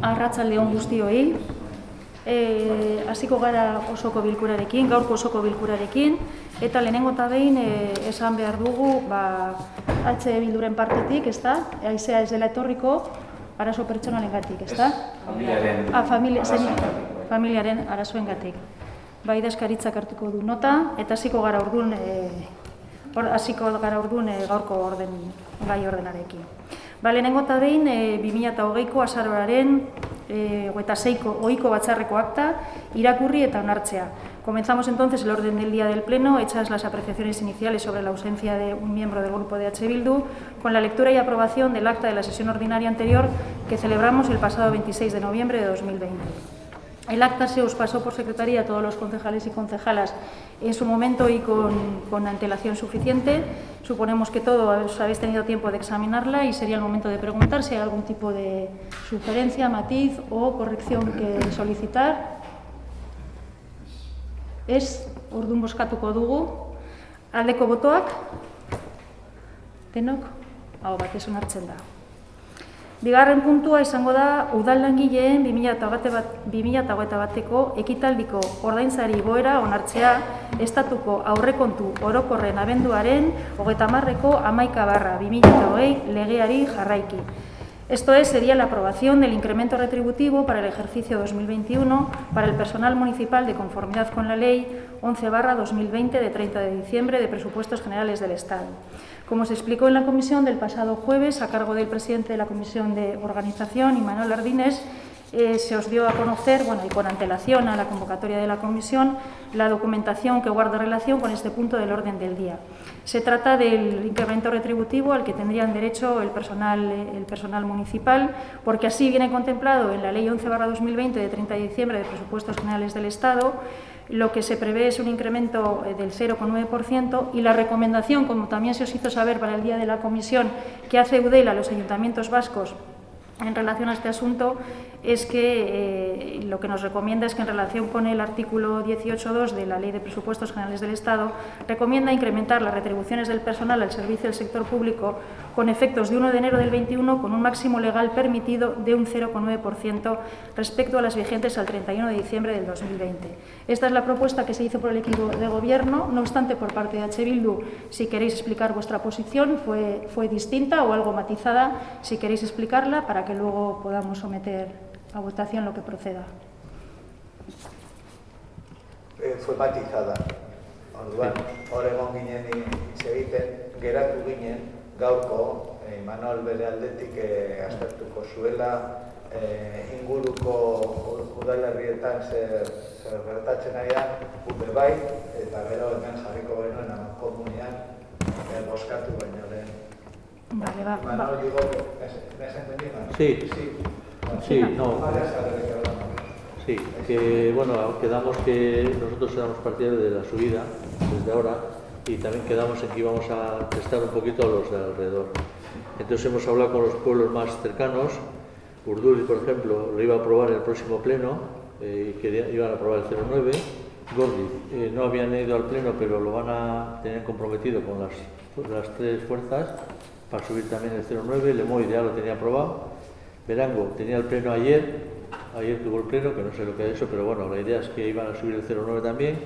Arratsaldeon guztioi. Hasiko gara osoko bilkurarekin, gaurko osoko bilkurarekin, eta lehenengo eta behin esan behar dugu H Bilduren partetik, ezta? Haizea ez dela etorriko arazo pertsonalengatik, ezta? Familiaren arazoengatik. Bai, idazkaritzak hartuko du nota, eta hasiko gara ordun gaurko gai ordenarekin. Lehenengo eta behin 2020ko azaroaren 26ko ohiko batzarreko akta irakurri eta onartzea. Comenzamos entonces el orden del día del Pleno, hechas las apreciaciones iniciales sobre la ausencia de un miembro del Grupo de H. Bildu, con la lectura y aprobación del acta de la sesión ordinaria anterior que celebramos el pasado 26 de noviembre de 2020. El acta se os pasó por secretaría a todos los concejales y concejalas en su momento y con antelación suficiente. Suponemos que todos habéis tenido tiempo de examinarla y sería el momento de preguntar si hay algún tipo de sugerencia, matiz o corrección que solicitar. Ez, orduan bozkatuko dugu. Aldeko botoak? Denok? Hau batez onartzen da. Bigarren puntua izango da udal langileen 2021ko ekitaldiko ordainsari igoera onartzea estatuko aurrekontu orokorren abenduaren 30ko 11/2020 legeari jarraiki. Esto es, sería la aprobación del incremento retributivo para el ejercicio 2021 para el personal municipal de conformidad con la Ley 11/2020 de 30 de diciembre de Presupuestos Generales del Estado. Como se explicó en la comisión del pasado jueves, a cargo del presidente de la Comisión de Organización, Imanol Ardines, se os dio a conocer, y con antelación a la convocatoria de la comisión, la documentación que guarda relación con este punto del orden del día. Se trata del incremento retributivo al que tendrían derecho el personal municipal, porque así viene contemplado en la Ley 11/2020 de 30 de diciembre de Presupuestos Generales del Estado. Lo que se prevé es un incremento del 0,9% y la recomendación, como también se os hizo saber para el día de la comisión, que hace Eudel a los ayuntamientos vascos en relación a este asunto, es que lo que nos recomienda es que en relación con el artículo 18.2 de la Ley de Presupuestos Generales del Estado, recomienda incrementar las retribuciones del personal al servicio del sector público con efectos de 1 de enero del 21 con un máximo legal permitido de un 0,9% respecto a las vigentes al 31 de diciembre del 2020. Esta es la propuesta que se hizo por el equipo de Gobierno. No obstante, por parte de H. Bildu, si queréis explicar vuestra posición, fue distinta o algo matizada. Si queréis explicarla, para que luego podamos someter a votación lo que proceda. Fue matizada. Orduan, Oregon ginen egiten, geratu ginen, gaurko, Imanol bere aldetik aztertuko zuela, inguruko udalerrietan zer gertatzen aian, gube bai, eta gero hemen jarriko genuen komunian, boskatu baino lehen. Imanol, digo, ¿me has entendido? Sí, no. Sí, que quedamos que nosotros éramos partidarios de la subida desde ahora y también quedamos en que íbamos a testar un poquito a los de alrededor. Entonces hemos hablado con los pueblos más cercanos. Urduliz, por ejemplo, lo iba a aprobar en el próximo pleno y que iban a aprobar el 0,9. Gorliz no habían ido al pleno, pero lo van a tener comprometido con las tres fuerzas para subir también el 0,9. Lemoy ya lo tenía aprobado. Berango tenía el pleno ayer tuvo el pleno, que no sé lo que ha hecho, pero bueno, la idea es que iban a subir el 0,9 también.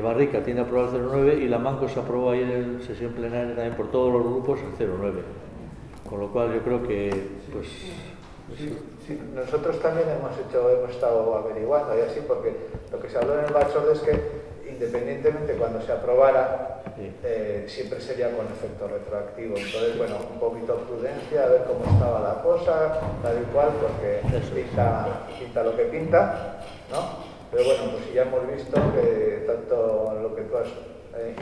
Barrica tiene aprobado el 0,9 y la Manco se aprobó ayer en sesión plenaria también por todos los grupos el 0,9. Con lo cual yo creo que, pues... Sí, nosotros también hemos estado averiguando y así, porque lo que se habló en el Batzorde es que independientemente cuando se aprobara, siempre sería con efecto retroactivo. Entonces, un poquito de prudencia, a ver cómo estaba la cosa, tal y cual, porque pinta lo que pinta, ¿no? Pero pues ya hemos visto que tanto lo que tú has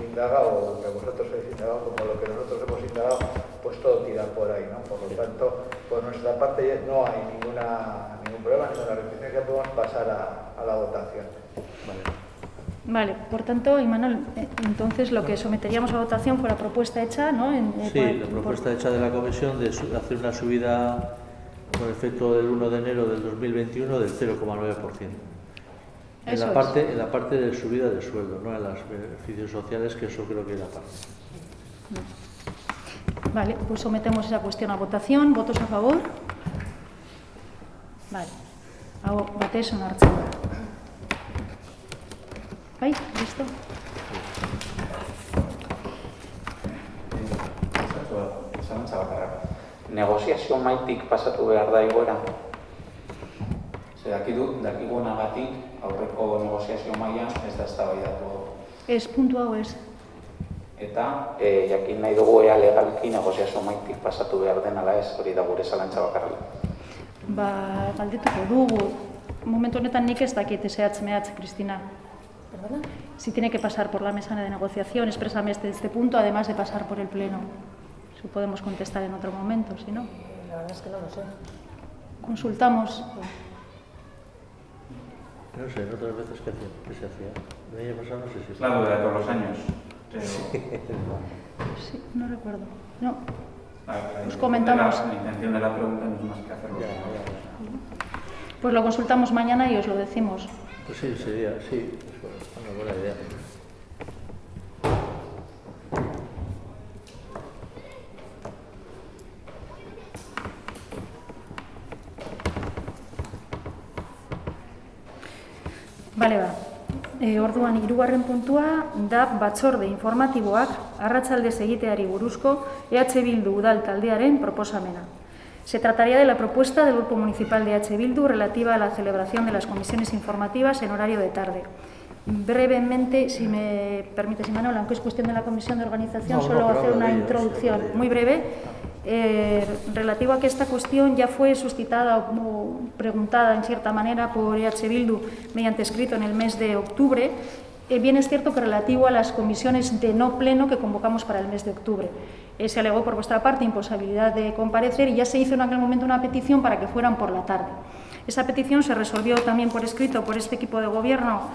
indagado, o lo que vosotros habéis indagado, como lo que nosotros hemos indagado, pues todo tira por ahí, ¿no? Por lo tanto, por nuestra parte no hay ningún problema, ninguna reticencia, podemos pasar a la votación. Vale, por tanto, Imanol, entonces lo que someteríamos a votación fue la propuesta hecha, ¿no? La propuesta hecha de la comisión de hacer una subida con efecto del 1 de enero del 2021 del 0,9%. En la parte de subida del sueldo, no en los beneficios sociales, que eso creo que es la parte. Vale, pues sometemos esa cuestión a votación. ¿Votos a favor? Vale. Hau batez onartzen da. Bai, listo? Zalantza bakarra. Negoziazio maitik pasatu behar da igoera? Dakigunagatik aurreko negoziazio mailan ez da eztabaidatu. Ez, puntu hau ez. Eta jakin nahi dugu ea legalki negoziazio maitik pasatu behar den ala ez, hori da gure zalantza bakarra. Ba, galdetuko dugu. Momentu honetan nik ez dakit zehatz mehatz, Cristina. ¿Perdona? Si tiene que pasar por la mesa de negociación expresamente este punto, además de pasar por el pleno. Eso podemos contestar en otro momento, si no. La verdad es que no lo sé. Consultamos. No sé, en otras veces ¿qué se hacía? El año pasado no sé si... Es la duda de todos los años. Sí, no recuerdo. No. Pues comentamos. La intención de la pregunta no es más que hacerlo. Ya. Pues lo consultamos mañana y os lo decimos. Pues sí, sería, sí, es una buena idea. Bale ba, orduan hirugarren puntua da batzorde informatiboak arratsaldez egiteari buruzko EH Bildu udal taldearen proposamena. Se trataría de la propuesta del Grupo Municipal de EH Bildu relativa a la celebración de las comisiones informativas en horario de tarde. Brevemente, si me permites, Imanol, aunque es cuestión de la comisión de organización, solo hacer una introducción muy breve. Relativo a que esta cuestión ya fue suscitada o preguntada en cierta manera por EH Bildu mediante escrito en el mes de octubre, bien es cierto que relativo a las comisiones de no pleno que convocamos para el mes de octubre. Se alegó por vuestra parte imposibilidad de comparecer y ya se hizo en aquel momento una petición para que fueran por la tarde. Esa petición se resolvió también por escrito por este equipo de gobierno,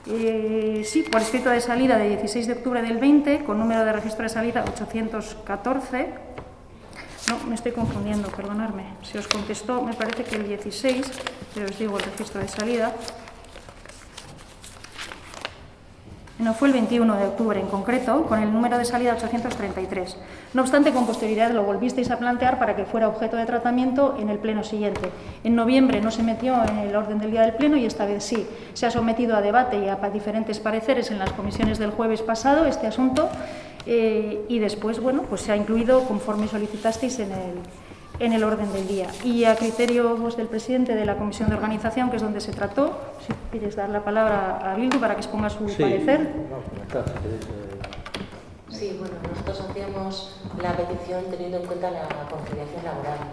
sí, por escrito de salida de 16 de octubre del 20, con número de registro de salida 814. No, me estoy confundiendo, perdonadme. Se os contestó, me parece que el 16, pero os digo el registro de salida. No, fue el 21 de octubre en concreto, con el número de salida 833. No obstante, con posterioridad lo volvisteis a plantear para que fuera objeto de tratamiento en el pleno siguiente. En noviembre no se metió en el orden del día del pleno y esta vez sí. Se ha sometido a debate y a diferentes pareceres en las comisiones del jueves pasado este asunto y después, bueno, pues se ha incluido conforme solicitasteis en el orden del día. Y a criterio del presidente de la comisión de organización, que es donde se trató, si quieres dar la palabra a Bildu para que exponga su parecer. No, comentar, si queréis, Sí, bueno, nosotros hacíamos la petición teniendo en cuenta la conciliación laboral,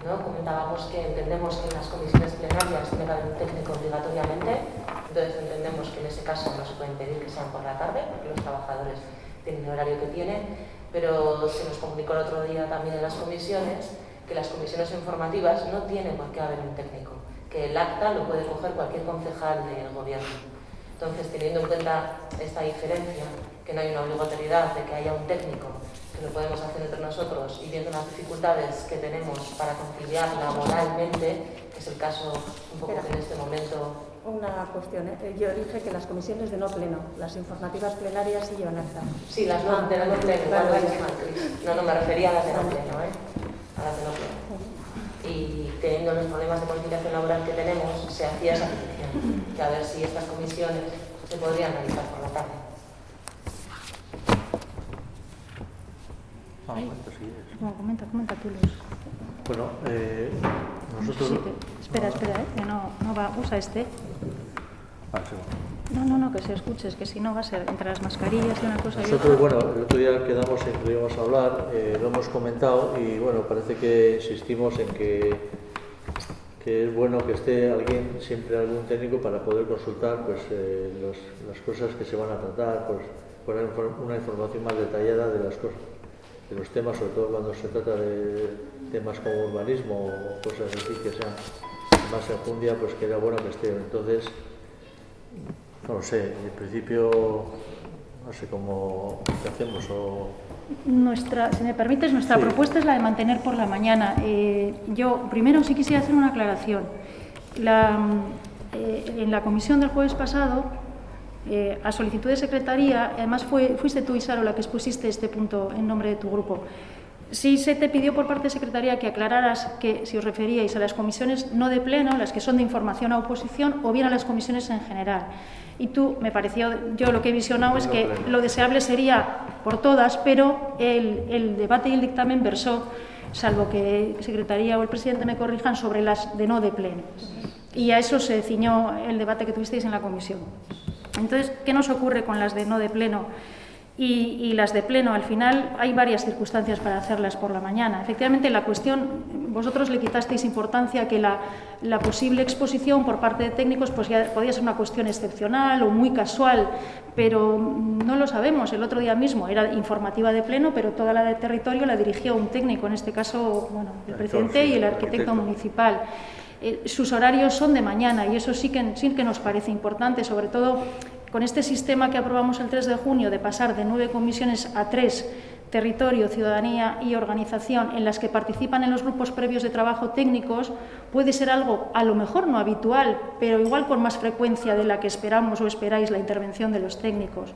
¿no? Comentábamos que entendemos que en las comisiones plenarias debe haber un técnico obligatoriamente, entonces entendemos que en ese caso no se puede impedir que sean por la tarde, porque los trabajadores tienen el horario que tienen, pero se nos comunicó el otro día también en las comisiones que las comisiones informativas no tienen por qué haber un técnico, que el acta lo puede coger cualquier concejal del gobierno. Entonces, teniendo en cuenta esta diferencia, que no hay una obligatoriedad de que haya un técnico, que lo podemos hacer entre nosotros y viendo las dificultades que tenemos para conciliar laboralmente, que es el caso un poco que en este momento... Una cuestión, yo dije que las comisiones de no pleno, las informativas plenarias sí llevan acta. Sí, las no, de no pleno, igual lo dices mal, Cris. No, me refería a las de no pleno, a las de no pleno. Y teniendo los problemas de conciliación laboral que tenemos, se hacía esa petición, que a ver si estas comisiones se podrían realizar por la tarde. Comenta tú, Luis. Bueno, nosotros... Sí, espera, que no va, usa este. Sí. No, que se escuche, es que si no va a ser entre las mascarillas y una cosa y Nosotros, otra. bueno, el otro día quedamos en que íbamos a hablar, lo hemos comentado y bueno, parece que insistimos en que es bueno que esté alguien, siempre algún técnico para poder consultar pues las cosas que se van a tratar, pues poner una información más detallada de las cosas, de los temas, sobre todo cuando se trata de temas como urbanismo o cosas así que sean más enjundia, pues que era bueno que esté. Entonces, no lo sé, en principio no sé cómo qué hacemos o... Si me permites, nuestra propuesta es la de mantener por la mañana. Yo primero sí quisiera hacer una aclaración. En la comisión del jueves pasado, a solicitud de secretaría, además fuiste tú, Isaro, la que expusiste este punto en nombre de tu grupo. Sí se te pidió por parte de Secretaría que aclararas que si os referíais a las comisiones no de pleno, las que son de información a oposición, o bien a las comisiones en general. Y tú, me pareció, yo lo que he visionado es que lo deseable sería por todas, pero el debate y el dictamen versó, salvo que Secretaría o el presidente me corrijan, sobre las de no de pleno. Y a eso se ciñó el debate que tuvisteis en la comisión. Entonces, ¿qué nos ocurre con las de no de pleno? Y las de pleno, al final hay varias circunstancias para hacerlas por la mañana. Efectivamente, la cuestión, vosotros le quitasteis importancia a que la posible exposición por parte de técnicos pues ya podía ser una cuestión excepcional o muy casual, pero no lo sabemos. El otro día mismo era informativa de pleno, pero toda la de territorio la dirigió un técnico, en este caso, bueno, el presidente y el arquitecto municipal. Sus horarios son de mañana y eso sí que nos parece importante, sobre todo con este sistema que aprobamos el 3 de junio de pasar de 9 comisiones a 3, territorio, ciudadanía y organización, en las que participan en los grupos previos de trabajo técnicos, puede ser algo a lo mejor no habitual, pero igual con más frecuencia de la que esperamos o esperáis la intervención de los técnicos.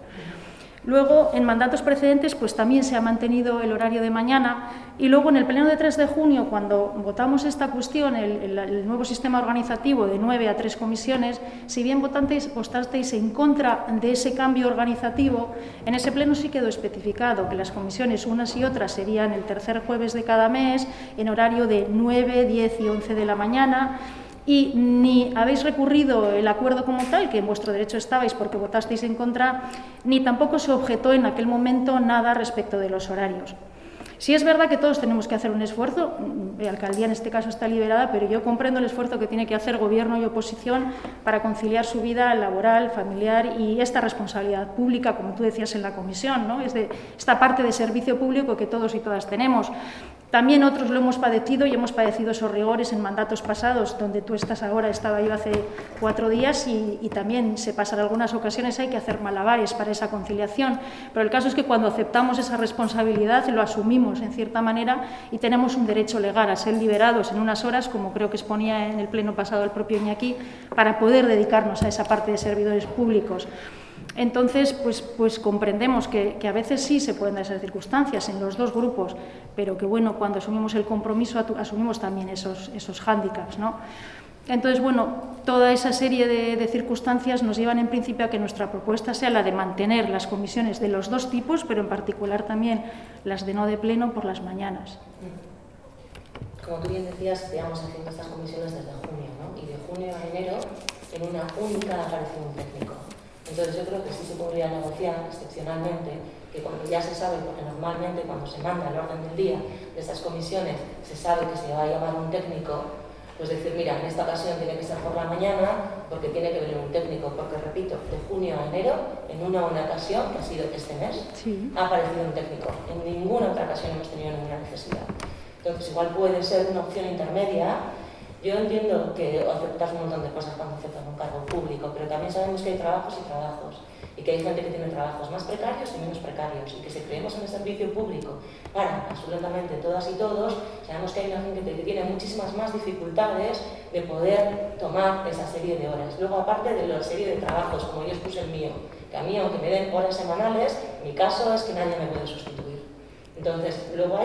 Luego, en mandatos precedentes, pues también se ha mantenido el horario de mañana y luego en el pleno de 3 de junio, cuando votamos esta cuestión, el nuevo sistema organizativo de 9 a 3 comisiones, si bien votasteis en contra de ese cambio organizativo, en ese pleno sí quedó especificado que las comisiones unas y otras serían el tercer jueves de cada mes, en horario de 9, 10 y 11 de la mañana, y ni habéis recurrido el acuerdo como tal, que en vuestro derecho estabais porque votasteis en contra, ni tampoco se objetó en aquel momento nada respecto de los horarios. Sí es verdad que todos tenemos que hacer un esfuerzo, la alcaldía en este caso está liberada, pero yo comprendo el esfuerzo que tiene que hacer gobierno y oposición para conciliar su vida laboral, familiar y esta responsabilidad pública, como tú decías en la comisión, ¿no? Es de esta parte de servicio público que todos y todas tenemos. También otros lo hemos padecido y hemos padecido esos rigores en mandatos pasados, donde tú estás ahora, estaba yo hace 4 días y también se pasa en algunas ocasiones, hay que hacer malabares para esa conciliación. Pero el caso es que cuando aceptamos esa responsabilidad lo asumimos en cierta manera y tenemos un derecho legal a ser liberados en unas horas, como creo que exponía en el pleno pasado el propio Iñaki, para poder dedicarnos a esa parte de servidores públicos. Entonces, pues comprendemos que a veces sí se pueden dar esas circunstancias en los dos grupos, pero que bueno, cuando asumimos el compromiso asumimos también esos hándicaps, ¿no? Entonces, bueno, toda esa serie de circunstancias nos llevan en principio a que nuestra propuesta sea la de mantener las comisiones de los dos tipos, pero en particular también las de no de pleno por las mañanas. Como tú bien decías, llevamos haciendo estas comisiones desde junio, ¿no? Y de junio a enero, en una única apareció un técnico. Entonces yo creo que sí se podría negociar excepcionalmente, que cuando ya se sabe, porque normalmente cuando se manda el orden del día de estas comisiones se sabe que se va a llamar un técnico, pues decir, mira, en esta ocasión tiene que ser por la mañana porque tiene que venir un técnico, porque repito, de junio a enero, en una ocasión, que ha sido este mes, sí, ha aparecido un técnico. En ninguna otra ocasión hemos tenido ninguna necesidad. Entonces igual puede ser una opción intermedia. Yo entiendo que aceptas un montón de cosas cuando aceptas un cargo público, pero también sabemos que hay trabajos y trabajos, y que hay gente que tiene trabajos más precarios y menos precarios, y que si creemos en el servicio público para absolutamente todas y todos, sabemos que hay una gente que tiene muchísimas más dificultades de poder tomar esa serie de horas. Luego, aparte de la serie de trabajos, como yo expuse el mío, que a mí, aunque me den horas semanales, mi caso es que nadie me puede sustituir. Entonces, luego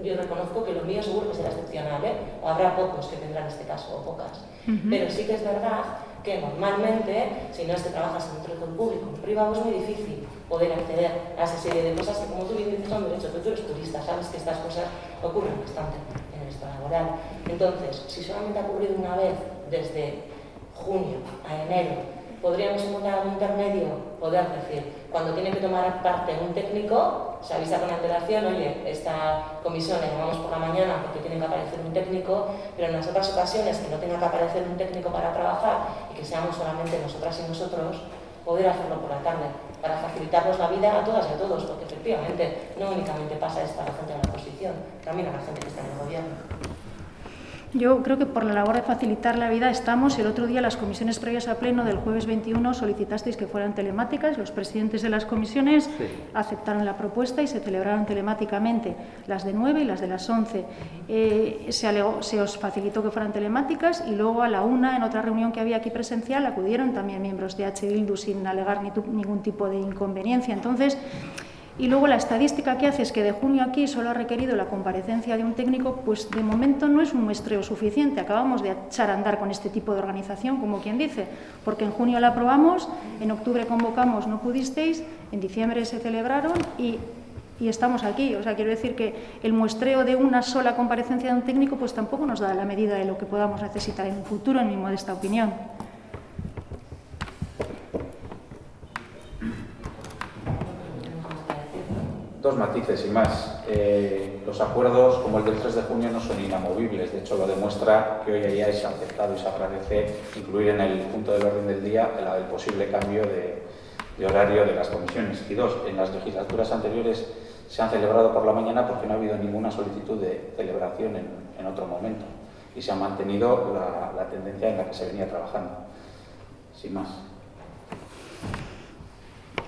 yo reconozco que lo mío seguro que será excepcional, ¿eh? O habrá pocos que tendrán este caso, o pocas. Pero sí que es verdad que normalmente, si no es que trabajas en un sector público o privado, es muy difícil poder acceder a esa serie de cosas que, como tú bien dices, son derechos. Tú eres turista, sabes que estas cosas ocurren bastante en el estado laboral. Entonces, si solamente ha ocurrido una vez desde junio a enero, podríamos encontrar un intermedio, poder decir, cuando tiene que tomar parte un técnico, se avisa con antelación, oye, esta comisión la llamamos por la mañana porque tiene que aparecer un técnico, pero en las otras ocasiones que no tenga que aparecer un técnico para trabajar y que seamos solamente nosotras y nosotros, poder hacerlo por la tarde, para facilitarnos la vida a todas y a todos, porque efectivamente no únicamente pasa esto a la gente de la oposición, también a la gente que está en el gobierno. Yo creo que por la labor de facilitar la vida estamos. El otro día las comisiones previas a pleno del jueves 21 solicitasteis que fueran telemáticas. Los presidentes de las comisiones aceptaron la propuesta y se celebraron telemáticamente las de 9 y las de las 11. Se os facilitó que fueran telemáticas y luego a la 1, en otra reunión que había aquí presencial, acudieron también miembros de H. Bildu sin alegar ningún tipo de inconveniencia. Entonces, Y luego la estadística que hace es que de junio aquí solo ha requerido la comparecencia de un técnico, pues de momento no es un muestreo suficiente. Acabamos de echar a andar con este tipo de organización, como quien dice, porque en junio la aprobamos, en octubre convocamos, no pudisteis, en diciembre se celebraron y estamos aquí. O sea, quiero decir que el muestreo de una sola comparecencia de un técnico pues tampoco nos da la medida de lo que podamos necesitar en un futuro, en mi modesta opinión. Dos matices y más. Los acuerdos, como el del 3 de junio, no son inamovibles. De hecho, lo demuestra que hoy hayáis aceptado y se agradece incluir en el punto del orden del día el posible cambio de horario de las comisiones. Y dos, en las legislaturas anteriores se han celebrado por la mañana porque no ha habido ninguna solicitud de celebración en otro momento. Y se ha mantenido la tendencia en la que se venía trabajando. Sin más.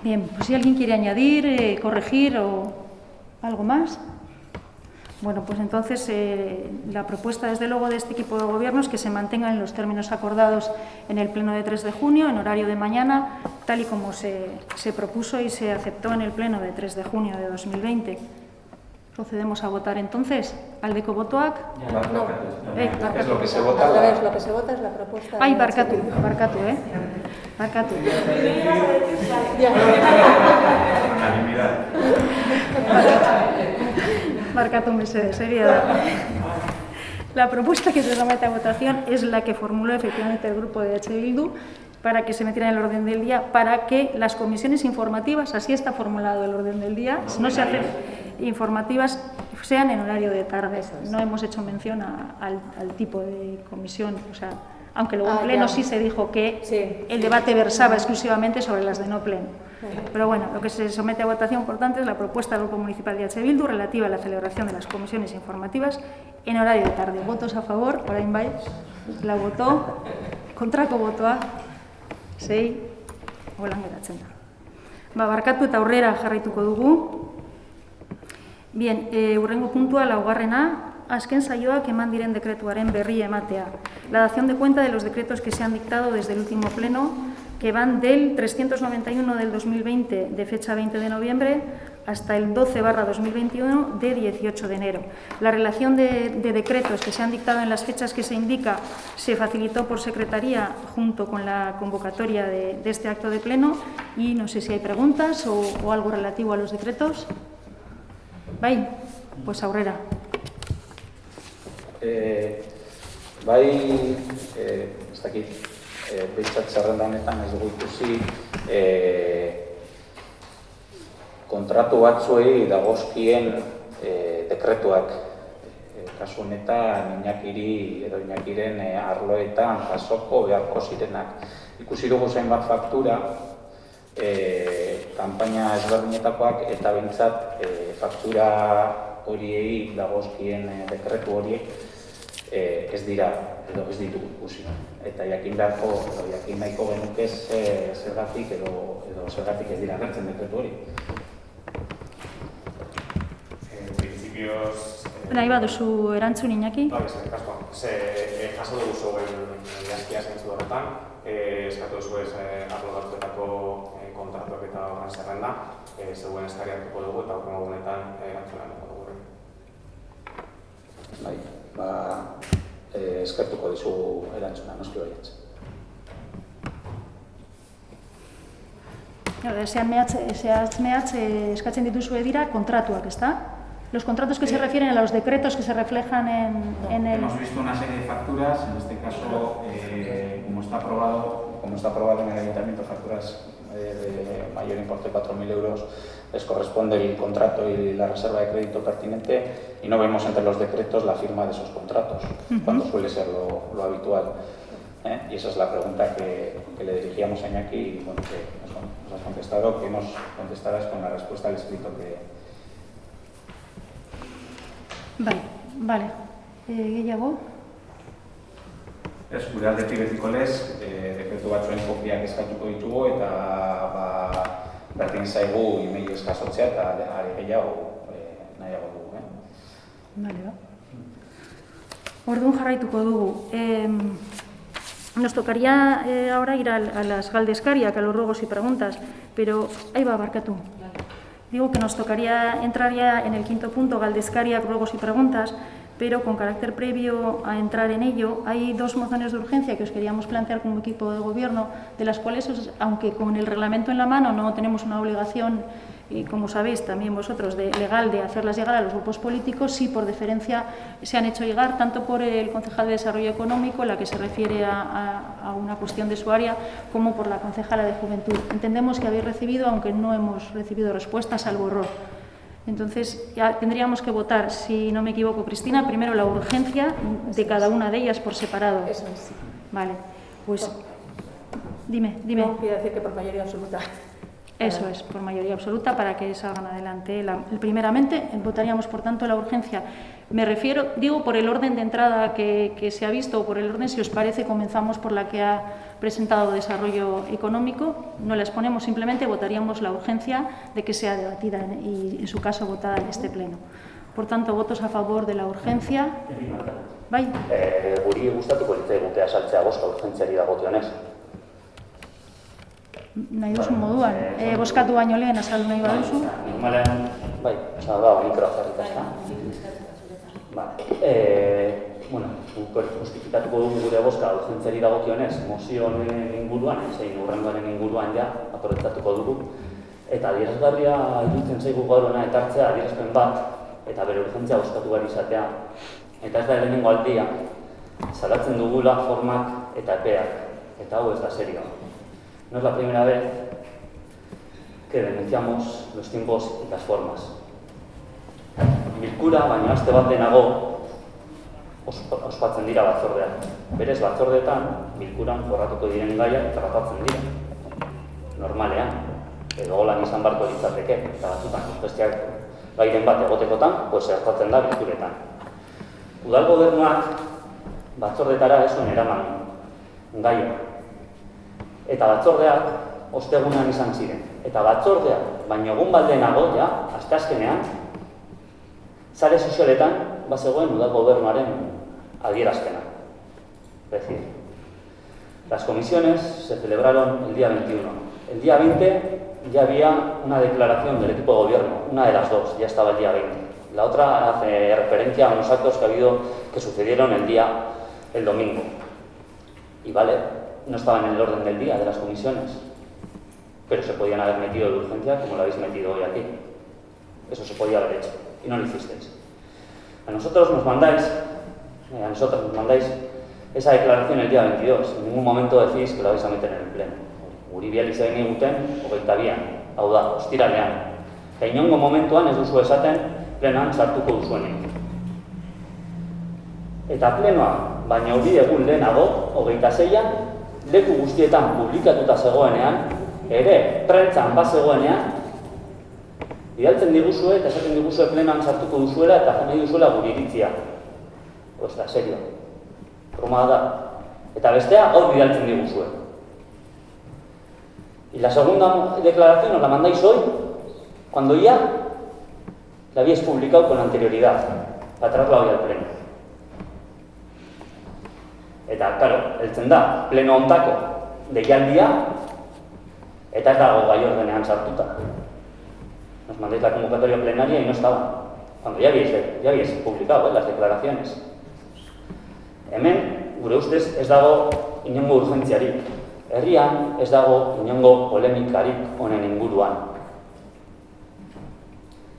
Bien, pues si alguien quiere añadir, corregir o algo más. Bueno, pues entonces la propuesta desde luego de este equipo de gobierno es que se mantengan en los términos acordados en el pleno de 3 de junio, en horario de mañana, tal y como se propuso y se aceptó en el pleno de 3 de junio de 2020. Procedemos a votar entonces. Aldeko botoak. No. Es lo que se vota. Al revés, lo que se vota es la propuesta. Ai, barkatu, Barkatu. Barkatu mesedez, sería la propuesta que se somete a votación es la que formuló efectivamente el grupo de H. Bildu para que se metiera en el orden del día, para que las comisiones informativas, así está formulado el orden del día, no se hacen informativas, sean en horario de tarde. No hemos hecho mención al tipo de comisión, o sea, aunque luego en pleno sí se dijo que el debate versaba exclusivamente sobre las de no pleno. Pero bueno, lo que se somete a votación, por tanto, es la propuesta del Grupo Municipal de H. Bildu relativa a la celebración de las comisiones informativas en horario de tarde. Votos a favor, orain bai, la votó, kontrako botoa, sei, holan geratzen da. Barkatu eta aurrera jarraituko dugu. Bien, hurrengo puntua, laugarrena, azken saioak eman diren dekretuaren berri ematea. La dación de cuenta de los decretos que se han dictado desde el último pleno, que van del 391 del 2020 de fecha 20 de noviembre hasta el 12/2021 de 18 de enero. La relación de decretos que se han dictado en las fechas que se indica se facilitó por secretaría junto con la convocatoria de este acto de pleno y no sé si hay preguntas o algo relativo a los decretos. Bai, pues aurrera. Bai, ez dakit, behintzat zerrenda honetan ez dugu ikusi kontratu batzuei dagozkien dekretuak. Kasu honetan Iñakiri edo Iñakiren arloetan jasoko beharko zirenak. Ikusi dugu zenbat faktura, kanpaina ezberdinetakoak eta behintzat faktura horiei dagozkien dekretu horiek ez dira, edo ez ditugu ikusi. Eta jakin beharko, jakin nahiko genuke zergatik edo zergatik ez dira agertzen dekretu hori. Nahi baduzu erantzun, Iñaki? Bai, eskerrik asko. Jaso dugu zuen idazkia zentzu horretan, eskatu duzu arlo batzuetako kontratuak eta horren zerrenda, zegoen eskari hartuko dugu eta aurrengo egunetan erantzuna emango dugu. Bai, eskertuko dizu erantzuna, noski baietz. Zehatz eskatzen dituzue dira kontratuak, ezta? Los contratos que se refieren a los decretos que se reflejan en el... Hemos visto una serie de facturas, en este caso, como está aprobado en el Ayuntamiento, facturas de mayor importe de 4.000 euros, les corresponde el contrato y la reserva de crédito pertinente y no vemos entre los decretos la firma de esos contratos, cuando suele ser lo habitual. Y esa es la pregunta que le dirigíamos a Iñaki y bueno, que nos has contestado, que nos contestarás con la respuesta al escrito que... Vale. Gehiago? Ez, gure aldetik betiko lez, dekretu batzuen kopiak eskatuko ditugu eta berdin zaigu email eskasotzea eta ari gehiago nahiago dugu. Vale, Orduan jarraituko dugu. Nos tocaría ahora ir a las galdescarias, a los ruegos y preguntas, pero ahí va, barkatu. Digo que nos tocaría entrar ya en el quinto punto, galdezkariak, ruegos y preguntas, pero con carácter previo a entrar en ello, hay dos mociones de urgencia que os queríamos plantear como equipo de gobierno, de las cuales, aunque con el reglamento en la mano no tenemos una obligación, y como sabéis también vosotros, legal de hacerlas llegar a los grupos políticos, sí por deferencia se han hecho llegar tanto por el concejal de Desarrollo Económico, la que se refiere a una cuestión de su área, como por la concejala de Juventud. Entendemos que habéis recibido, aunque no hemos recibido respuesta, salvo error. Entonces, ya tendríamos que votar, si no me equivoco, Cristina, primero la urgencia de cada una de ellas por separado. Eso es. Vale, pues dime. No, quiero decir que por mayoría absoluta. Eso es, por mayoría absoluta, para que salgan adelante. Primeramente, votaríamos, por tanto, la urgencia. Me refiero, digo, por el orden de entrada que se ha visto, o por el orden, si os parece, comenzamos por la que ha presentado Desarrollo Económico. No la exponemos, simplemente votaríamos la urgencia de que sea debatida y, en su caso, votada en este pleno. Por tanto, votos a favor de la urgencia. Bai. Guri gustatuko litzaiguke azaltzea bozka urgentziari dagokionez. Nahi duzu moduan, bozkatu baino lehen azaldu nahi baduzu. Normalean, bai, oza, da, mikroa jarrita, ezta? Bueno, justifikatuko dugu gure bozka urgentziari dagokionez, mozio honen inguruan, zein urrengoaren inguruan ja, aprobetxatuko dugu. Eta adierazgarria iruditzen zaigu gaur hona ekartzea adierazpen bat, eta bere urgentzia bozkatu behar izatea. Eta ez da lehenengo aldia, salatzen dugula formak eta epeak, eta hau ez da serioa. No es la primera vez que denunciamos los tiempos y las formas. Bilkura, baina aste bat denago, ospatzen dira batzordean. Berez, batzordeetan, bilkuran jorratuko diren gaiak tratatzen dira. Normalean, edo holan izan barko ditzateke, eta batzutan, besteak gairen bat egotekotan, pues hartatzen da bilkuretan. Udal gobernuak batzordetara ez zuen eraman gaia. Eta batzordeak ostegunean izan ziren. Eta batzordeak, baina egun baldenago, ja, asteazkenean, sare sozialetan bazegoen udal gobernuaren adierazpena. Es decir, las comisiones se celebraron el día 21. El día 20 ya había una declaración del equipo de gobierno, una de las dos, ya estaba el día 20. La otra hace referencia a unos actos que sucedieron el domingo. Y vale, no estaban en el orden del día de las comisiones, pero se podían haber metido de urgencia como lo habéis metido hoy aquí. Eso se podía haber hecho, y no lo hicisteis. A nosotros nos mandáis esa declaración el día 22. En ningún momento decís que lo vais a meter en el pleno. Guri bializ egin eguten, 22an, hau da, ostiralean. Eta inongo momentuan ez duzu esaten plenoan sartuko duzuenik. Eta plenoa, baina hori egun lehenago, 26an, leku guztietan publikatuta zegoenean, ere prentzan bazegoenean, bidaltzen diguzue eta esaten diguzue plenoan sartuko duzuela eta nahi duzuela guri iritzia. Osta, serio. Broma da. Eta bestea, gaur bidaltzen diguzue. Y la segunda declaración os la mandáis hoy, cuando ya la habéis publicado con anterioridad, para traerla hoy al pleno. Eta, claro, heltzen da, pleno ontako deialdia, eta ez dago gai ordenean sartuta. Nos mandéis la convocatoria plenaria y no estaba. Cuando ya habéis publicado las declaraciones. Hemen, gure ustez, ez dago inongo urgentziarik. Herrian ez dago inongo polemikarik honen inguruan.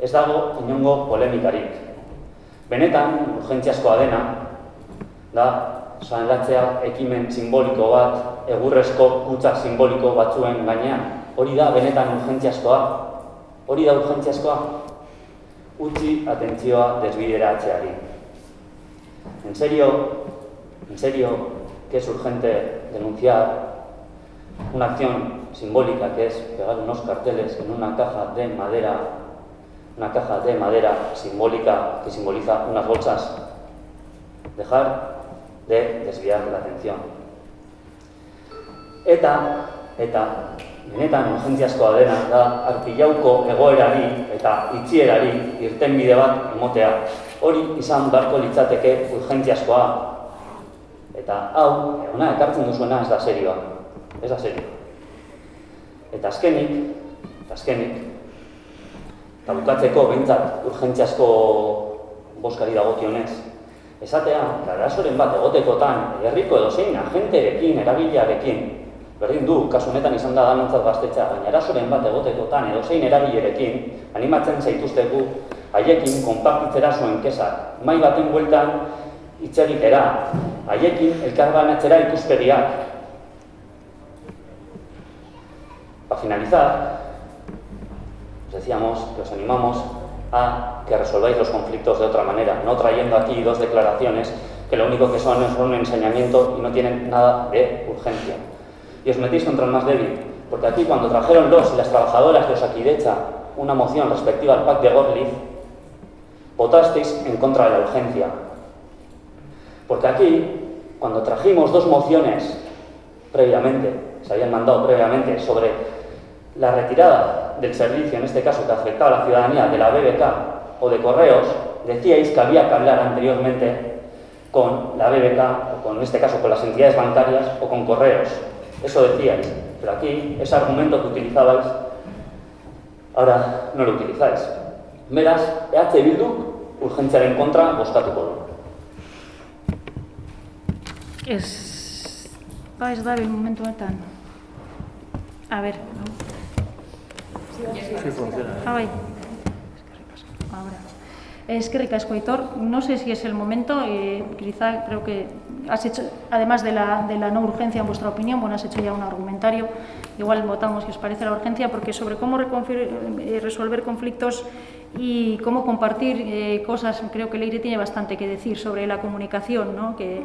Ez dago inongo polemikarik. Benetan, urgentziazkoa dena, da, salatzea ekimen simboliko bat, egurrezko kutxa simboliko batzuen gainean. Hori da benetan urgentziazkoa. Hori da urgentziazkoa. Utzi atentzioa desbideratzeari. En serio, que es urgente denunciar una acción simbólica que es pegar unos carteles en una caja de madera simbólica que simboliza unas bolsas. Dejar de desviar la atención. Eta benetan urgentziazkoa dena da artilauko egoerari eta itxierari irtenbide bat emotea. Hori izan beharko litzateke urgentziazkoa. Eta hau, hona ekartzen duzuena ez da serioa. Ez da serioa. Eta azkenik, Eta bukatzeko, behintzat, urgentziazko boskari dagokionez, esatea, arazoren bat egotekotan, herriko edozein agenterekin, eragilearekin, berdin du, kasu honetan izan da danontzat gaztetxea, baina arazoren bat egotekotan edozein eragilerekin, animatzen zaituztegu, haiekin konpartitzera zuen kesak, mai baten bueltan hitz egitera, haiekin elkarbanatzera ikuspegiak. Para finalizar, os decíamos que os animamos a que resolváis los conflictos de otra manera, no trayendo aquí dos declaraciones que lo único que son es un ensañamiento y no tienen nada de urgencia. Y os metéis contra el más débil, porque aquí cuando trajeron los y las trabajadoras de Osakidetza una moción respectiva al Pack de Gorliz, votasteis en contra de la urgencia. Porque aquí, cuando trajimos dos mociones previamente, se habían mandado previamente sobre la retirada del servicio, en este caso que afectaba a la ciudadanía, de la BBK o de Correos, decíais que había que hablar anteriormente con la BBK, o con, en este caso con las entidades bancarias o con Correos. Eso decíais, pero aquí ese argumento que utilizabais, ahora no lo utilizáis. Beraz, EH Bilduk urgentziaren kontra bozkatuko du. Ez da bil momentu honetan. A ver. Sí, funciona. Bai. Ahora. Eskerrik asko, Aitor. No sé si es el momento, quizá creo que has hecho, además de la no urgencia en vuestra opinión, bueno, has hecho ya un argumentario, igual votamos si os parece la urgencia, porque sobre cómo resolver conflictos y cómo compartir cosas, creo que Leire tiene bastante que decir sobre la comunicación, ¿no? Que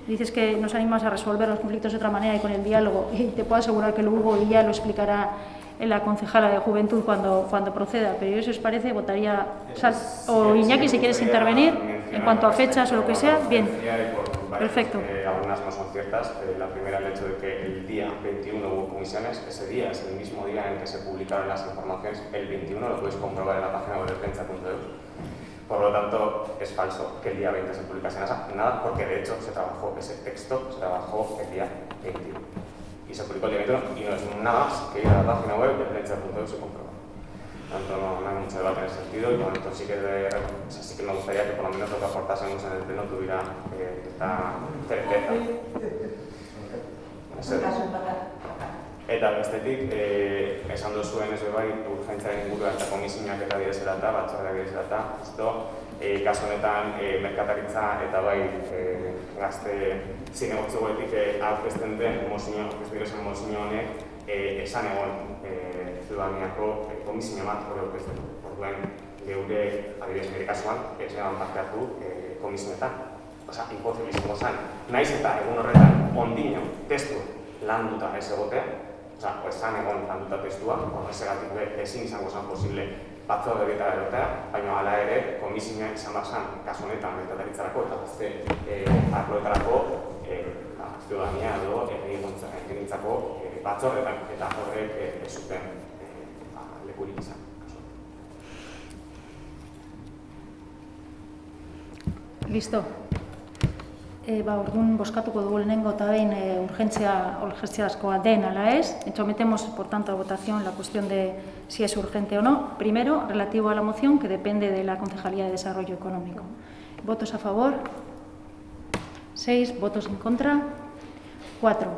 dices que nos animas a resolver los conflictos de otra manera y con el diálogo, y te puedo asegurar que lo hubo y ya lo explicará la concejala de Juventud cuando proceda, pero yo, si os parece, votaría, o Iñaki, si quieres intervenir, en cuanto a fechas o lo que sea, bien, perfecto. Algunas no son ciertas. La primera, el hecho de que el día 21 hubo comisiones, ese día es el mismo día en que se publicaron las informaciones, el 21, lo podéis comprobar en la página web de prensa.eu. Por lo tanto, es falso que el día 20 se publicase nada, porque de hecho ese texto se trabajó el día 21. Y se publicó el día 21 y no es nada más que ir a la página web de prensa.eu y se comprueba. Por lo tanto, no hay mucho debate en ese sentido, y por lo tanto sí que me gustaría que por lo menos lo que aportásemos en el pleno tuviera esta certeza. Eta bestetik, esan duzuen ez bai, urgentziaren inguruan eta komisioak eta direzerata, batzordeak direzerata, kasu honetan merkataritza eta bai gazte zinegotzegoetik aurkezten den mozio honek esan egon ziudadaniako komisio bat hori aurkezten du. Orduen, geure adibidez nire kasuan, ez egon parte hartu komisioetan. Osa, imposible izango zen, naiz eta egun horretan ondino testu landuta ez egotea, osa, esan egon landuta testua, horrezegatik ezin izango zen posible batzorde horietara erotea, baina hala ere komisioa izan barzan, kasu honetan merkataritzarako eta gazte arloetarako ziudadania edo egintzako batzordetan, eta horrek ez zuten lekurik izan. Listo. Orduan bozkatuko dugu lehenengo eta behin urgentziazkoa den ala ez. Sometemos, por tanto, a votación la cuestión de si es urgente o no. Primero, relativo a la moción, que depende de la Concejalía de Desarrollo Económico. ¿Votos a favor? 6. ¿Votos en contra? 4.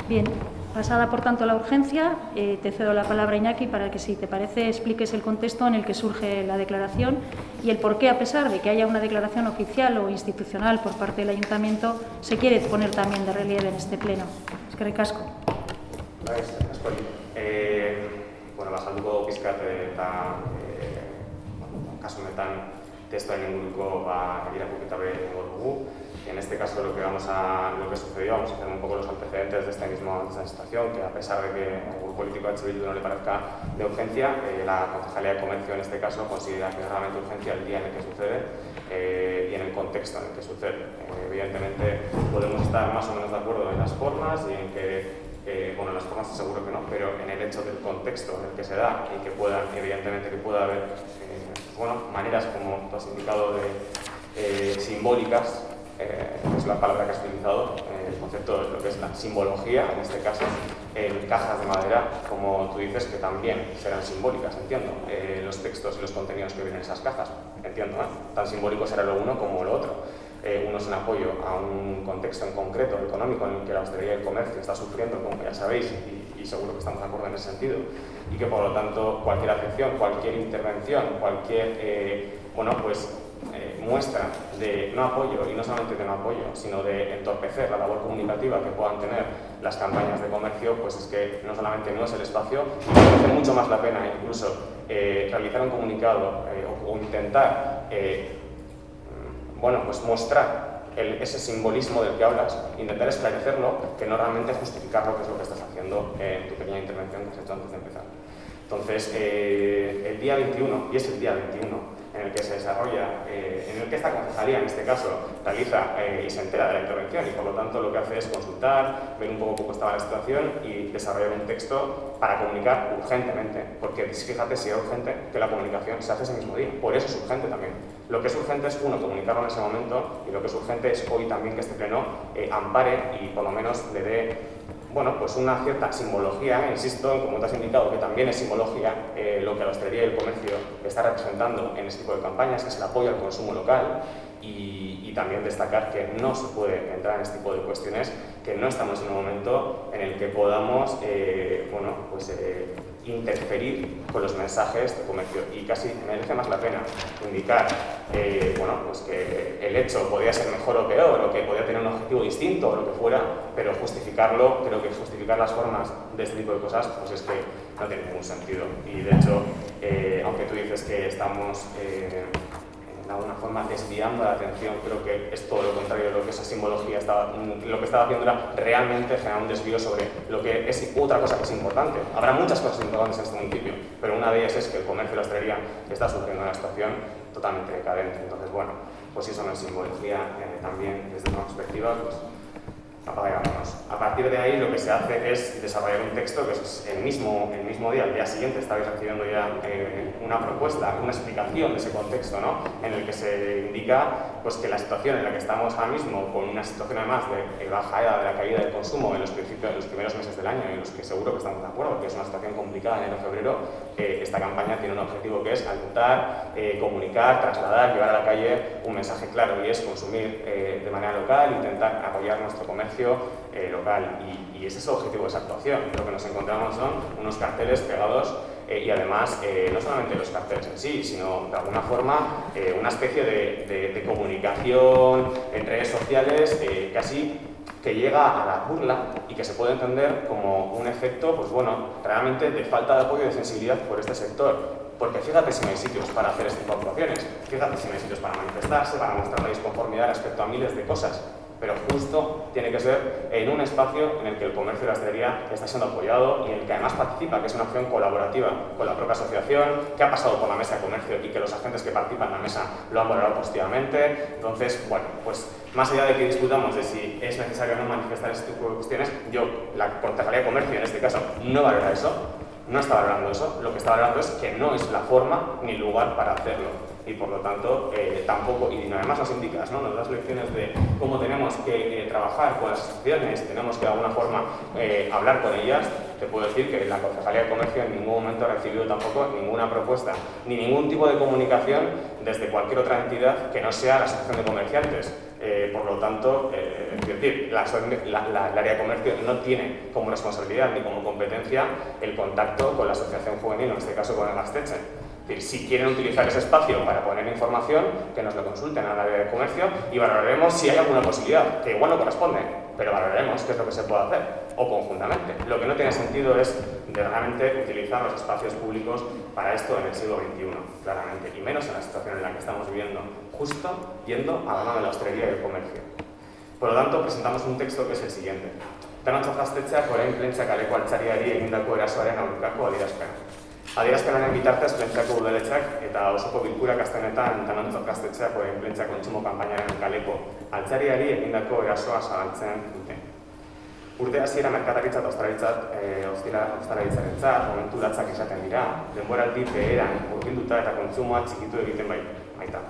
Bien. Pasada, por tanto, la urgencia, te cedo la palabra, Iñaki, para que, si te parece, expliques el contexto en el que surge la declaración y el por qué, a pesar de que haya una declaración oficial o institucional por parte del Ayuntamiento, se quiere poner también de relieve en este pleno. Eskerrik asko. Bazalduko pizkat eta kasu honetan testuaren inguruko irakurketa egingo dugu. En este caso, lo que sucedió, vamos a hacer un poco los antecedentes de esta situación, que a pesar de que al grupo político H. Bildu no le parezca de urgencia, la Concejalía de Comercio en este caso considera que es realmente urgencia el día en el que sucede y en el contexto en el que sucede. Evidentemente, podemos estar más o menos de acuerdo en las formas y en que en las formas seguro que no, pero en el hecho del contexto en el que se da y que evidentemente que pueda haber maneras, como tú has indicado, simbólicas es la palabra que has utilizado, el concepto de lo que es la simbología, en este caso, en cajas de madera, como tú dices, que también serán simbólicas, entiendo, los textos y los contenidos que vienen en esas cajas, entiendo, tan simbólico será lo uno como lo otro. Uno es en apoyo a un contexto en concreto, económico, en el que la hostelería y el comercio está sufriendo, como ya sabéis, y seguro que estamos de acuerdo en ese sentido, y que por lo tanto cualquier afección, cualquier intervención, cualquier muestra de no apoyo, y no solamente de no apoyo, sino de entorpecer la labor comunicativa que puedan tener las campañas de comercio, pues es que no solamente no es el espacio, y merece mucho más la pena incluso realizar un comunicado o intentar mostrar ese simbolismo del que hablas, intentar esclarecerlo, que no realmente justificarlo, que es lo que estás haciendo en tu pequeña intervención que has hecho antes de empezar. Entonces, el día 21, y es el día 21, en el que se desarrolla, en el que esta concejalía, en este caso, realiza y se entera de la intervención, y por lo tanto lo que hace es consultar, ver un poco cómo estaba la situación y desarrollar un texto para comunicar urgentemente, porque fíjate si es urgente que la comunicación se hace ese mismo día, por eso es urgente también. Lo que es urgente es, uno, comunicarlo en ese momento, y lo que es urgente es hoy también que este pleno ampare y por lo menos le dé una cierta simbología, insisto, como te has indicado, que también es simbología lo que la hostelería y el comercio está representando en este tipo de campañas, que es el apoyo al consumo local, y también destacar que no se puede entrar en este tipo de cuestiones, que no estamos en un momento en el que podamos interferir con los mensajes de comercio, y casi merece más la pena indicar que el hecho podía ser mejor o peor, o que podía tener un objetivo distinto o lo que fuera, pero justificarlo, creo que justificar las formas de este tipo de cosas, pues es que no tiene ningún sentido. Y de hecho, aunque tú dices que estamos de alguna forma desviando la atención, creo que es todo lo contrario, lo que esa simbología lo que estaba haciendo era realmente generar un desvío sobre lo que es otra cosa que es importante. Habrá muchas cosas importantes en este municipio, pero una de ellas es que el comercio y la hostelería está sufriendo una situación totalmente decadente. Entonces, pues si eso no es simbología, también desde una perspectiva, pues apaga y vámonos. A partir de ahí lo que se hace es desarrollar un texto que es el mismo día, al día siguiente, estáis recibiendo ya una propuesta, una explicación de ese contexto, ¿no? En el que se indica pues, que la situación en la que estamos ahora mismo, con una situación además de bajada de la caída del consumo en los primeros meses del año, en los que seguro que estamos de acuerdo, que es una situación complicada en enero-febrero, esta campaña tiene un objetivo que es alentar, comunicar, trasladar, llevar a la calle un mensaje claro, y es consumir de manera local, intentar apoyar nuestro comercio local, y ese es el objetivo de esa actuación. Lo que nos encontramos son unos carteles pegados y además no solamente los carteles en sí, sino de alguna forma una especie de comunicación en redes sociales casi que llega a la burla y que se puede entender como un efecto, realmente de falta de apoyo y de sensibilidad por este sector. Porque fíjate si no hay sitios para hacer este tipo de actuaciones, fíjate si no hay sitios para manifestarse, para mostrar la disconformidad respecto a miles de cosas, pero justo tiene que ser en un espacio en el que el comercio y la hostelería está siendo apoyado y en el que además participa, que es una acción colaborativa con la propia asociación, que ha pasado por la mesa de comercio y que los agentes que participan en la mesa lo han valorado positivamente. Entonces, pues más allá de que discutamos de si es necesario o no manifestar este tipo de cuestiones, la Concejalía de Comercio en este caso no valora eso, no está valorando eso, lo que está valorando es que no es la forma ni lugar para hacerlo. Y por lo tanto, tampoco, y además nos indicas, ¿no? Nos das lecciones de cómo tenemos que trabajar con las asociaciones, tenemos que de alguna forma hablar con ellas. Te puedo decir que la Concejalía de Comercio en ningún momento ha recibido tampoco ninguna propuesta, ni ningún tipo de comunicación desde cualquier otra entidad que no sea la Asociación de Comerciantes. Por lo tanto, es decir, el área de comercio no tiene como responsabilidad ni como competencia el contacto con la asociación juvenil, en este caso con el Gaztetxe. Es decir, si quieren utilizar ese espacio para poner información, que nos lo consulten al área de comercio y valoraremos si hay alguna posibilidad, que igual no corresponde, pero valoraremos qué es lo que se puede hacer, o conjuntamente. Lo que no tiene sentido es de realmente utilizar los espacios públicos para esto en el siglo XXI, claramente, y menos en la situación en la que estamos viviendo, justo yendo a la mano de la hostelería y el comercio. Por lo tanto, presentamos un texto que es el siguiente. Tanotza Gaztetxeak orain prentsa kaleko altzariari egindako erasoaren aurkako adierazpena. Adierazpenaren bitartez, Plentzako udaletxeak eta osoko bilkurak aste honetan Tanotza Gaztetxeak orain prentsa kontsumo kanpainaren kaleko altzariari egindako erasoa zabaltzen dute. Urte hasiera merkataritza eta ostalaritzarentzat momentu latzak izaten dira, denboraldi beheran hurbilduta eta kontsumoa txikitu egiten baita.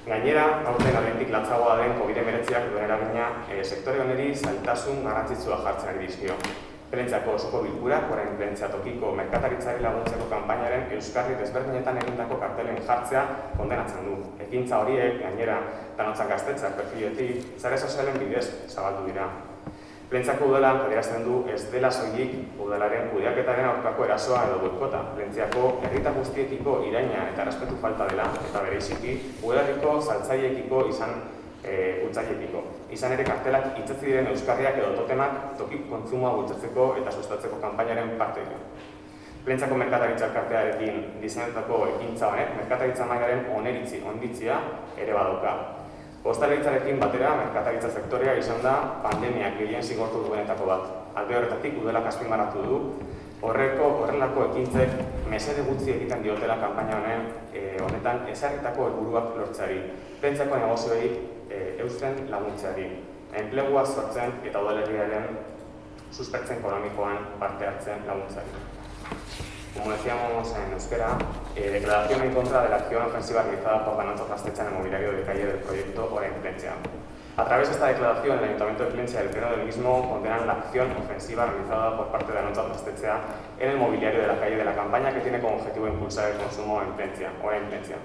Gainera, aurten alentik latzagoa den COVID-19ak duen eragina sektore honeri zailtasun garrantzitsua jartzen ari dizkio. Plentzako osoko bilkurak, orain Plentzia tokiko merkataritzari laguntzeko kanpainaren euskarri desberdinetan egindako kartelen jartzea kondenatzen du. Ekintza horiek, gainera, Danotzan Gaztetzak perfiletik, sare sozialen bidez zabaldu dira. Plentzako udalan adierazten du ez dela soilik udalaren kudeaketaren aurkako erasoa edo boikota. Plentziako herritar guztiekiko iraina eta errespetu falta dela, eta bereziki udalerriko saltzaileekiko utzaileekiko. Izan ere kartelak hitzatzi diren euskarriak edo totemak tokik kontsumoa bultzatzeko eta sustatzeko kanpainaren parte dira. Plentzako merkataritza elkartearekin diseinatutako ekintza honek merkataritza mailaren onditzia ere badauka. Ostalaritzarekin batera, merkataritza sektorea izan da pandemiak gehien zigortu duenetako bat. Alde horretatik udelak azpimarratu du, horrelako ekintzek mesede gutxi egiten diotela kanpaina honetan ezarritako helburuak lortzeari, Plentzako negozioei eusten laguntzeari, enplegua sortzen eta udalerriaren suspertzen ekonomikoan parte hartzen laguntzeari. Como decíamos en euskera, declaración en contra de la acción ofensiva realizada por Danotzan Gaztetxa en el mobiliario de calle del proyecto Orain Plentzia. A través de esta declaración, el Ayuntamiento de Plentzia y el Pleno del mismo condenan la acción ofensiva realizada por parte de Danotzan Gaztetxa en el mobiliario de la calle de la campaña que tiene como objetivo impulsar el consumo en Plentzia, Orain Plentzia.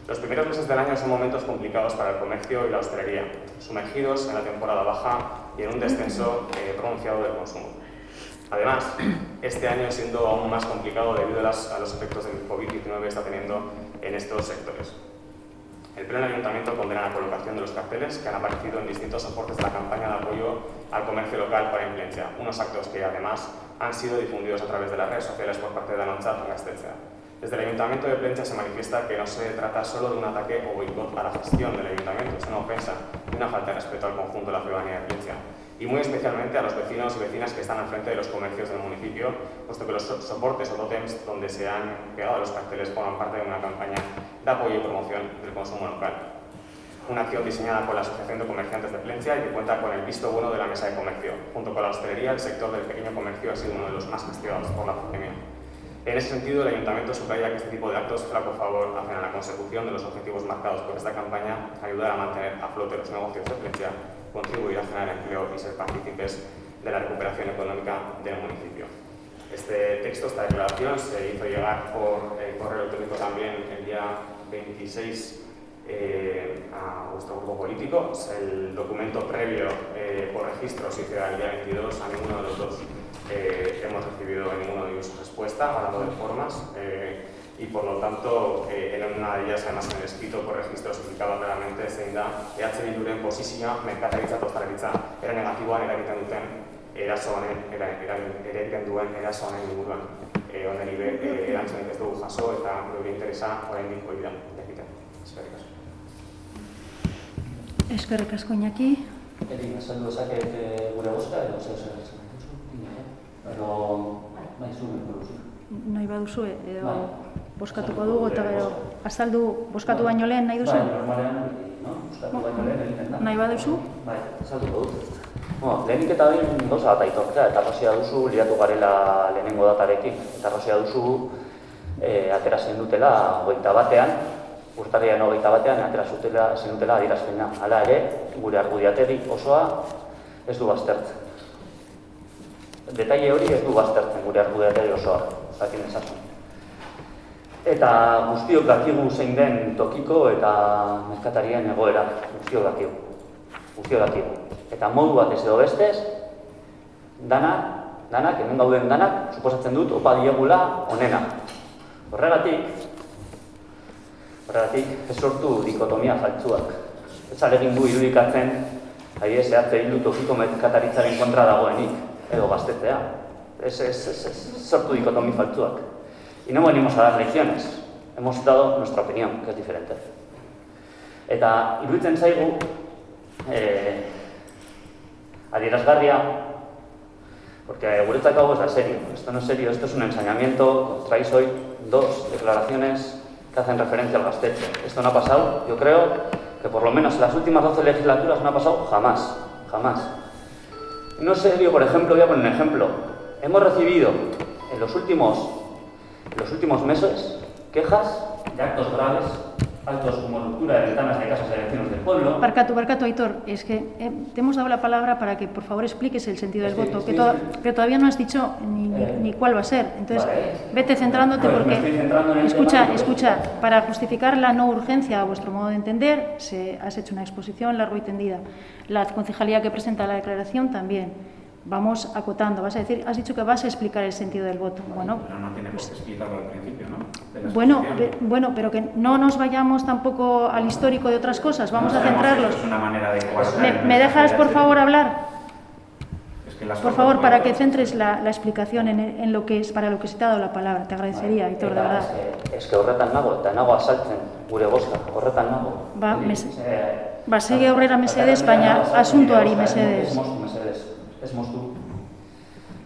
Los primeros meses del año son momentos complicados para el comercio y la hostelería, sumergidos en la temporada baja y en un descenso pronunciado del consumo. Además, este año siendo aún más complicado debido a los efectos del COVID-19 está teniendo en estos sectores. El Pleno del Ayuntamiento condena la colocación de los carteles que han aparecido en distintos soportes de la campaña de apoyo al comercio local para Plentzia, unos actos que además han sido difundidos a través de las redes sociales por parte de Danotzan Gaztetxa. Desde el Ayuntamiento de Plentzia se manifiesta que no se trata solo de un ataque o boicot a la gestión del Ayuntamiento, es una ofensa y una falta de respeto al conjunto de la ciudadanía de Plentzia. Y muy especialmente a los vecinos y vecinas que están al frente de los comercios del municipio, puesto que los soportes o tótems donde se han pegado los carteles forman parte de una campaña de apoyo y promoción del consumo local. Una acción diseñada por la Asociación de Comerciantes de Plentzia y que cuenta con el visto bueno de la Mesa de Comercio. Junto con la hostelería, el sector del pequeño comercio ha sido uno de los más castigados por la pandemia. En ese sentido, el Ayuntamiento subraya que este tipo de actos flaco favor hacen a la consecución de los objetivos marcados por esta campaña, ayudar a mantener a flote los negocios de Plentzia, contribuir a generar empleo y ser partícipes de la recuperación económica del municipio. Este texto, esta declaración, se hizo llegar por correo electrónico también el día 26 a vuestro grupo político. El documento previo por registro se hizo el día 22, a ninguno de los dos hemos recibido ninguno de ellos respuesta, hablando de formas. Y por lo tanto, en una de ellas, además en el escrito por registro, se indicaba claramente zein da EH Bilduren posizioa merkataritza eta ostalaritza era negatiboan eragiten duen eraso honen inguruan. Honi erantzunik ez dugu jaso eta gure interesa oraindik hori da jakiten. Eskerrik asko. Eskerrik asko, Iñaki. Egin esan dezaket gure bozka edo zer esan duzu? Edo nahi zuen duzu? Nahi baduzu edo boskatuko dugu eta gero azaldu boskatu baino lehen nahi duzu? Bai, normalean, boskatu baino lehen egiten da. Nahi baduzu? Bai, azalduko dut. Lehenik eta behin gauza bat aitortzea, eta arrazia duzu liatu garela lehenengo datarekin. Eta arrazia duzu atera zendutela 21-ean, urtarrian 21-ean atera zendutela adierazpena. Hala ere, gure argudiategi osoa ez du baztertzen. Detaile hori ez du baztertzen gure argudiategi osoa, zakin ezasun. Eta guztiok dakigu zein den tokiko eta merkatarien egoera, guztiok dakigu. Eta modu bat ez edo bestez, danak, hemen gauden danak, suposatzen dut, opa diegula onena. Horregatik, ez sortu dikotomia faltsuak. Ez alegin du irudikatzen, zehatze hildu tokiko merkataritzaren kontra dagoenik, edo gaztetzea. Ez sortu dikotomia faltsuak. Y no venimos a dar lecciones, hemos dado nuestra opinión, que es diferente. Eta iruditzen zaigu, adierazgarria, porque guretzako hau ez da serio. Esto no es serio, esto es un ensañamiento. Traéis hoy 2 declaraciones que hacen referencia al Gaztetxe. Esto no ha pasado, yo creo que por lo menos en las últimas 12 legislaturas no ha pasado jamás. No es serio, por ejemplo, voy a poner un ejemplo. Hemos recibido en los últimos meses quejas de actos graves actos como ruptura de ventanas de casas de vecinos del pueblo. Barkatu, Aitor, es que te hemos dado la palabra para que por favor expliques el sentido del voto, que todavía no has dicho ni cuál va a ser. Entonces, vete centrándote porque... Escucha, para justificar la no urgencia a vuestro modo de entender, has hecho una exposición largo y tendida. La concejalía que presenta la declaración también. Vamos acotando. Has dicho que vas a explicar el sentido del voto. Bueno, pero no tiene por qué explicarlo al principio, ¿no? Bueno, pero que no nos vayamos tampoco al histórico de otras cosas. Vamos a centrarlos. Es una manera de ¿Me dejas, por favor, hablar? Es que por favor, para que centres la explicación en lo que es para lo que se te ha dado la palabra. Te agradecería, Aitor, de verdad. Es que horretan nago, eta nago asaltzen, gure bozka, horretan nago. Sigue aurrera mesedez, baina asuntoari mesedez. Es moztu.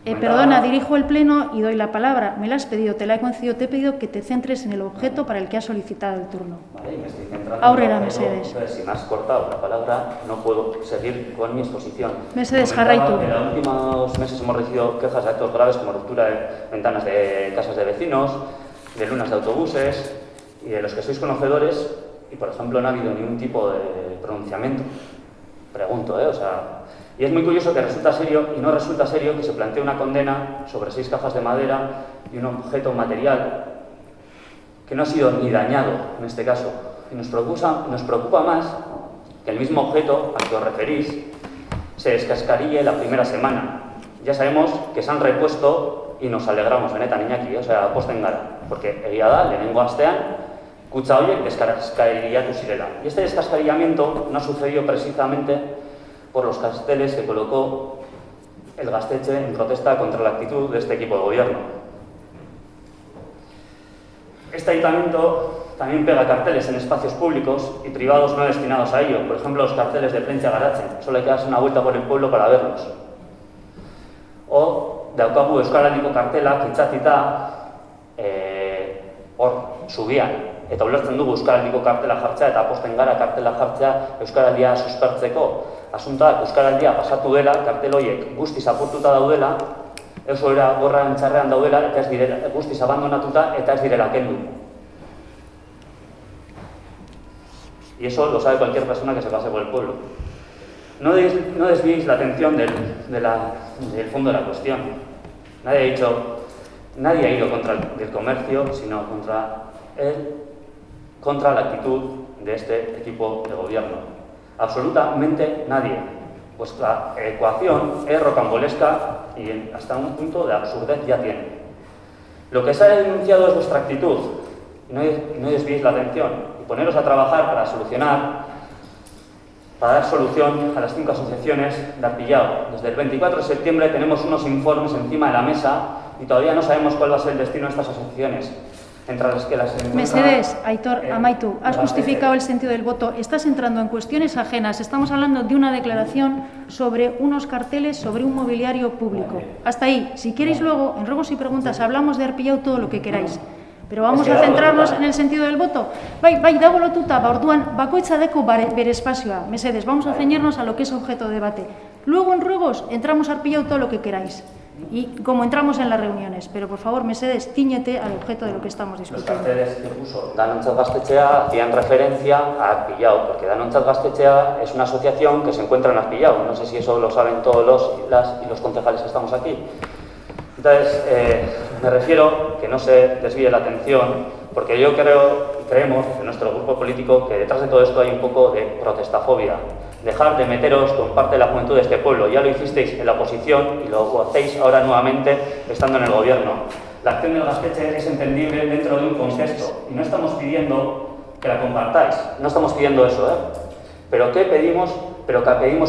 Perdona, dirijo el pleno y doy la palabra. Me la has pedido, te la he concedido. Te he pedido que te centres en el objeto para el que has solicitado el turno. Vale, me estoy centrando Aurrera, en el objeto. Mesedez. Entonces, si me has cortado la palabra, no puedo seguir con mi exposición. Mesedez, jarraitu. En los últimos meses hemos recibido quejas de actos graves como ruptura de ventanas de casas de vecinos, de lunas de autobuses, y de los que sois conocedores, y por ejemplo no ha habido ningún tipo de pronunciamiento. Pregunto, o sea... Y es muy curioso que resulta serio y no resulta serio que se plantee una condena sobre 6 cajas de madera y un objeto material que no ha sido ni dañado en este caso. Y nos preocupa más que el mismo objeto al que os referís se descascarille la primera semana. Ya sabemos que se han repuesto y nos alegramos, benetan Iñaki, posten gara. Porque egia da, lehenengo astean, kutxa horiek descascarillatu zirela. Y este descascarillamiento no ha sucedido precisamente por los carteles que colocó el Gaztetxe en protesta contra la actitud de este equipo de gobierno. Este ayuntamiento también pega carteles en espacios públicos y privados no destinados a ello. Por ejemplo, los carteles de Plentzia Garatzen. Solo hay que darse una vuelta por el pueblo para verlos. O daukagu Euskaraldiko kartelak itxatita hor zubian. Eta ulertzen dugu Euskaraldiko kartela jartzea eta posten gara kartela jartzea Euskaraldia suspertzeko. Asuntoak Euskaraldia pasatu dela, kartel horiek guztiz apurtuta daudela, eusora gorran txarrean daudela, eta ez direla, guztiz abandonatuta eta ez direla kendu. Y eso lo sabe cualquier persona que se pase por el pueblo. No desviéis la atención del fondo de la cuestión. Nadie ha ido contra el comercio, sino contra la actitud de este equipo de gobierno. Absolutamente nadie. Vuestra ecuación es rocambolesca y hasta un punto de absurdez ya tiene. Lo que se ha denunciado es vuestra actitud. No desviéis la atención y poneros a trabajar para dar solución a las 5 asociaciones de Arpillao. Desde el 24 de septiembre tenemos unos informes encima de la mesa y todavía no sabemos cuál va a ser el destino de estas asociaciones. Entre las que las Mesedez, Aitor, amaitu, has justificado el sentido del voto. Estás entrando en cuestiones ajenas. Estamos hablando de una declaración sobre unos carteles, sobre un mobiliario público. Hasta ahí. Si queréis luego, en ruegos y preguntas, hablamos de Arpillao todo lo que queráis. Pero vamos a centrarnos en el sentido del voto. Bai, dago lotuta, orduan, bakoitza deko bere espazioa. Mesedez, vamos a ceñirnos a lo que es objeto de debate. Luego, en ruegos, entramos a Arpillao todo lo que queráis. Y como entramos en las reuniones, pero por favor, Mesedez, tíñete al objeto de lo que estamos discutiendo. Los carteles que puso Danontzat Gaztetxea hacían referencia a Arpillao, porque Danontzat Gaztetxea es una asociación que se encuentra en Arpillao. No sé si eso lo saben todos los concejales que estamos aquí. Entonces, me refiero que no se desvíe la atención, porque yo creemos en nuestro grupo político que detrás de todo esto hay un poco de protestafobia. Dejar de meteros con parte de la juventud de este pueblo. Ya lo hicisteis en la oposición y lo hacéis ahora nuevamente estando en el gobierno. La acción del Gaztetxe es entendible dentro de un contexto y no estamos pidiendo que la compartáis. No estamos pidiendo eso, Pero que pedimos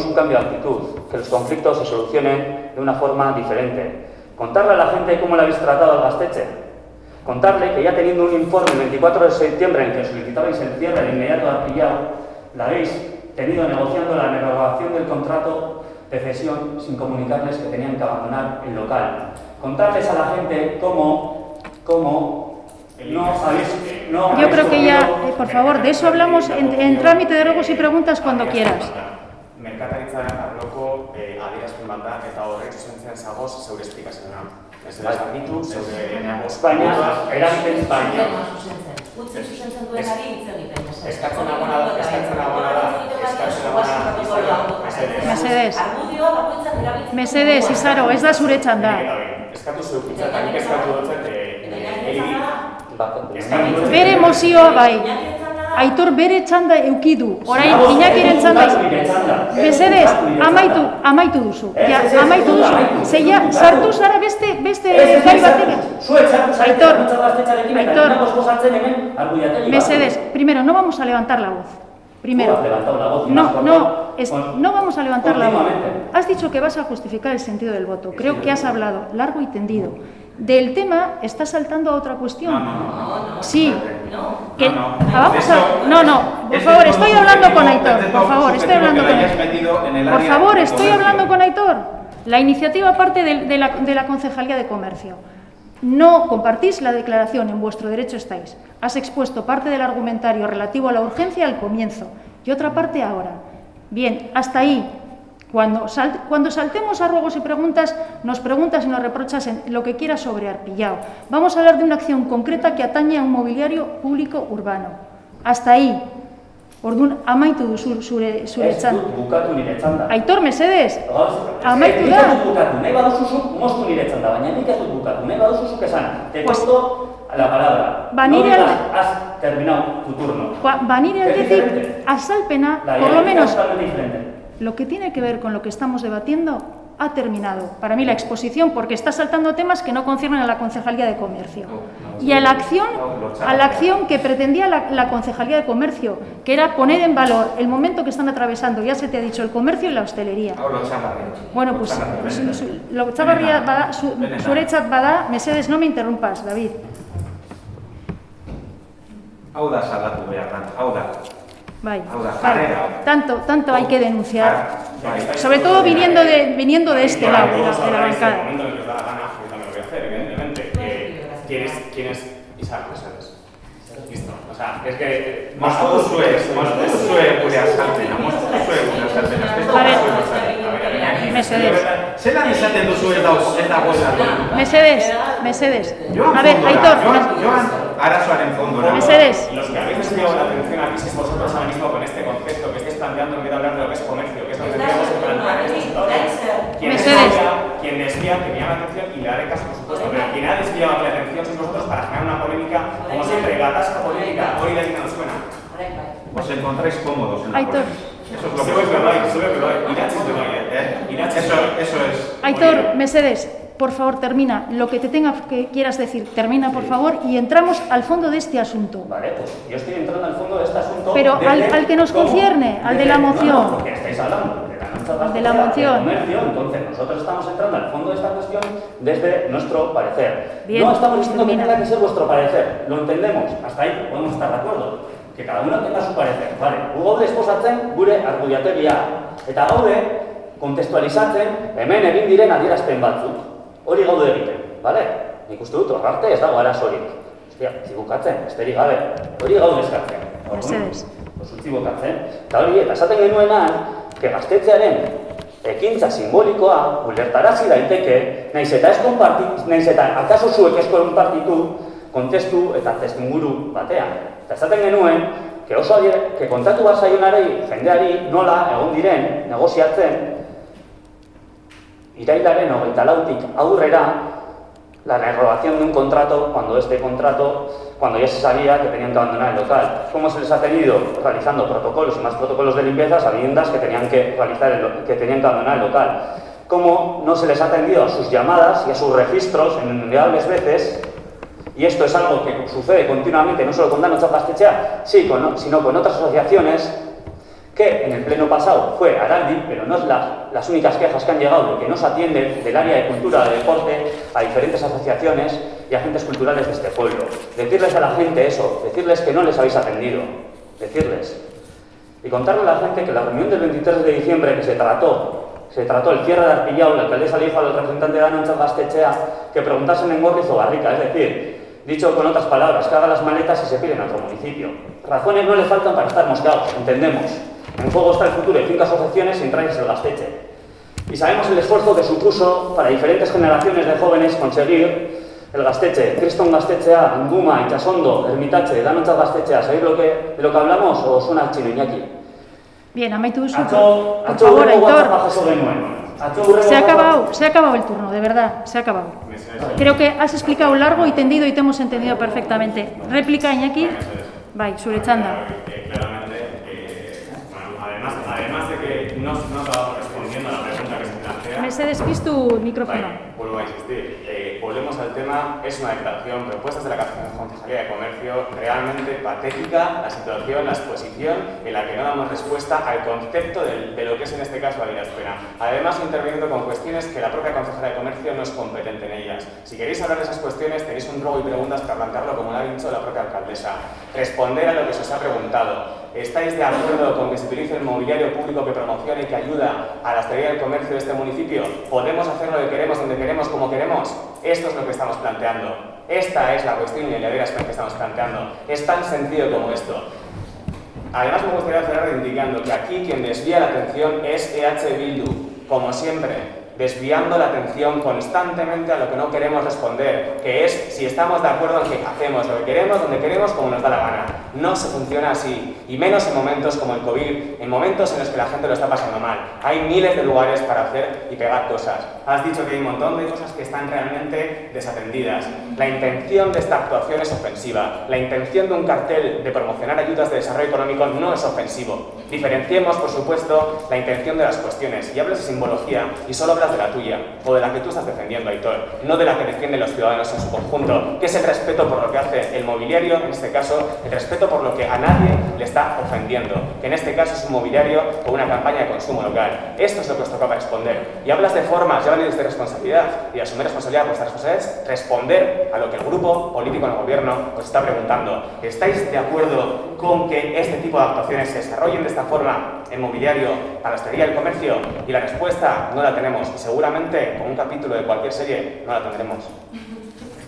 un cambio de actitud, que los conflictos se solucionen de una forma diferente. Contarle a la gente cómo le habéis tratado al Gaztetxe. Contarle que ya teniendo un informe el 24 de septiembre en que solicitabais el cierre de inmediato de Arpillao, la habéis tenido negociando la renovación del contrato de cesión sin comunicarles que tenían que abandonar el local. Contarles a la gente cómo no habéis... Yo creo que ya, por favor, de eso hablamos en trámite de ruegos y preguntas cuando quieras. Merkataritzaren arloko adierazpen bat da eta horrek zuzentzen zagoz zeure esplikazioa. Ez dela argitu, zeure Espainia, eragiten Baina, utzi zuzentzen duenari hitz egiten. eskatzen dagoena Mesedez, Izaro, ez da zure txanda. Eskatu zeukitza, eta nik eskatu dutzen, Bere mozioa bai. Aitor bere txanda eukidu. Orain, Iñakiren txanda. Mesedez, amaitu duzu. Ja, amaitu duzu. Zeia, sartu zara beste gai batean. Aitor, mesedez, primero, no vamos a levantar la voz. Primero, no vamos a levantar la voz. Has dicho que vas a justificar el sentido del voto. Creo que has hablado largo y tendido. Del tema estás saltando a otra cuestión. No. Sí. Que vamos a. No. Por favor, estoy hablando con Aitor. Por favor, estoy hablando con Aitor. Por favor, estoy hablando con Aitor. La iniciativa parte de la Concejalía de Comercio. No compartís la declaración, en vuestro derecho estáis. Has expuesto parte del argumentario relativo a la urgencia al comienzo y otra parte ahora. Bien, hasta ahí. Cuando saltemos a ruegos y preguntas, nos preguntas y nos reprochas en lo que quieras sobre Arpillao. Vamos a hablar de una acción concreta que atañe a un mobiliario público urbano. Hasta ahí. Orduan, amaitu du zure txanda. Bukatu nire txanda. Aitor, mesedez, amaitu da. Nik ez dut bukatu, nahi baduzuzuk moztu nire txanda, baina nik ez dut bukatu, nahi baduzuzuk esan. Te corto la palabra. No digas, has terminado tu turno. Banire aldetik, azalpena, por lo menos, lo que tiene que ver con lo que estamos debatiendo ha terminado. Para mí la exposición, porque está saltando temas que no conciernen a la Concejalía de Comercio. Y a la acción que pretendía la Concejalía de Comercio, que era poner en valor el momento que están atravesando, ya se te ha dicho, el comercio y la hostelería. Bueno, pues lo txabarria bada, zuretzat bada, mesedez, no me interrumpas, David. Hau da salatu behar da, hau da. Vale. Tanto hay que denunciar, sobre todo viniendo de este lado, de la bancada. En el momento en el que os da la gana, yo también lo voy a hacer, evidentemente. ¿Quién es Isaac Mesedez? Listo. O sea, es que... Moztu zue gure azalpena. Mesedez. Zelan izaten duzu ez dagoela? Mesedez. A ver, Aitor. Joan arazoaren fondora. Mesedez. Los que habéis desviado la atención aquí sois vosotros ahora mismo con este concepto que estáis planteando en vez de hablar de lo que es comercio, que es lo que tenemos que plantear en esta situación. Quien desvía, que me llama la atención y le haré caso, por supuesto, pero quien ha desviado aquí la atención sois vosotros para generar una polémica, como siempre, la tasca política, hoy la línea nos suena. Os encontráis cómodos en la Aitor. polémica. Eso es lo que Eso es. Aitor, Mesedez, por favor, termina lo que quieras decir. Termina, por favor, y entramos al fondo de este asunto. Vale, pues yo estoy entrando al fondo de este asunto. Pero al que nos concierne, al de la moción. No, porque estáis hablando de la moción. Comercio, entonces nosotros estamos entrando al fondo de esta cuestión desde nuestro parecer. Bien, no estamos pues diciendo que termina. tenga que ser vuestro parecer, lo entendemos, hasta ahí podemos estar de acuerdo. Que cada uno tenga su parecer, vale. Gaude esposatzen gure argudiategia. Eta gaude kontestualizatzen hemen egin diren adierazpen batzuk. Hori gaude egiten, vale? Nik uste dut horrarte ez dago arazorik. Ostia, zibukatzen, besterik gabe. Hori gaude eskatzen. Mesedez. Zibukatzen. Eta hori, eta esaten genuenan, que gaztetzearen ekintza simbolikoa ulertarazi daiteke, naiz eta ez konpartitu, naiz eta akaso zuek ez konpartitu kontestu eta testuinguru batean. Eta esaten genuen, que kontatu bat zaionarei jendeari nola egon diren negoziatzen irailaren 24 aurrera la renovación de un contrato cuando ya se sabía que tenían que abandonar el local. ¿Cómo se les ha tenido? Realizando protocolos y más protocolos de limpieza a viviendas que tenían que abandonar el local. ¿Cómo no se les ha atendido a sus llamadas y a sus registros en innumerables veces? Y esto es algo que sucede continuamente, no solo con Dano Txapastetxea, sino con otras asociaciones, que en el pleno pasado fue Araldi, pero no es las únicas quejas que han llegado de que no se atiende del área de cultura, de deporte, a diferentes asociaciones y agentes culturales de este pueblo. Decirles a la gente eso, decirles que no les habéis atendido, decirles. Y contarle a la gente que la reunión del 23 de diciembre que se trató el cierre de Arpillao, la alcaldesa le dijo al representante de Dano Txapastetxea que preguntasen en Gorriz o Barrica, es decir, dicho con otras palabras, que haga las maletas y se piden a otro municipio. Razones no le faltan para estar mosqueados, entendemos. En juego está el futuro de 5 asociaciones, entre ellas el Gaztetxe. Y sabemos el esfuerzo que supuso para diferentes generaciones de jóvenes conseguir El gaztetxe, Kriston gaztetxea, Inguma, Itxasondo, Ermitatxe, Danontzat gaztetxea, ¿sabéis de lo que hablamos o suena chino, Iñaki? Bien, amaitu duzu. Atzo, Por favor, Aitor. jaso genuen. Se ha acabado el turno, de verdad, se ha acabado. Creo que has explicado largo y tendido y te hemos entendido perfectamente. Réplica, Iñaki. Bai, zure txanda. Claramente, bueno, además de que no acabamos respondiendo a la pregunta que se plantea. Mesedez, piztu micrófono. Vale, vuelvo a insistir. Volvemos al tema, es una declaración, propuestas de la Concejalía de Comercio, realmente patética la situación, la exposición en la que no damos respuesta al concepto de lo que es en este caso la vida espera. Además, interviniendo con cuestiones que la propia Concejalía de Comercio no es competente en ellas. Si queréis hablar de esas cuestiones, tenéis un ruego y preguntas para plantearlo, como lo ha dicho la propia alcaldesa. Responder a lo que se os ha preguntado. ¿Estáis de acuerdo con que se utilice el mobiliario público que promocione y que ayuda a la hostelería del comercio de este municipio? ¿Podemos hacer lo que queremos, donde queremos, como queremos? Esto es lo que estamos planteando. Esta es la cuestión y la idea que estamos planteando. Es tan sencillo como esto. Además, me gustaría cerrar indicando que aquí quien desvía la atención es EH Bildu, como siempre, desviando la atención constantemente a lo que no queremos responder, que es si estamos de acuerdo en que hacemos lo que queremos, donde queremos, como nos da la gana. No se funciona así, y menos en momentos como el COVID, en momentos en los que la gente lo está pasando mal. Hay miles de lugares para hacer y pegar cosas. Has dicho que hay un montón de cosas que están realmente desatendidas. La intención de esta actuación es ofensiva. La intención de un cartel de promocionar ayudas de desarrollo económico no es ofensivo. Diferenciemos, por supuesto, la intención de las cuestiones. Y hablas de simbología y solo hablas de la tuya, o de la que tú estás defendiendo, Aitor, no de la que defienden los ciudadanos en su conjunto, que es el respeto por lo que hace el mobiliario, en este caso, el respeto por lo que a nadie le está ofendiendo, que en este caso es un mobiliario o una campaña de consumo local. Esto es lo que os tocaba responder. Y hablas de formas, ya hablas de responsabilidad, y asumir responsabilidad. Vuestra responsabilidad es responder a lo que el grupo político en el gobierno os está preguntando. ¿Estáis de acuerdo con que este tipo de actuaciones se desarrollen de esta forma en mobiliario para la hostelería del comercio? Y la respuesta no la tenemos. Y seguramente, con un capítulo de cualquier serie, no la tendremos.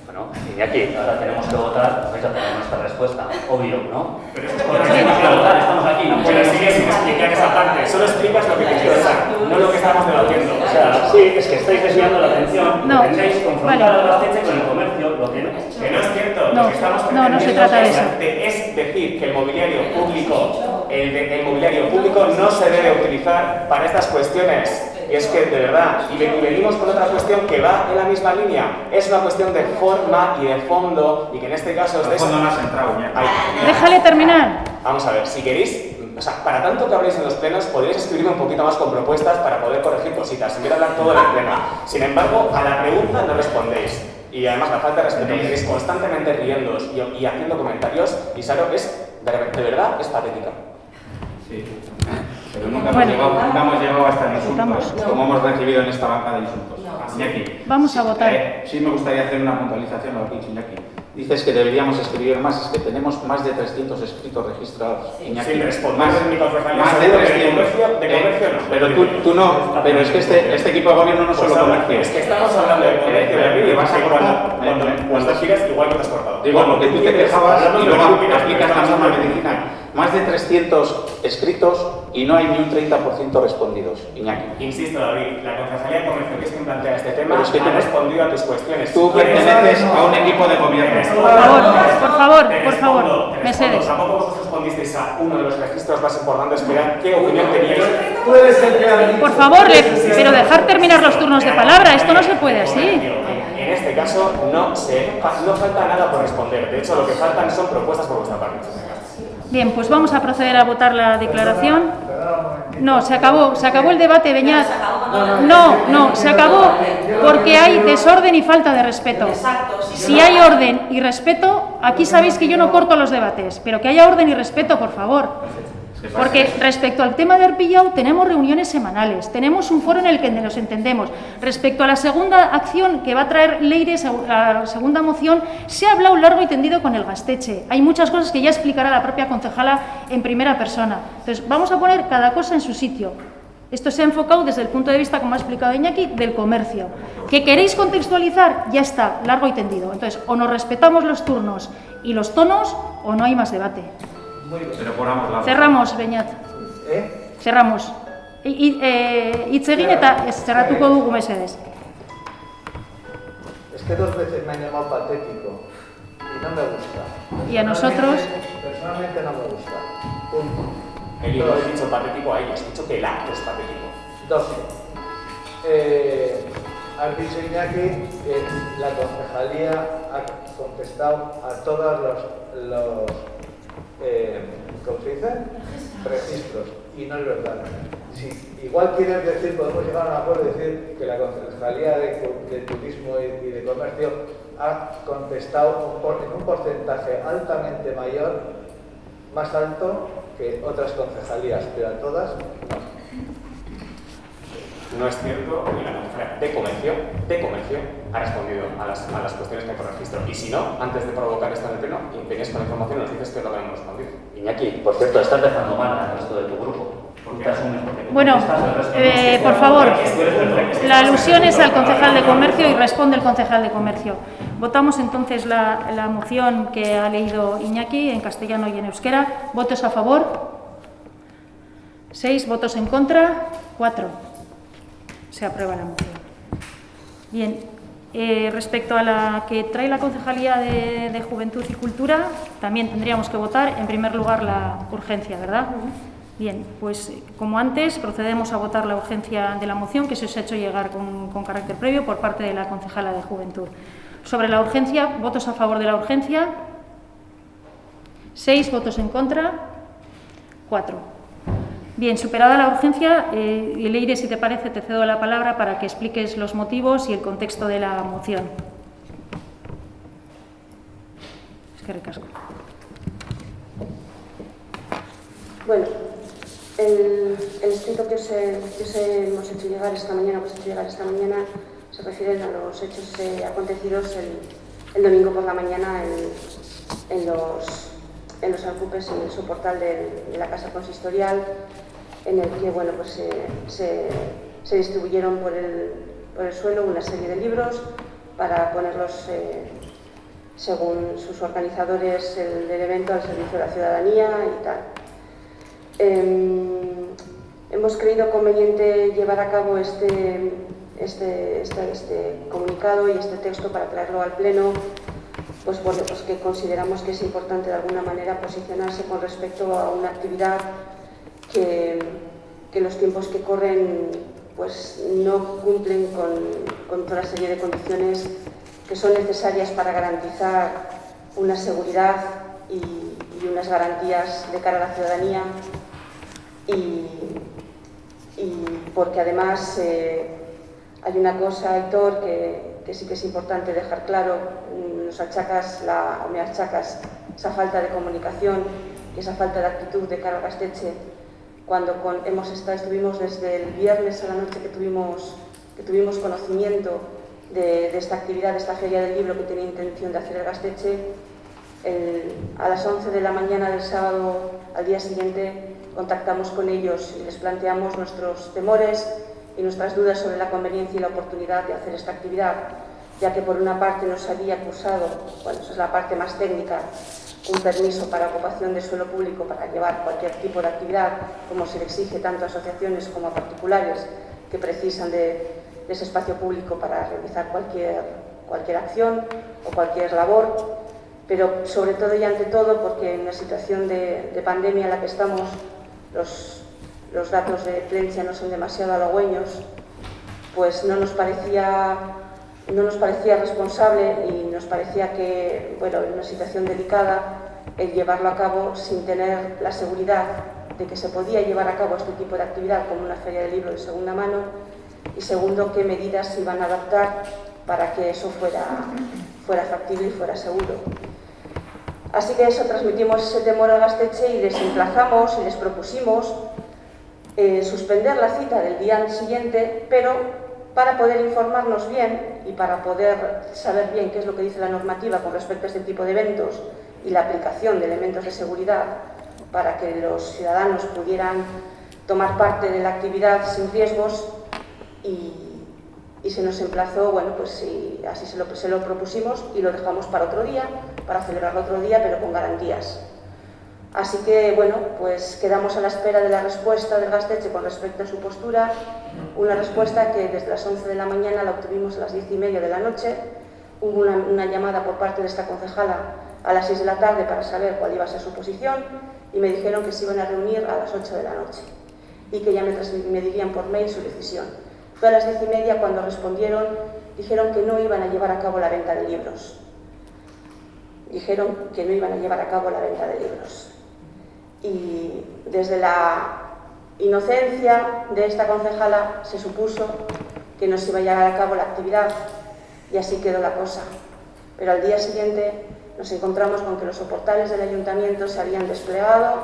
Bueno, Iñaki, ahora tenemos que votar, vais a tener nuestra respuesta, obvio, ¿no? Pero es Tenemos que votar, estamos aquí, ¿no? Pero sigues sin explicar esa parte, solo explicas lo que queréis decir, no lo que estamos debatiendo. O sea, sí, es que estáis desviando la atención, No, pretendéis confrontar al gaztetxe con el comercio, lo que no. Que no es cierto, No, lo que estamos no se trata de eso. es decir que el mobiliario público, el mobiliario público no se debe utilizar para estas cuestiones. Y es que, de verdad, y venimos con otra cuestión que va en la misma línea. Es una cuestión de forma y de fondo, y que en este caso es de fondo no has entrado, Déjale terminar. Vamos a ver, si queréis, o sea, para tanto que habléis en los plenos, podríais escribirme un poquito más con propuestas para poder corregir cositas, en vez de hablar todo en el pleno. Sin embargo, a la pregunta no respondéis. Y además, la falta de respeto que tenéis constantemente riéndoos y haciendo comentarios, y Saro, es, de verdad, es patética. Sí. Pero nunca hemos llegado hasta el insultos, como hemos recibido en esta banca de insultos. Iñaki, Vamos a votar. Sí me gustaría hacer una puntualización a lo que ha dicho Iñaki. Dices que deberíamos escribir más, es que tenemos más de 300 escritos registrados. Iñaki, Sí, respondemos en mi conferencia. más de 300. De comercio no. Pero tú no, pero es que este equipo de gobierno no solo comercio. Es que estamos hablando de comercio, de vas a cortar. cuando giras igual no te has cortado. Digo, porque tú te quejabas y luego aplicas la más norma medicina. Más de 300 escritos y no hay ni un 30% respondidos, Iñaki. Insisto, David, la Concejalía de Comercio, que es quien plantea este tema, Pero es que ha respondido a tus cuestiones. Tú perteneces a un equipo de gobierno. Por favor, Mesedez. Tampoco vosotros respondisteis a uno de los registros más importantes que era qué opinión teníais. Por favor, pero dejar terminar los turnos de palabra, esto no se puede así. En este caso no falta nada por responder. De hecho, lo que faltan son propuestas por vuestra parte. Bien, pues vamos a proceder a votar la declaración. No, se acabó el debate, Beñat. No, se acabó porque hay desorden y falta de respeto. Si hay orden y respeto, aquí sabéis que yo no corto los debates, pero que haya orden y respeto, por favor. Porque respecto al tema de Arpillao tenemos reuniones semanales, tenemos un foro en el que nos entendemos. Respecto a la segunda acción que va a traer Leire, la segunda moción, se ha hablado largo y tendido con el Gaztetxe. Hay muchas cosas que ya explicará la propia concejala en primera persona. Entonces, vamos a poner cada cosa en su sitio. Esto se ha enfocado desde el punto de vista, como ha explicado Iñaki, del comercio. ¿Que queréis contextualizar? Ya está, largo y tendido. Entonces, o nos respetamos los turnos y los tonos, o no hay más debate. Cerramos, Beñat. Cerramos. Hitz egin eta zerratuko dugu mesedez. que 2 veces me han llamado patético y no me gusta. Y a nosotros... Personalmente no me gusta. Punto. Eli, no he dicho patético a ella, has dicho que el acto es patético. 2. Has dicho, Iñaki, que la concejalía ha contestado a todos los ¿cómo se dice? Registros. Y no es verdad. Si igual quieres decir, podemos llegar a un acuerdo y decir que la concejalía de turismo y de comercio ha contestado en un porcentaje altamente mayor, más alto que otras concejalías, pero a todas no. No es cierto que la concejalía de comercio ha respondido a las cuestiones que hay por registro. Y si no, antes de provocar esto en el pleno, vienes con la información y nos dices que es lo que hemos respondido. Iñaki, por cierto, estás dejando mal al resto de tu grupo. Bueno, por favor, la alusión es al concejal de comercio y responde el concejal de comercio. Votamos entonces la moción que ha leído Iñaki en castellano y en euskera. ¿Votos a favor? 6. ¿Votos en contra? 4. Se aprueba la moción. Bien, respecto a la que trae la Concejalía de Juventud y Cultura, también tendríamos que votar en primer lugar la urgencia, ¿verdad? Bien, pues como antes, procedemos a votar la urgencia de la moción que se os ha hecho llegar con carácter previo por parte de la concejala de Juventud. Sobre la urgencia, ¿votos a favor de la urgencia? 6. ¿Votos en contra? 4. Bien, superada la urgencia, Leire, si te parece, te cedo la palabra para que expliques los motivos y el contexto de la moción. Es que recasco. Bueno, el escrito que os hemos hecho llegar esta mañana, se refieren a los hechos acontecidos el domingo por la mañana en los Alcupes, en su portal de la Casa Consistorial, en el que bueno, pues, se distribuyeron por el suelo una serie de libros para ponerlos, según sus organizadores del evento, al servicio de la ciudadanía y tal. Hemos creído conveniente llevar a cabo este comunicado y este texto para traerlo al Pleno, pues que consideramos que es importante de alguna manera posicionarse con respecto a una actividad que los tiempos que corren pues no cumplen con toda la serie de condiciones que son necesarias para garantizar una seguridad y unas garantías de cara a la ciudadanía, y porque además hay una cosa, Aitor, que sí que es importante dejar claro. Me achacas esa falta de comunicación y esa falta de actitud de cara a Gaztetxe cuando estuvimos desde el viernes a la noche que tuvimos conocimiento de esta actividad, de esta feria del libro que tenía intención de hacer el Gaztetxe. A las 11 de la mañana del sábado, al día siguiente, contactamos con ellos y les planteamos nuestros temores y nuestras dudas sobre la conveniencia y la oportunidad de hacer esta actividad, ya que por una parte nos había acusado, bueno, eso es la parte más técnica, un permiso para ocupación de suelo público para llevar cualquier tipo de actividad, como se le exige tanto a asociaciones como a particulares que precisan de ese espacio público para realizar cualquier acción o cualquier labor, pero sobre todo y ante todo porque en la situación de pandemia en la que estamos, los datos de Plentzia no son demasiado halagüeños, pues no nos parecía responsable y nos parecía que, bueno, en una situación delicada, el llevarlo a cabo sin tener la seguridad de que se podía llevar a cabo este tipo de actividad como una feria de libro de segunda mano, y segundo, qué medidas se iban a adaptar para que eso fuera factible y fuera seguro. Así que eso, transmitimos ese temor al Gaztetxe y les emplazamos y les propusimos suspender la cita del día siguiente, pero para poder informarnos bien y para poder saber bien qué es lo que dice la normativa con respecto a este tipo de eventos y la aplicación de elementos de seguridad para que los ciudadanos pudieran tomar parte de la actividad sin riesgos, y se nos emplazó, bueno, pues sí, así se lo propusimos y lo dejamos para otro día, para celebrarlo otro día, pero con garantías. Así que, bueno, pues quedamos a la espera de la respuesta del Gaztetxe con respecto a su postura, una respuesta que desde las 11 de la mañana la obtuvimos a las 10:30 de la noche, hubo una llamada por parte de esta concejala a las 6 de la tarde para saber cuál iba a ser su posición y me dijeron que se iban a reunir a las 8 de la noche y que ya me dirían por mail su decisión. Fue a las 10:30 cuando respondieron, dijeron que no iban a llevar a cabo la venta de libros. Dijeron que no iban a llevar a cabo la venta de libros. Y desde la inocencia de esta concejala se supuso que no se iba a llevar a cabo la actividad y así quedó la cosa. Pero al día siguiente nos encontramos con que los soportales del ayuntamiento se habían desplegado,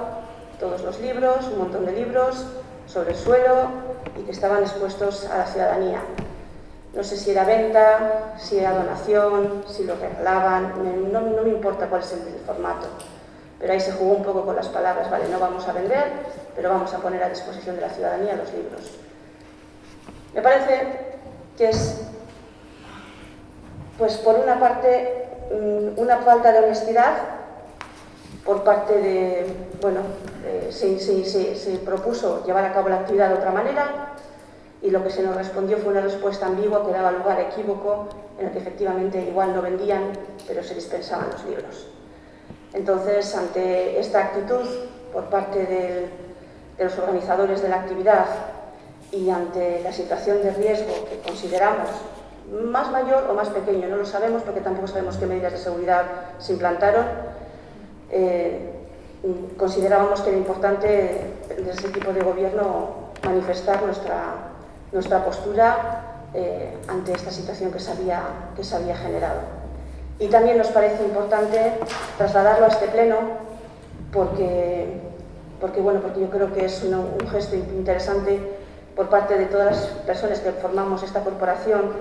todos los libros, un montón de libros, sobre el suelo y que estaban expuestos a la ciudadanía. No sé si era venta, si era donación, si lo regalaban, no me importa cuál es el formato. Pero ahí se jugó un poco con las palabras, vale, no vamos a vender, pero vamos a poner a disposición de la ciudadanía los libros. Me parece que es, pues por una parte, una falta de honestidad por parte de, bueno, se propuso llevar a cabo la actividad de otra manera y lo que se nos respondió fue una respuesta ambigua que daba lugar a equívoco en el que efectivamente igual no vendían, pero se dispensaban los libros. Entonces, ante esta actitud por parte de los organizadores de la actividad y ante la situación de riesgo que consideramos más mayor o más pequeño, no lo sabemos porque tampoco sabemos qué medidas de seguridad se implantaron, considerábamos que era importante desde ese equipo de gobierno manifestar nuestra postura ante esta situación que se había generado. Y también nos parece importante trasladarlo a este pleno porque yo creo que es un gesto interesante por parte de todas las personas que formamos esta corporación,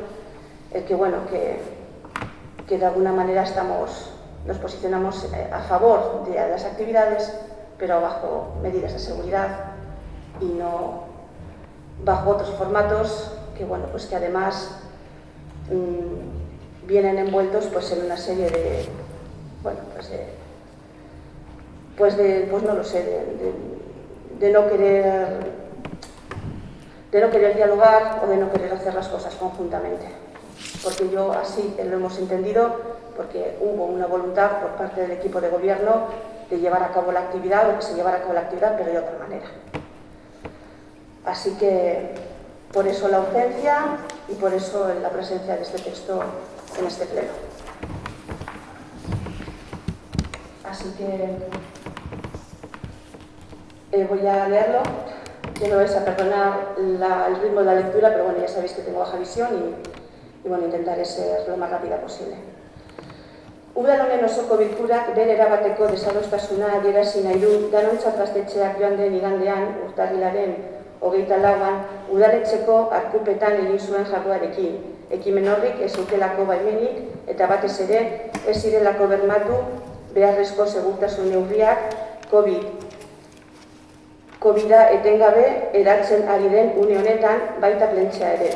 el que de alguna manera nos posicionamos a favor de las actividades, pero bajo medidas de seguridad y no bajo otros formatos que además vienen envueltos en una serie de, de no querer dialogar o de no querer hacer las cosas conjuntamente. Porque yo así lo hemos entendido, porque hubo una voluntad por parte del equipo de gobierno de llevar a cabo la actividad o que se llevara a cabo la actividad, pero de otra manera. Así que por eso la urgencia y por eso la presencia de este texto en este pleno. Así que voy a leerlo. Que no vais a perdonar el ritmo de la lectura, pero bueno, ya sabéis que tengo baja visión y intentaré ser lo más rápida posible. Udal honen osoko bilkurak bere erabateko desadostasuna adierazi nahi du Danontzat gaztetxeak joan den igandean, urtarrilaren 24an, udaletxeko arkupetan egin zuen jarduarekin. Ekimen horrik ez zutelako baimenik eta batez ere ez zirelako bermatu beharrezko segurtasun neurriak COVID-a etengabe eratzen ari den une honetan baita plentzia ere.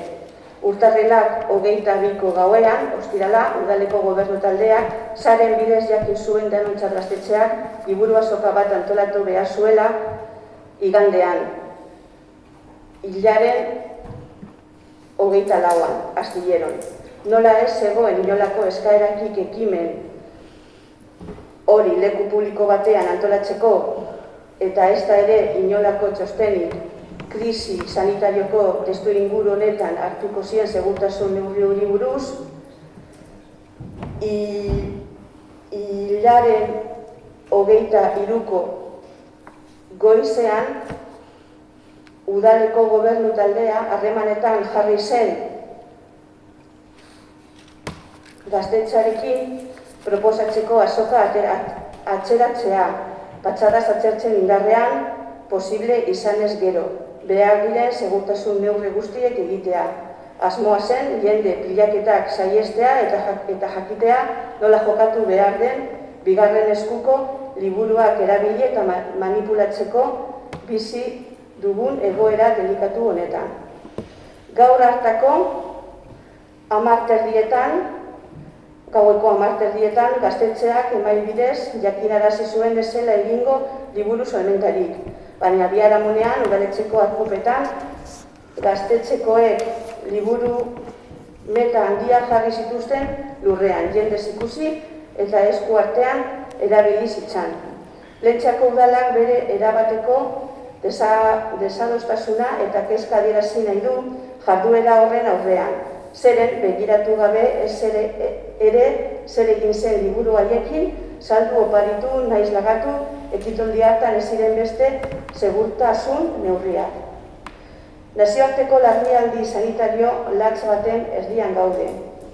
Urtarrilak 22ko gauean, ostirala, udaleko gobernu taldeak saren bidez jakin zuen Danontzat gaztetxeak liburu azoka bat antolatu behar zuela igandean. Hilaren 24an, astilleron. Nola ez zegoen inolako eskaerakik ekimen hori leku publiko batean antolatzeko eta ez da ere inolako txostenik krisi sanitarioko testu inguru honetan hartuko ziren segurtasun neurri buruz, hilaren 23ko goizean udaleko gobernu taldea harremanetan jarri zen gaztetxearekin proposatzeko azoka atzeratzea, patxadaz atzertzen indarrean posible izanez gero, behar diren segurtasun neurri guztiek egitea. Asmoa zen jende pilaketak saiestea eta jakitea nola jokatu behar den bigarren eskuko liburuak erabili eta manipulatzeko bizi dugun egoera delikatu honetan. Gaur hartako 10:30 gaueko 10:30 gaztetxeak email bidez jakinarazi zuen ezela egingo liburu salmentarik. Baina biharamunean udaletxeko arkupetan gaztetxekoek liburu meta handia jarri zituzten lurrean, jendez ikusi eta esku artean erabili zitzan. Plentziako udalak bere erabateko desadostasuna eta kezka adierazi nahi du jarduera horren aurrean. Zeren begiratu gabe zer egin zen liburu haiekin, saldu oparitu, naiz lagatu, ekitaldi hartan ez ziren beste segurtasun neurriak. Nazioarteko larrialdi sanitario latz baten erdian gaude.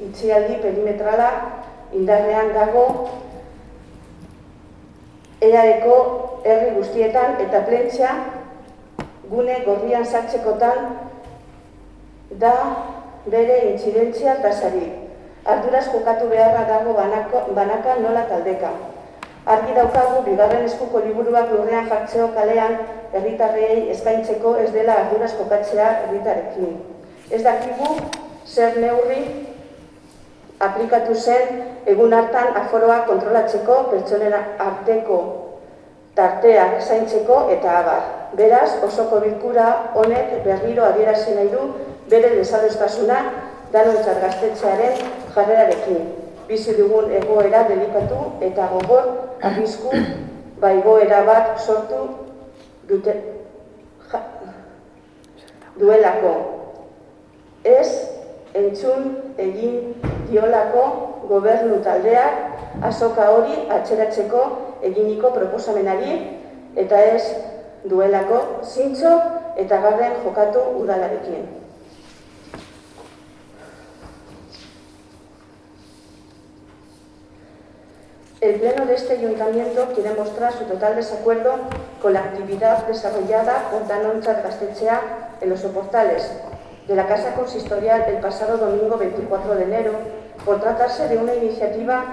Itxialdi perimetrala indarrean dago EAeko herri guztietan eta Plentzia gune gorrian sartzekotan da bere intzidentzia tasari. Arduraz jokatu beharra dago banaka nola taldeka. Argi daukagu, bigarren eskuko liburuak lurrean jartzeo kalean herritarrei eskaintzeko ez dela arduraz jokatzea herritarekin. Ez dakigu zer neurri aplikatu zen egun hartan aforoak kontrolatzeko, pertsonen arteko tarteak zaintzeko eta abar. Beraz, osoko bilkura honek berriro adierazi nahi du bere desadostasuna Danontzat Gaztetxearen jarrerarekin. Bizi dugun egoera delikatu eta gogor arrisku egoera bat sortu duelako. Ez entzun egin diolako gobernu taldeak azoka hori atzeratzeko eginiko proposamenari eta ez duelako zintzo eta garden jokatu udalarekin. El Pleno de este Ayuntamiento quiere mostrar su total desacuerdo con la actividad desarrollada por Danontzat Gaztetxea en los soportales de la Casa Consistorial el pasado domingo 24 de enero por tratarse de una iniciativa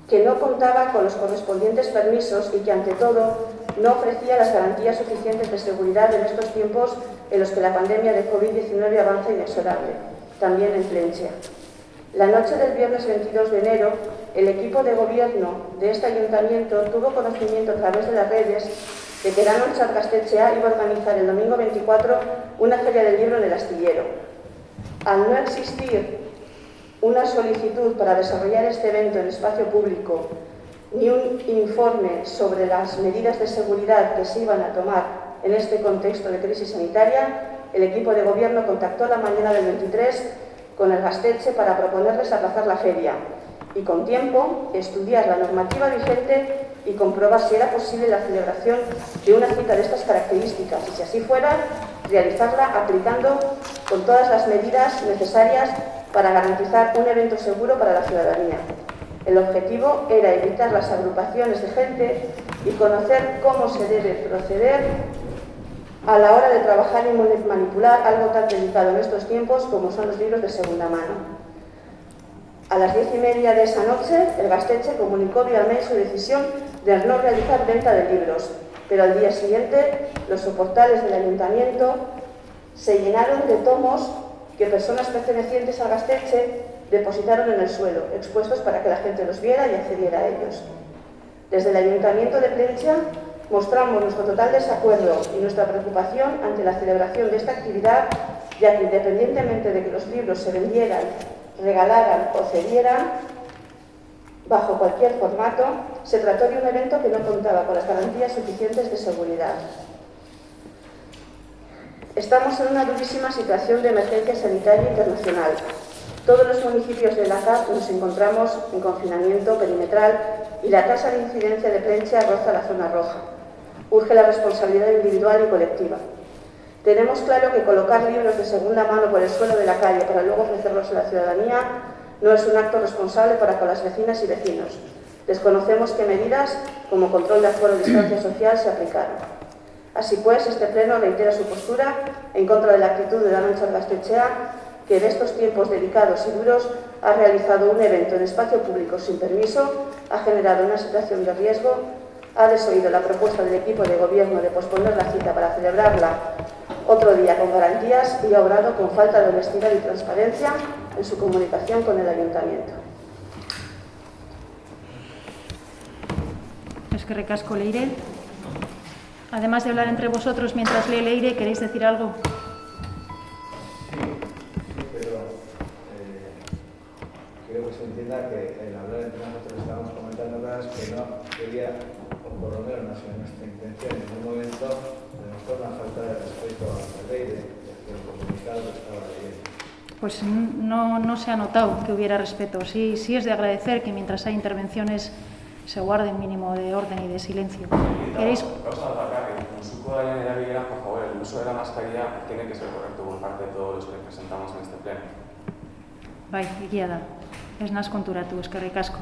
que no contaba con los correspondientes permisos y que, ante todo, no ofrecía las garantías suficientes de seguridad en estos tiempos en los que la pandemia de COVID-19 avanza inexorable, también en Plentzia. La noche del viernes 22 de enero, el equipo de gobierno de este ayuntamiento tuvo conocimiento a través de las redes de que Danontzat Gaztetxea iba a organizar el domingo 24 una feria del libro en el astillero. Al no existir una solicitud para desarrollar este evento en espacio público ni un informe sobre las medidas de seguridad que se iban a tomar en este contexto de crisis sanitaria, el equipo de gobierno contactó la mañana del 23 con el Gaztetxe para proponerles aplazar la feria y, con tiempo, estudiar la normativa vigente y comprobar si era posible la celebración de una cita de estas características y, si así fuera, realizarla aplicando con todas las medidas necesarias para garantizar un evento seguro para la ciudadanía. El objetivo era evitar las agrupaciones de gente y conocer cómo se debe proceder a la hora de trabajar y manipular algo tan delicado en estos tiempos como son los libros de segunda mano. A las 10:30 de esa noche, el Gaztetxe comunicó vía mail su decisión de no realizar venta de libros, pero al día siguiente los soportales del ayuntamiento se llenaron de tomos que personas pertenecientes al Gaztetxe depositaron en el suelo, expuestos para que la gente los viera y accediera a ellos. Desde el Ayuntamiento de Plentzia mostramos nuestro total desacuerdo y nuestra preocupación ante la celebración de esta actividad, ya que independientemente de que los libros se vendieran, regalaran o cedieran, bajo cualquier formato, se trató de un evento que no contaba con las garantías suficientes de seguridad. Estamos en una durísima situación de emergencia sanitaria internacional. Todos los municipios de la CAP nos encontramos en confinamiento perimetral y la tasa de incidencia de Plentzia roza la zona roja. Urge la responsabilidad individual y colectiva. Tenemos claro que colocar libros de segunda mano por el suelo de la calle para luego ofrecerlos a la ciudadanía no es un acto responsable para con las vecinas y vecinos. Desconocemos qué medidas, como control de aforo y distancia social, se aplicaron. Así pues, este Pleno reitera su postura en contra de la actitud de Danontzat Gaztetxea, que en estos tiempos delicados y duros ha realizado un evento en espacio público sin permiso, ha generado una situación de riesgo, ha desoído la propuesta del equipo de gobierno de posponer la cita para celebrarla otro día con garantías y ha obrado con falta de honestidad y transparencia en su comunicación con el ayuntamiento. Eskerrik asko, Leire. Además de hablar entre vosotros mientras lee Leire, ¿queréis decir algo? quiero que se entienda que el hablar entre nosotros estamos comentando cosas que no quería, o por lo menos no ha sido nuestra intención en ningún momento, demostrar una falta de respeto a la ley de el comunicado que estaba leyendo. Pues no se ha notado que hubiera respeto. Sí es de agradecer que mientras hay intervenciones se guarde un mínimo de orden y de silencio. ¿Queréis? Vamos a atacar que con su codaña de la Viguera, por favor, el uso de la mascarilla tiene que ser correcto por parte de todos los que presentamos en este pleno. Bai, egia da. Ez naz konturatu, eskerrik asko.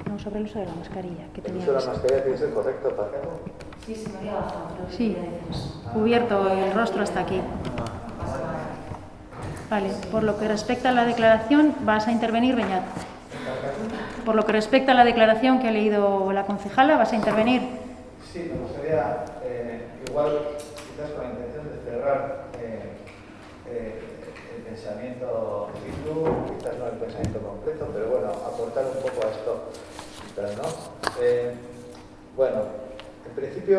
No, sobre el uso de la mascarilla. Que ¿El uso de la mascarilla tiene que ser correcto, Paco? Sí, se me había bajado. Sí, cubierto el rostro hasta aquí. Vale, por lo que respecta a la declaración, vas a intervenir, Beñat. Por lo que respecta a la declaración que ha leído la concejala, ¿vas a intervenir? Sí, me gustaría, igual, quizás con la intención de cerrar el pensamiento Bildu, quizás no el pensamiento completo, pero bueno, aportar un poco a esto, ¿no? Bueno, en principio,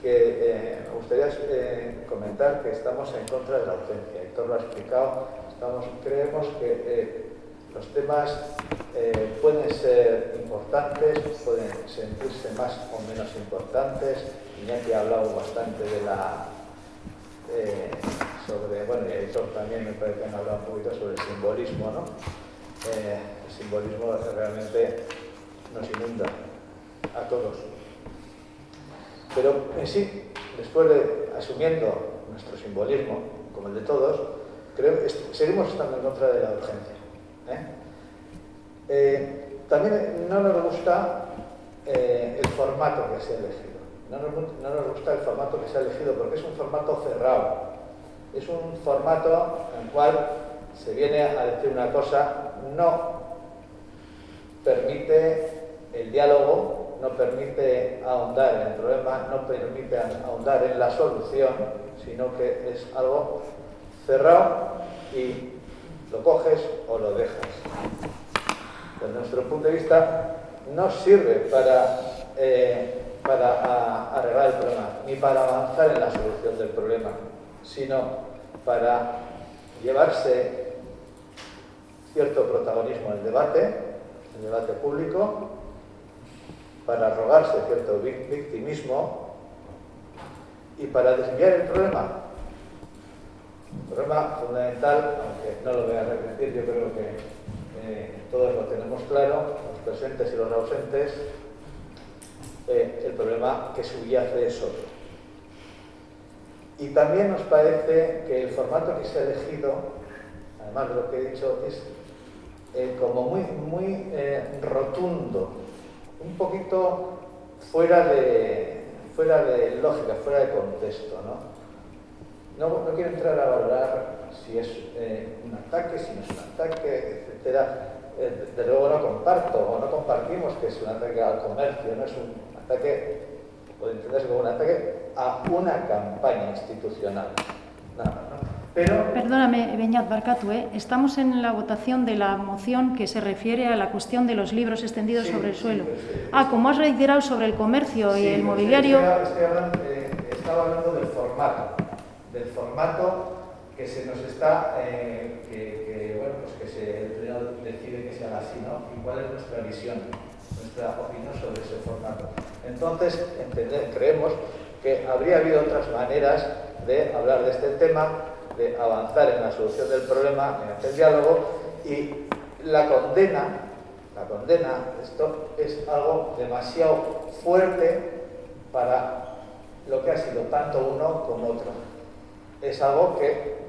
me gustaría comentar que estamos en contra de la ausencia. Héctor lo ha explicado. Creemos que los temas pueden ser importantes, pueden sentirse más o menos importantes. Iñaki ha hablado bastante de bueno, y Héctor también me parece que han hablado un poquito sobre el simbolismo, ¿no? El simbolismo realmente nos inunda a todos. Pero en sí, después de asumiendo nuestro simbolismo, como el de todos, creo que seguimos estando en contra de la urgencia. También no nos gusta el formato que se ha elegido. No nos gusta el formato que se ha elegido porque es un formato cerrado. Es un formato en el cual se viene a decir una cosa, no permite el diálogo, no permite ahondar en el problema, no permite ahondar en la solución, sino que es algo cerrado y lo coges o lo dejas. Desde nuestro punto de vista, no sirve para arreglar el problema, ni para avanzar en la solución del problema, sino para llevarse cierto protagonismo en el debate público, para arrogarse cierto victimismo y para desviar el problema. El problema fundamental, aunque no lo voy a repetir, yo creo que todos lo tenemos claro, los presentes y los ausentes, el problema que subyace es otro. Y también nos parece que el formato que se ha elegido, además de lo que he dicho, es como muy rotundo, un poquito fuera de lógica, fuera de contexto, ¿no? No quiero entrar a valorar si es un ataque, si no es un ataque, etcétera. De luego no comparto o no compartimos que es un ataque al comercio, no es un ataque, puede entenderse como un ataque a una campaña institucional. Nada, ¿no? Pero... Perdóname, Beñat, barkatu, estamos en la votación de la moción que se refiere a la cuestión de los libros extendidos sobre el suelo. Como has reiterado sobre el comercio y el mobiliario... Estaba hablando del formato que se nos está, bueno, pues que el pleno decide que se haga así, ¿no? Y cuál es nuestra visión, nuestra opinión sobre ese formato. Entonces, creemos que habría habido otras maneras de hablar de este tema, de avanzar en la solución del problema, mediante el diálogo, y la condena, esto es algo demasiado fuerte para lo que ha sido tanto uno como otro. Es algo que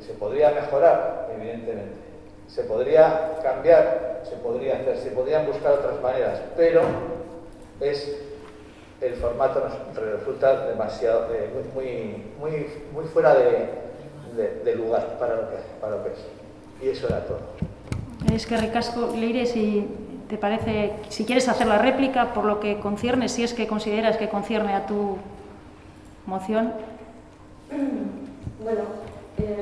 se podría mejorar, evidentemente. Se podría cambiar, se podría hacer, se podrían buscar otras maneras, pero el formato nos resulta demasiado, muy fuera de lugar para lo que es. Y eso era todo. Es que ricasco, Leire, si te parece, si quieres hacer la réplica por lo que concierne, si es que consideras que concierne a tu moción. Bueno,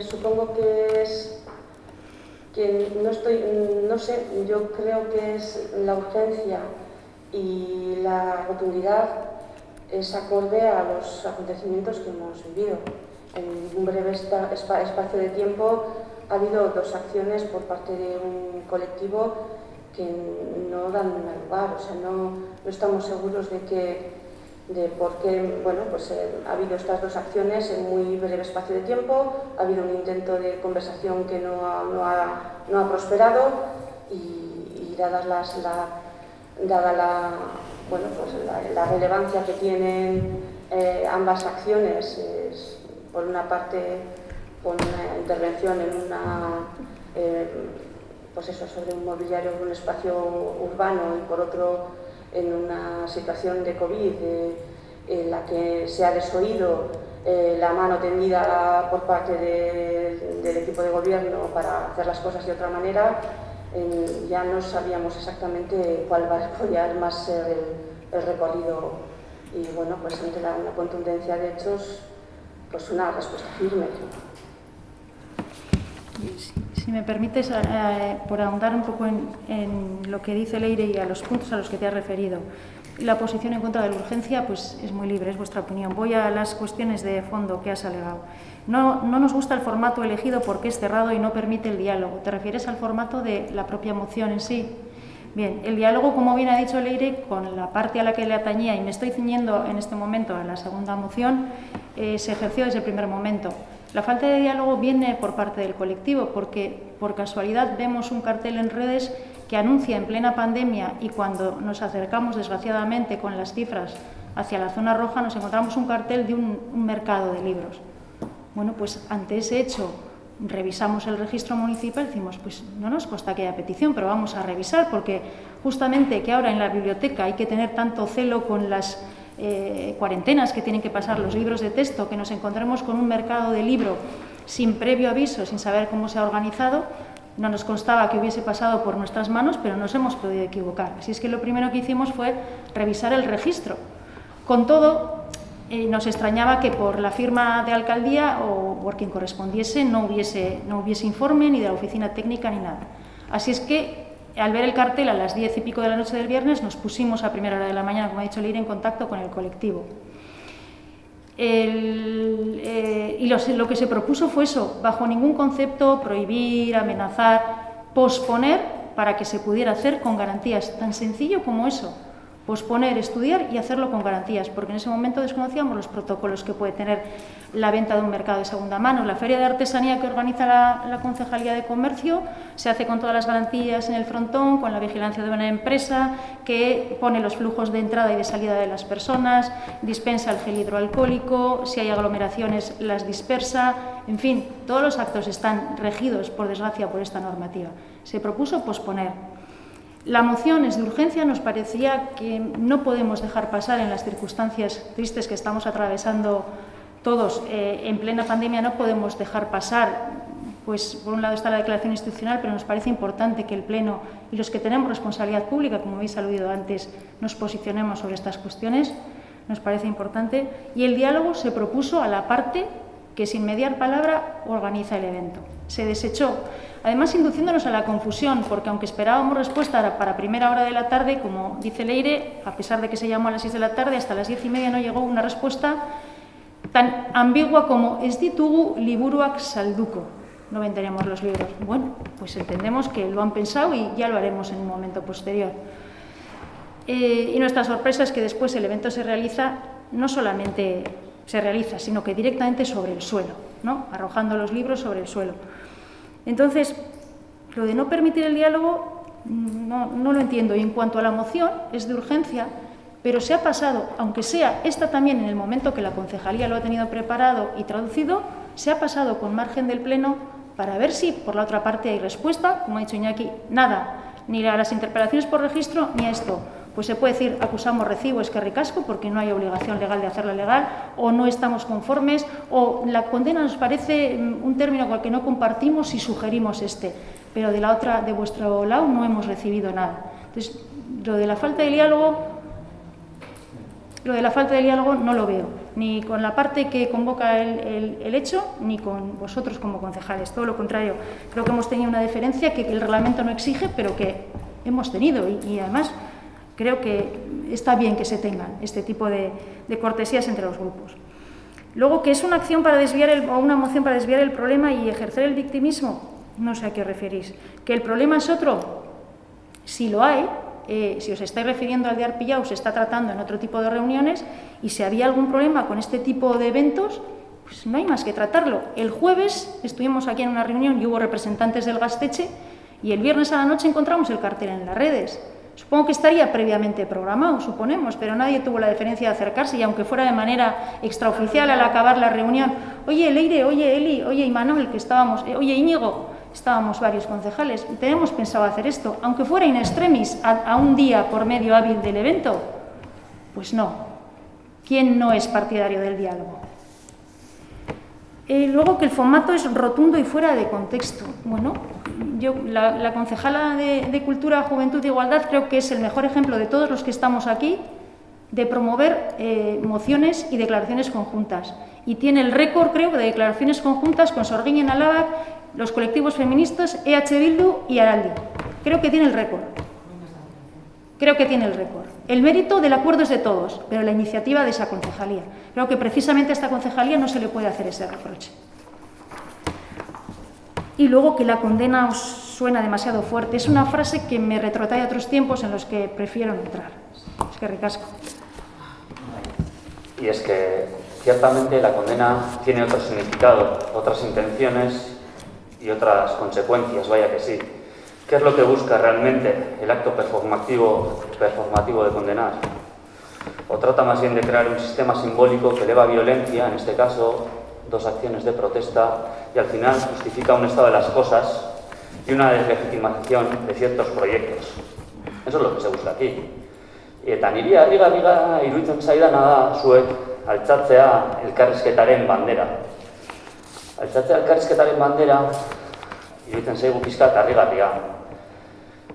supongo que es que no sé, yo creo que es la urgencia y la rotundidad es acorde a los acontecimientos que hemos vivido. un breve espacio de tiempo ha habido 2 acciones por parte de un colectivo que no dan lugar, o sea, no estamos seguros de por qué, bueno, pues ha habido estas 2 acciones en muy breve espacio de tiempo, ha habido un intento de conversación que no ha prosperado y dada la relevancia que tienen ambas acciones, por una parte con una intervención en sobre un mobiliario de un espacio urbano y por otro en una situación de COVID en la que se ha desoído la mano tendida por parte del equipo de gobierno para hacer las cosas de otra manera, ya no sabíamos exactamente cuál podía más ser el recorrido y bueno, pues ante una contundencia de hechos, pues una respuesta firme. Si me permites, por ahondar un poco en lo que dice Leire y a los puntos a los que te has referido. La posición en contra de la urgencia pues, es muy libre, es vuestra opinión. Voy a las cuestiones de fondo que has alegado. No nos gusta el formato elegido porque es cerrado y no permite el diálogo. ¿Te refieres al formato de la propia moción en sí? Bien, el diálogo, como bien ha dicho Leire, con la parte a la que le atañía, y me estoy ciñendo en este momento a la segunda moción, se ejerció desde el primer momento. La falta de diálogo viene por parte del colectivo, porque por casualidad vemos un cartel en redes que anuncia en plena pandemia y cuando nos acercamos, desgraciadamente, con las cifras hacia la zona roja, nos encontramos un cartel de un mercado de libros. Bueno, pues ante ese hecho revisamos el registro municipal y decimos, pues no nos consta que haya petición, pero vamos a revisar, porque justamente que ahora en la biblioteca hay que tener tanto celo con las cuarentenas que tienen que pasar los libros de texto, que nos encontremos con un mercado de libro sin previo aviso, sin saber cómo se ha organizado, no nos constaba que hubiese pasado por nuestras manos, pero nos hemos podido equivocar. Así es que lo primero que hicimos fue revisar el registro. Con todo, nos extrañaba que por la firma de alcaldía o por quien correspondiese no hubiese informe ni de la oficina técnica ni nada. Así es que al ver el cartel a las 10 y pico de la noche del viernes, nos pusimos a primera hora de la mañana, como ha dicho Leire, en contacto con el colectivo. Lo que se propuso fue eso, bajo ningún concepto, prohibir, amenazar, posponer para que se pudiera hacer con garantías. Tan sencillo como eso, posponer, estudiar y hacerlo con garantías, porque en ese momento desconocíamos los protocolos que puede tener la venta de un mercado de segunda mano. La Feria de Artesanía que organiza la Concejalía de Comercio se hace con todas las garantías en el frontón, con la vigilancia de una empresa que pone los flujos de entrada y de salida de las personas, dispensa el gel hidroalcohólico, si hay aglomeraciones las dispersa, en fin, todos los actos están regidos, por desgracia, por esta normativa. Se propuso posponer. La moción es de urgencia, nos parecía que no podemos dejar pasar en las circunstancias tristes que estamos atravesando todos en plena pandemia, no podemos dejar pasar, pues por un lado está la declaración institucional, pero nos parece importante que el Pleno y los que tenemos responsabilidad pública, como habéis aludido antes, nos posicionemos sobre estas cuestiones, nos parece importante, y el diálogo se propuso a la parte que sin mediar palabra organiza el evento. Se desechó, además induciéndonos a la confusión, porque aunque esperábamos respuesta para primera hora de la tarde, como dice Leire, a pesar de que se llamó a las 6 de la tarde, hasta las 10:30 no llegó una respuesta tan ambigua como "ez ditugu liburuak salduko", no venderemos los libros. Bueno, pues entendemos que lo han pensado y ya lo haremos en un momento posterior. Y nuestra sorpresa es que después el evento se realiza, no solamente se realiza, sino que directamente sobre el suelo, ¿no? Arrojando los libros sobre el suelo. Entonces, lo de no permitir el diálogo no lo entiendo. Y en cuanto a la moción, es de urgencia, pero se ha pasado, aunque sea esta también en el momento que la concejalía lo ha tenido preparado y traducido, se ha pasado con margen del Pleno para ver si por la otra parte hay respuesta, como ha dicho Iñaki, nada, ni a las interpelaciones por registro ni a esto. Pues se puede decir, acusamos recibo, eskerrik asko, porque no hay obligación legal de hacerla legal, o no estamos conformes, o la condena nos parece un término con el que no compartimos y sugerimos este, pero de vuestro lado no hemos recibido nada. Entonces, lo de la falta de diálogo no lo veo, ni con la parte que convoca el hecho, ni con vosotros como concejales. Todo lo contrario, creo que hemos tenido una deferencia que el reglamento no exige, pero que hemos tenido y además creo que está bien que se tengan este tipo de cortesías entre los grupos. Luego, ¿que es una acción para desviar o una moción para desviar el problema y ejercer el victimismo? No sé a qué referís. ¿Que el problema es otro? Si lo hay, si os estáis refiriendo al de Arpillao, se está tratando en otro tipo de reuniones, y si había algún problema con este tipo de eventos, pues no hay más que tratarlo. El jueves estuvimos aquí en una reunión y hubo representantes del Gaztetxe, y el viernes a la noche encontramos el cartel en las redes. Supongo que estaría previamente programado, suponemos, pero nadie tuvo la deferencia de acercarse, y aunque fuera de manera extraoficial al acabar la reunión, oye, Leire, oye, Eli, oye, Imanol, que estábamos, oye, Íñigo, estábamos varios concejales, tenemos pensado hacer esto, aunque fuera in extremis, a un día por medio hábil del evento. Pues no. ¿Quién no es partidario del diálogo? Luego, que el formato es rotundo y fuera de contexto. Bueno, yo, la concejala de Cultura, Juventud e Igualdad, creo que es el mejor ejemplo de todos los que estamos aquí de promover mociones y declaraciones conjuntas. Y tiene el récord, creo, de declaraciones conjuntas con Sorguiña en Álava, los colectivos feministas, EH Bildu y Araldi. Creo que tiene el récord. Creo que tiene el récord. El mérito del acuerdo es de todos, pero la iniciativa de esa concejalía. Creo que precisamente a esta concejalía no se le puede hacer ese reproche. Y luego, que la condena os suena demasiado fuerte. Es una frase que me retrotrae a otros tiempos en los que prefiero no entrar. Es que ricasco. Y es que ciertamente la condena tiene otro significado, otras intenciones y otras consecuencias, vaya que sí. ¿Qué es lo que busca realmente el acto performativo de condenar? ¿O trata más bien de crear un sistema simbólico que eleva violencia, en este caso, dos acciones de protesta, y al final justifica un estado de las cosas y una deslegitimación de ciertos proyectos? Eso es lo que se busca aquí. Eta niri harrigarria iruditzen zaidana da zuek altzatzea elkarrizketaren bandera. Altzatzea elkarrizketaren bandera iruditzen zaigu pixkat harrigarria.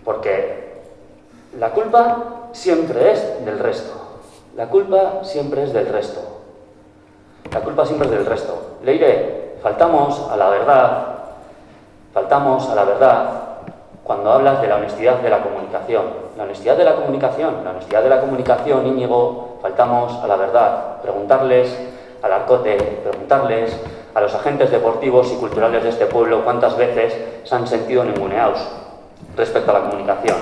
Porque la culpa siempre es del resto. La culpa siempre es del resto. La culpa siempre es del resto. Leire, faltamos a la verdad cuando hablas de la honestidad de la comunicación. La honestidad de la comunicación, Íñigo, faltamos a la verdad. Preguntarles al Arcote, preguntarles a los agentes deportivos y culturales de este pueblo cuántas veces se han sentido ninguneados respecto a la comunicación.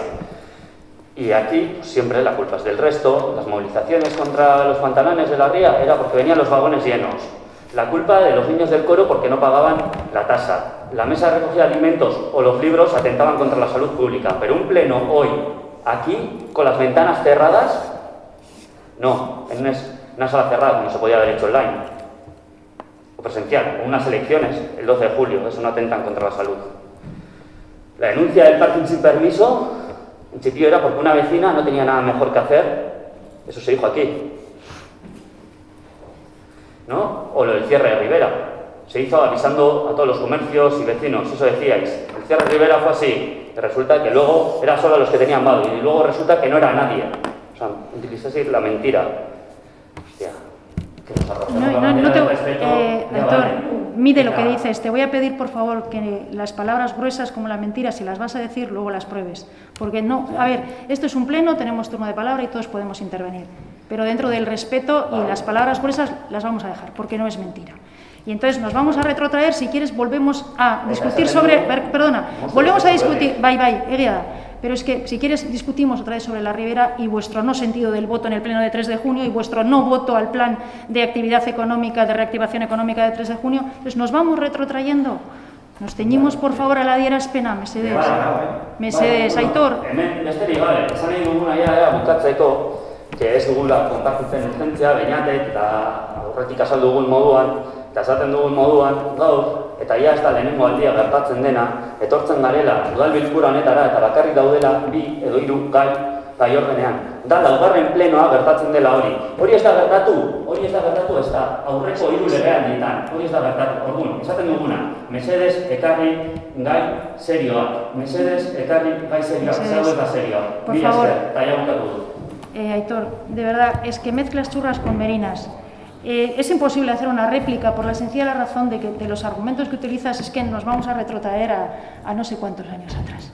Y aquí pues, siempre la culpa es del resto. Las movilizaciones contra los pantalones de la ría era porque venían los vagones llenos. La culpa de los niños del coro porque no pagaban la tasa. La mesa de recogida de alimentos o los libros atentaban contra la salud pública. Pero un pleno hoy, aquí, con las ventanas cerradas, no, en una sala cerrada, como se podía haber hecho online, o presencial, o unas elecciones el 12 de julio, eso no atentan contra la salud. La denuncia del parking sin permiso, en principio era porque una vecina no tenía nada mejor que hacer, eso se dijo aquí, ¿no? O lo del cierre de Rivera, se hizo avisando a todos los comercios y vecinos, eso decíais, el cierre de Rivera fue así, y resulta que luego era solo a los que tenían vado, y luego resulta que no era nadie, o sea, utilizáis la mentira. Hostia, que nos Aitor, mide lo que dices. Te voy a pedir, por favor, que las palabras gruesas como la mentira, si las vas a decir, luego las pruebes. Porque no, a ver, esto es un pleno, tenemos turno de palabra y todos podemos intervenir. Pero dentro del respeto y las palabras gruesas las vamos a dejar, porque no es mentira. Y entonces nos vamos a retrotraer, si quieres, volvemos a discutir sobre... Perdona, volvemos a discutir... egia da. Pero es que, si quieres, discutimos otra vez sobre la Ribera y vuestro no sentido del voto en el pleno de 3 de junio y vuestro no voto al plan de actividad económica, de reactivación económica de 3 de junio. Entonces, nos vamos retrotrayendo. Nos ceñimos, por favor, a la adierazpena, mesedez. Mesedez, Aitor. Hemen, besterik gabe, esan nahi duguna ea bukatzeko, que ez dugula konpartitzen urgentzia, beinatek eta aurretik azaldu dugun moduan, eta esaten dugun moduan, gaur, eta ia ez da lehenengo aldia gertatzen dena, etortzen garela udal bilkura honetara eta bakarrik daudela 2 edo 3 gai ordenean. Da, laugarren plenoa gertatzen dela hori. Hori ez da gertatu ez da aurreko 3 legealdietan, hori ez da gertatu. Orduan, esaten duguna, mesedez ekarri gai serioak, zaude eta serioak. Por favor. Eta ja bukatu dut. Aitor, de verdad, es que mezclas churras con merinas. Es imposible hacer una réplica por la sencilla razón de que de los argumentos que utilizas es que nos vamos a retrotraer a no sé cuántos años atrás.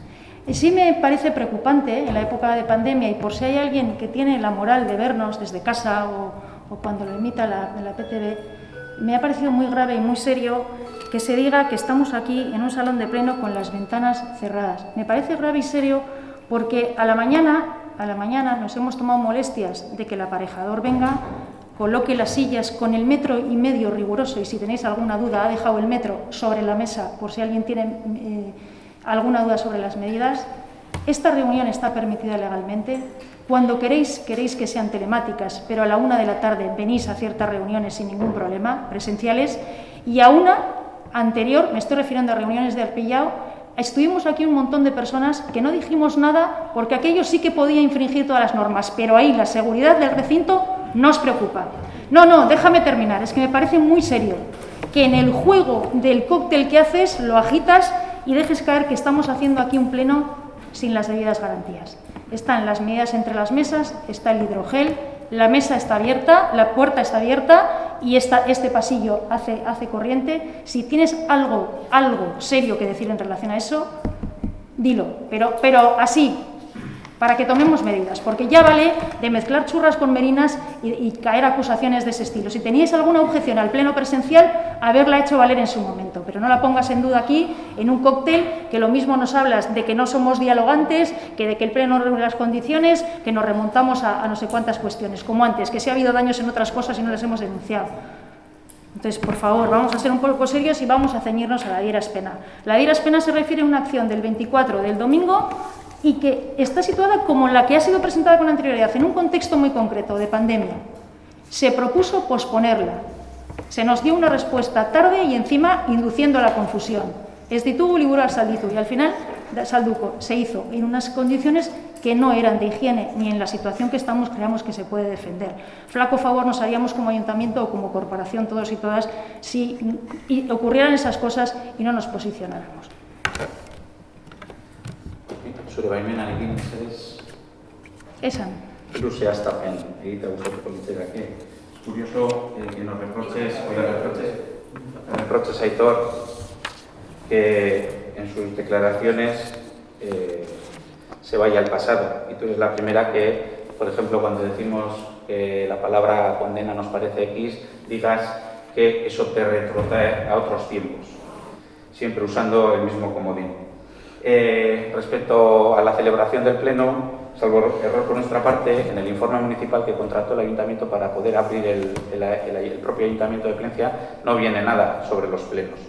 Sí me parece preocupante en la época de pandemia, y por si hay alguien que tiene la moral de vernos desde casa o cuando lo emita la PTV, me ha parecido muy grave y muy serio que se diga que estamos aquí en un salón de pleno con las ventanas cerradas. Me parece grave y serio porque a la mañana nos hemos tomado molestias de que el aparejador venga, coloque las sillas con el 1,5 metros riguroso, y si tenéis alguna duda, ha dejado el metro sobre la mesa por si alguien tiene alguna duda sobre las medidas. Esta reunión está permitida legalmente. Cuando queréis que sean telemáticas, pero a la 1 de la tarde venís a ciertas reuniones sin ningún problema, presenciales, y a una anterior, me estoy refiriendo a reuniones de Arpillao, estuvimos aquí un montón de personas que no dijimos nada porque aquello sí que podía infringir todas las normas, pero ahí la seguridad del recinto nos preocupa. No, déjame terminar, es que me parece muy serio que en el juego del cóctel que haces lo agitas y dejes caer que estamos haciendo aquí un pleno sin las debidas garantías. Están las medidas entre las mesas, está el hidrogel, la mesa está abierta, la puerta está abierta y este pasillo hace corriente. Si tienes algo serio que decir en relación a eso, dilo, pero así, para que tomemos medidas, porque ya vale de mezclar churras con merinas y caer acusaciones de ese estilo. Si teníais alguna objeción al pleno presencial, haberla hecho valer en su momento, pero no la pongas en duda aquí, en un cóctel, que lo mismo nos hablas de que no somos dialogantes, que de que el pleno no reúne las condiciones, que nos remontamos a no sé cuántas cuestiones, como antes, que si ha habido daños en otras cosas y no las hemos denunciado. Entonces, por favor, vamos a ser un poco serios y vamos a ceñirnos a la dieras pena. La dieras pena se refiere a una acción del 24 del domingo y que está situada como la que ha sido presentada con anterioridad, en un contexto muy concreto de pandemia. Se propuso posponerla. Se nos dio una respuesta tarde y encima induciendo a la confusión. Ez ditugu liburuak salditu y al final salduko se hizo en unas condiciones que no eran de higiene ni en la situación que estamos creamos que se puede defender. Flaco favor nos haríamos como ayuntamiento o como corporación todos y todas si ocurrieran esas cosas y no nos posicionáramos. Zure baimenarekin mesedez. Esan. Luze hastapen egitea gustatuko litzaidake. Es curioso que nos reproches a Aitor que en sus declaraciones se vaya al pasado. Y tú eres la primera que, por ejemplo, cuando decimos que la palabra condena nos parece X, digas que eso te retrotrae a otros tiempos, siempre usando el mismo comodín. Respecto a la celebración del Pleno, salvo error por nuestra parte, en el informe municipal que contrató el Ayuntamiento para poder abrir el propio Ayuntamiento de Plencia, no viene nada sobre los plenos.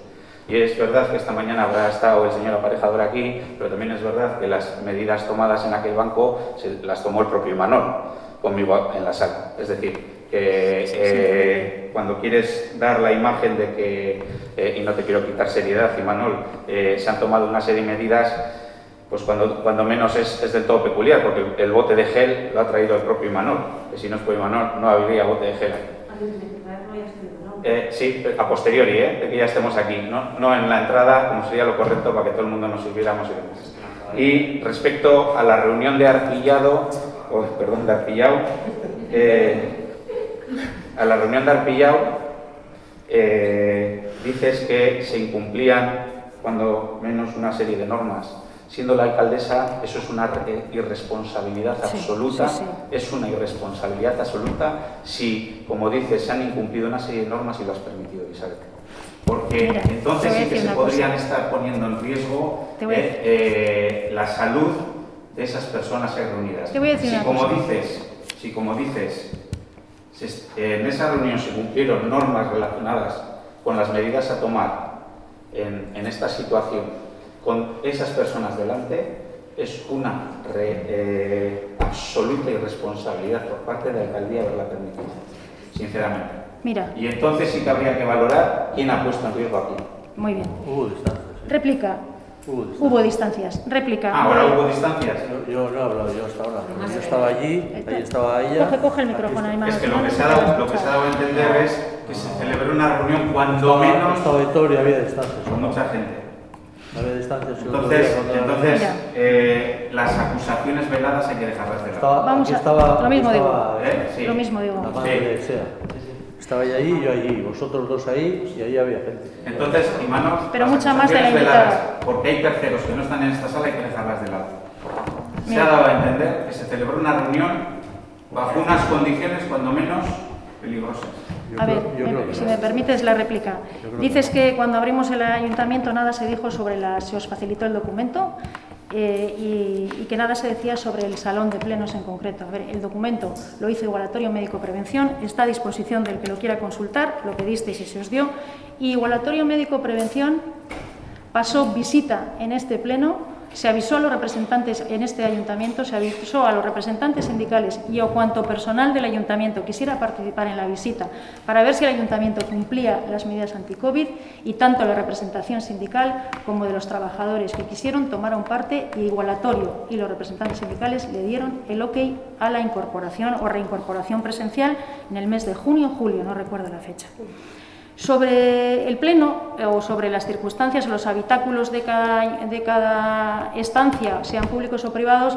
Y es verdad que esta mañana habrá estado el señor aparejador aquí, pero también es verdad que las medidas tomadas en aquel banco las tomó el propio Imanol conmigo en la sala. Es decir, que cuando quieres dar la imagen de que, y no te quiero quitar seriedad, Imanol, se han tomado una serie de medidas, pues cuando menos es del todo peculiar, porque el bote de gel lo ha traído el propio Imanol, que si no es por Imanol no habría bote de gel. Sí, a posteriori, de que ya estemos aquí, no en la entrada, como sería lo correcto para que todo el mundo nos sirviéramos y demás. Y respecto a la reunión de Arpillao, a la reunión de Arpillao, dices que se incumplían cuando menos una serie de normas. Siendo la alcaldesa, eso es una irresponsabilidad absoluta. Sí. Es una irresponsabilidad absoluta si, como dices, se han incumplido una serie de normas y lo has permitido, Isabel. Porque mira, entonces sí que se podrían estar poniendo en riesgo la salud de esas personas reunidas. Si, como dices, en esa reunión se cumplieron normas relacionadas con las medidas a tomar en esta situación, con esas personas delante, es una absoluta irresponsabilidad por parte de la alcaldía haberla permitido, sinceramente. Mira. Y entonces sí que habría que valorar quién ha puesto en riesgo aquí. Muy bien. Hubo distancias. Réplica. Hubo distancias. Réplica. Ahora hubo distancias. Yo no he hablado yo hasta ahora. Yo estaba allí, ahí estaba ella. Coge el micrófono, es que lo que se ha dado a entender es que se celebró una reunión cuando menos. Estaba Aitor y había distancias. Con mucha gente. Había distancias. Entonces las acusaciones veladas hay que dejarlas de lado. Vamos a... Lo mismo digo. Sí. Lo mismo digo. La madre de Sea. Estaba ella ahí, yo allí, vosotros dos ahí y ahí había gente. Entonces, Imanol, pero mucha más de la invitada. Porque hay terceros que no están en esta sala, hay que dejarlas de lado. Se ha dado a entender que se celebró una reunión bajo unas condiciones, cuando menos, peligrosas. A ver, si me permites la réplica. Dices que cuando abrimos el ayuntamiento nada se dijo sobre se os facilitó el documento y que nada se decía sobre el salón de plenos en concreto. A ver, el documento lo hizo Igualatorio Médico Prevención, está a disposición del que lo quiera consultar, lo pedisteis y se os dio. Y Igualatorio Médico Prevención pasó visita en este pleno. Se avisó a los representantes en este ayuntamiento, se avisó a los representantes sindicales y a cuanto personal del ayuntamiento quisiera participar en la visita para ver si el ayuntamiento cumplía las medidas anti-COVID, y tanto la representación sindical como de los trabajadores que quisieron tomaron parte, y Igualatorio y los representantes sindicales le dieron el ok a la incorporación o reincorporación presencial en el mes de junio o julio, no recuerdo la fecha. Sobre el pleno o sobre las circunstancias o los habitáculos de cada estancia, sean públicos o privados,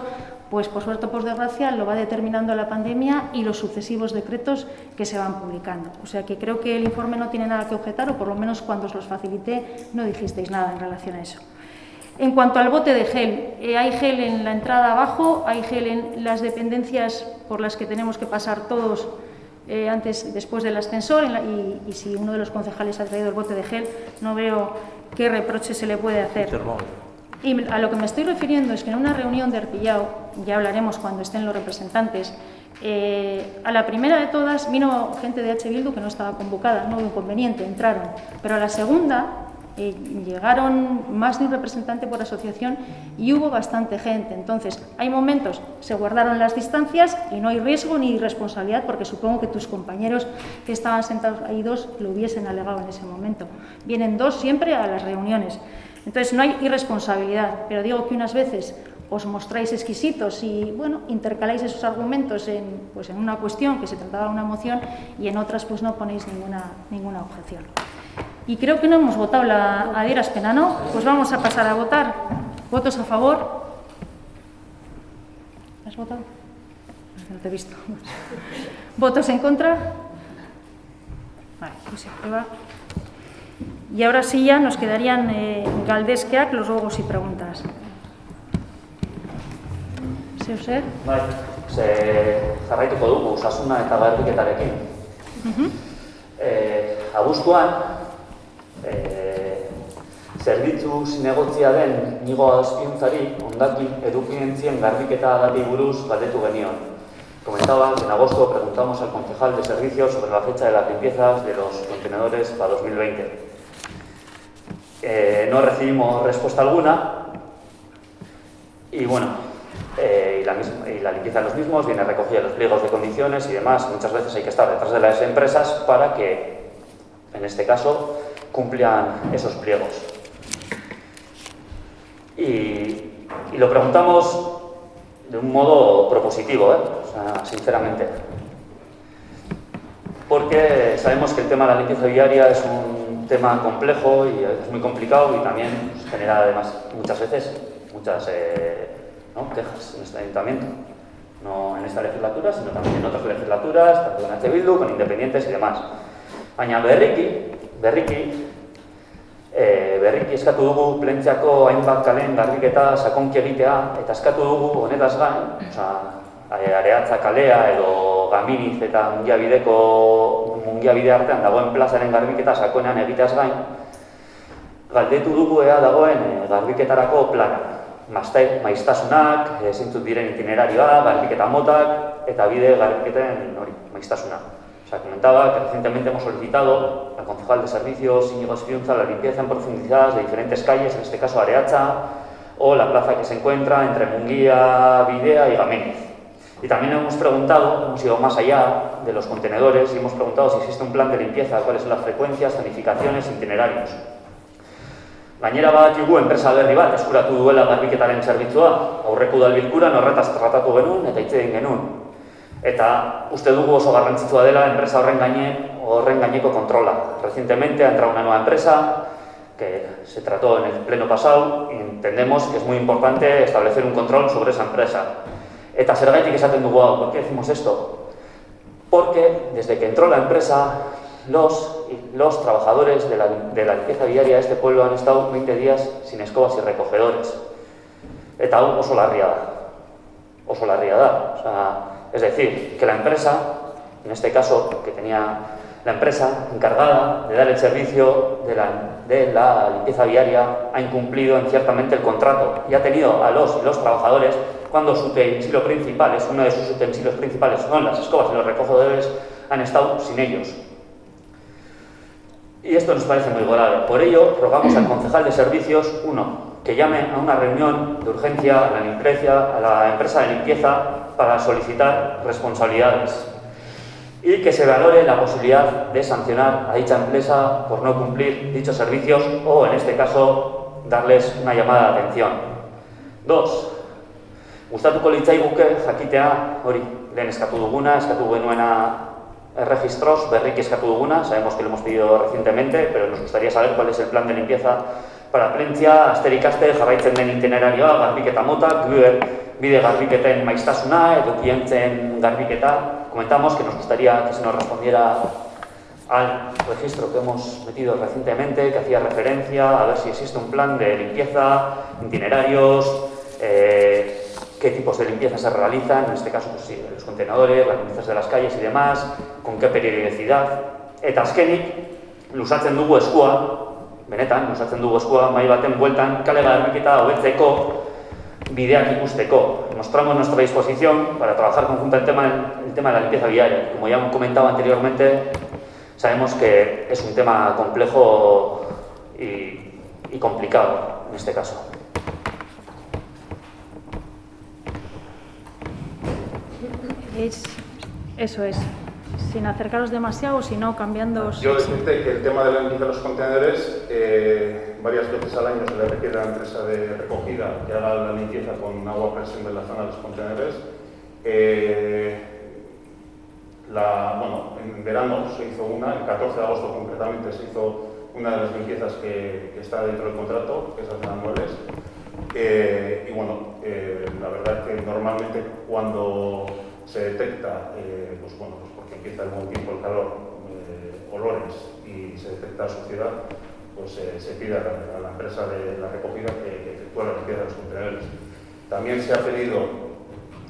pues por suerte o por desgracia lo va determinando la pandemia y los sucesivos decretos que se van publicando. O sea que creo que el informe no tiene nada que objetar, o por lo menos cuando os los facilité no dijisteis nada en relación a eso. En cuanto al bote de gel, hay gel en la entrada abajo, hay gel en las dependencias por las que tenemos que pasar todos después del ascensor, y si uno de los concejales ha traído el bote de gel, no veo qué reproche se le puede hacer. Y a lo que me estoy refiriendo es que en una reunión de Arpillao, ya hablaremos cuando estén los representantes, a la primera de todas vino gente de H. Bildu que no estaba convocada, no hubo inconveniente, entraron, pero a la segunda llegaron más de un representante por asociación y hubo bastante gente. Entonces, hay momentos, se guardaron las distancias y no hay riesgo ni irresponsabilidad, porque supongo que tus compañeros que estaban sentados ahí dos lo hubiesen alegado en ese momento. Vienen dos siempre a las reuniones. Entonces, no hay irresponsabilidad, pero digo que unas veces os mostráis exquisitos y, bueno, intercaláis esos argumentos en una cuestión que se trataba de una moción, y en otras pues no ponéis ninguna objeción. Y creo que no hemos votado la adierazpena, ¿no? Pues vamos a pasar a votar. ¿Votos a favor? ¿Has votado? No te he visto. ¿Votos en contra? Vale, pues se aprueba. Y ahora sí ya nos quedarían galdeskeak los ruegos y preguntas. ¿Se usted? Bai, jarraituko dugu osasuna eta garbiketarekin. Abuztuan, zerbitzu zinegotzia den Iñigo Azpiuntzari hondakin edukientzien garbiketa dati buruz galdetu genion. Comentaba que en agosto preguntamos al concejal de servicios sobre la fecha de las limpiezas de los contenedores para 2020. No recibimos respuesta alguna y bueno, y la limpieza de los mismos viene recogida en los pliegos de condiciones y demás. Muchas veces hay que estar detrás de las empresas para que, en este caso, cumplan esos pliegos. Y lo preguntamos de un modo propositivo, o sea, sinceramente. Porque sabemos que el tema de la limpieza viaria es un tema complejo y es muy complicado, y también genera además muchas veces quejas en este ayuntamiento. No en esta legislatura, sino también en otras legislaturas, tanto en H. Bildu, con independientes y demás. Baina berriki eskatu dugu Plentziako hainbat kalen garbiketa sakonki egitea, eta eskatu dugu honetaz gain, Areatza kalea edo Gaminiz eta Mungiabide artean dagoen plazaren garbiketa sakonean egiteaz gain, galdetu dugu ea dagoen garbiketarako plana. Maiztasunak, zeintzuk diren itinerarioa, garbiketa motak eta bide garbiketen maiztasuna. Comentaba que recientemente hemos solicitado al concejal de servicios Iñigo Azpiunza la limpieza en profundidad de diferentes calles, en este caso Areatza, o la plaza que se encuentra entre Munguía, Bidea y Gameniz. Y también hemos ido más allá de los contenedores y hemos preguntado si existe un plan de limpieza, cuáles son las frecuencias, zonificaciones, itinerarios. Gainera badakigu enpresa berri bat eskuratu duela garbiketaren zerbitzua, aurreko udal bilkuran horretaz tratatu genuen eta hitz egin genuen. Eta uste dugu oso garrantzitsua dela enpresa horren gaineko kontrola. Recientemente ha entrado una nueva empresa que se trató en el pleno pasado y entendemos que es muy importante establecer un control sobre esa empresa. Eta zergaitik esaten dugu hau, ¿por qué decimos esto? Porque desde que entró la empresa, los trabajadores de la limpieza viaria de este pueblo han estado 20 días sin escobas y recogedores. Eta hau oso larria da. Es decir, que la empresa En este caso, que tenía la empresa encargada de dar el servicio de la limpieza viaria ha incumplido ciertamente el contrato y ha tenido a los y los trabajadores, cuando su utensilio principal, uno de sus utensilios principales son las escobas y los recogedores, han estado sin ellos. Y esto nos parece muy grave. Por ello, rogamos al concejal de servicios, que llame a una reunión de urgencia a la empresa de limpieza para solicitar responsabilidades y que se valore la posibilidad de sancionar a dicha empresa por no cumplir dichos servicios o, en este caso, darles una llamada de atención. 2. Gustatuko litzaiguke jakitea, hori, lehen eskatu genuena registros, berriki eskatu duguna, sabemos que lo hemos pedido recientemente, pero nos gustaría saber cuál es el plan de limpieza para Plentzia, asterik aste, jarraitzen den itinerarioa, garbiketa motak, bide garbiketen maiztasuna, edukientzen garbiketa. Comentamos que nos gustaría que se nos respondiera al registro que hemos metido recientemente, que hacía referencia a ver si existe un plan de limpieza, itinerarios, qué tipos de limpieza se realizan, en este caso pues sí, los contenedores, las limpiezas de las calles y demás, con qué periodicidad. Eta azkenik, luzatzen dugu eskua, benetan, luzatzen dugu eskua, mahai baten bueltan, kale garbiketa hobetzeko, bideak ikusteko. Mostramos nuestra disposición para trabajar conjuntamente el tema de la limpieza viaria. Como ya hemos comentado anteriormente, sabemos que es un tema complejo y complicado en este caso. Eso es, sin acercaros demasiado, sino cambiando... Yo decirte que el tema de la limpieza de los contenedores, varias veces al año se le requiere a la empresa de recogida que haga la limpieza con agua a presión de la zona de los contenedores. En verano se hizo una, el 14 de agosto concretamente se hizo una de las limpiezas que está dentro del contrato, que es las anuales. La verdad es que normalmente cuando se detecta, porque empieza el buen tiempo, el calor, olores y se detecta suciedad, pues se pide a la empresa de la recogida que efectúe la limpieza de los contenedores. También se ha pedido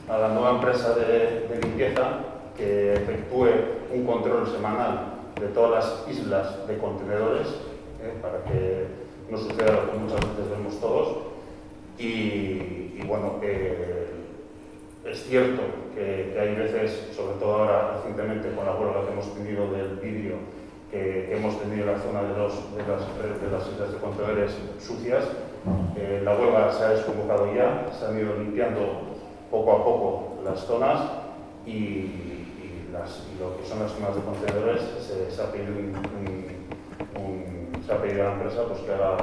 a la nueva empresa de limpieza que efectúe un control semanal de todas las islas de contenedores para que no suceda lo que muchas veces vemos todos. Es cierto que hay veces, sobre todo ahora recientemente con la huelga que hemos tenido del vidrio que hemos tenido en la zona de las islas de contenedores sucias, la huelga se ha desconvocado ya, se han ido limpiando poco a poco las zonas y lo que son las zonas de contenedores se ha pedido a la empresa pues, que haga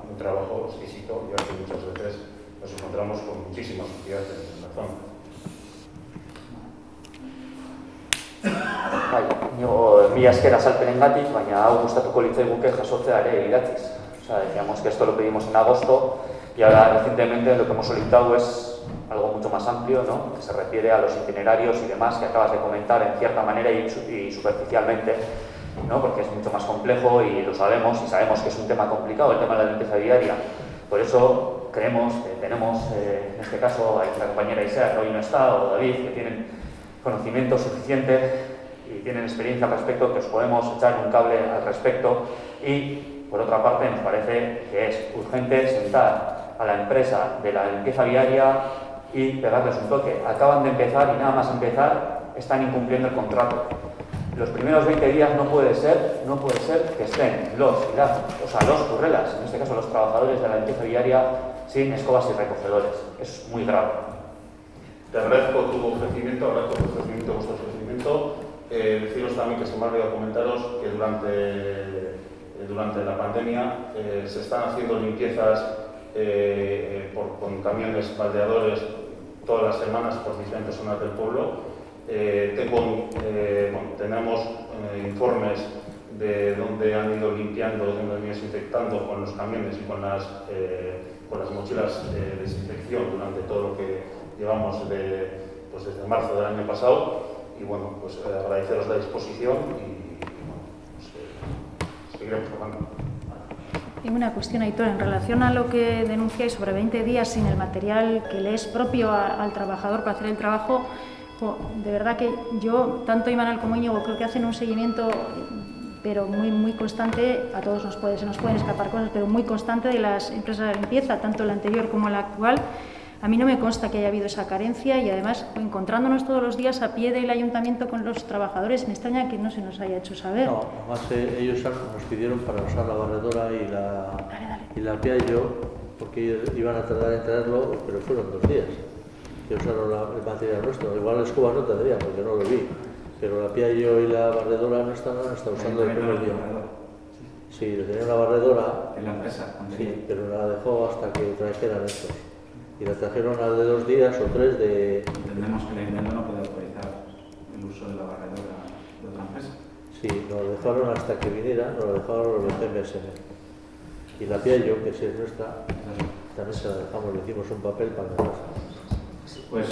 un trabajo exquisito, ya que muchas veces nos encontramos con muchísimas suciedades en la zona. Mila esker azalpenengatik, baina hau gustatuko litzaiguke jasotzea ere idatziz. Decíamos que esto lo pedimos en agosto y ahora recientemente lo que hemos solicitado es algo mucho más amplio, ¿no? Que se refiere a los itinerarios y demás que acabas de comentar en cierta manera y superficialmente, ¿no? Porque es mucho más complejo y lo sabemos, y sabemos que es un tema complicado el tema de la limpieza diaria. Por eso creemos que tenemos, en este caso, a nuestra compañera Isea, que hoy no está, o David, que tienen conocimiento suficiente y tienen experiencia al respecto, que os podemos echar un cable al respecto. Y, por otra parte, nos parece que es urgente sentar a la empresa de la limpieza viaria y pegarles un toque. Acaban de empezar y nada más empezar están incumpliendo el contrato. Los primeros 20 días no puede ser que estén los currelas, en este caso los trabajadores de la limpieza viaria, sin escobas y recogedores. Es muy grave. Te agradezco tu ofrecimiento, vuestro ofrecimiento. Deciros también que se me ha olvidado comentaros que durante la pandemia se están haciendo limpiezas con camiones baldeadores todas las semanas por diferentes zonas del pueblo. Tenemos informes de dónde han ido limpiando, de dónde han ido desinfectando con los camiones y con las mochilas de desinfección durante todo lo que llevamos desde marzo del año pasado. Y agradeceros la disposición y seguiremos trabajando. Y una cuestión, Aitor, en relación a lo que denunciáis sobre 20 días sin el material que le es propio al trabajador para hacer el trabajo, de verdad que yo, tanto Imanol como Íñigo, creo que hacen un seguimiento, pero muy constante. A todos se nos pueden escapar cosas, pero muy constante de las empresas de limpieza, tanto la anterior como la actual. A mí no me consta que haya habido esa carencia y además, encontrándonos todos los días a pie del ayuntamiento con los trabajadores, me extraña que no se nos haya hecho saber. No, además ellos nos pidieron para usar la barredora y la piallo, porque iban a tardar en traerlo, pero fueron 2 días que usaron el material nuestro. Igual la escoba no tendría, porque no lo vi, pero la piallo y la barredora no están usando el primer día. Sí, tenía una barredora en la empresa. Sí, pero la dejó hasta que trajeran estos. Y la trajeron al de 2 días o 3 de... Entendemos que el ayuntamiento no puede autorizar el uso de la barredora de otra empresa. Sí, nos lo dejaron hasta que viniera, nos lo dejaron los CMSM. Y la piallo, que sí es nuestra, también se la dejamos, le hicimos un papel para que no. Pues,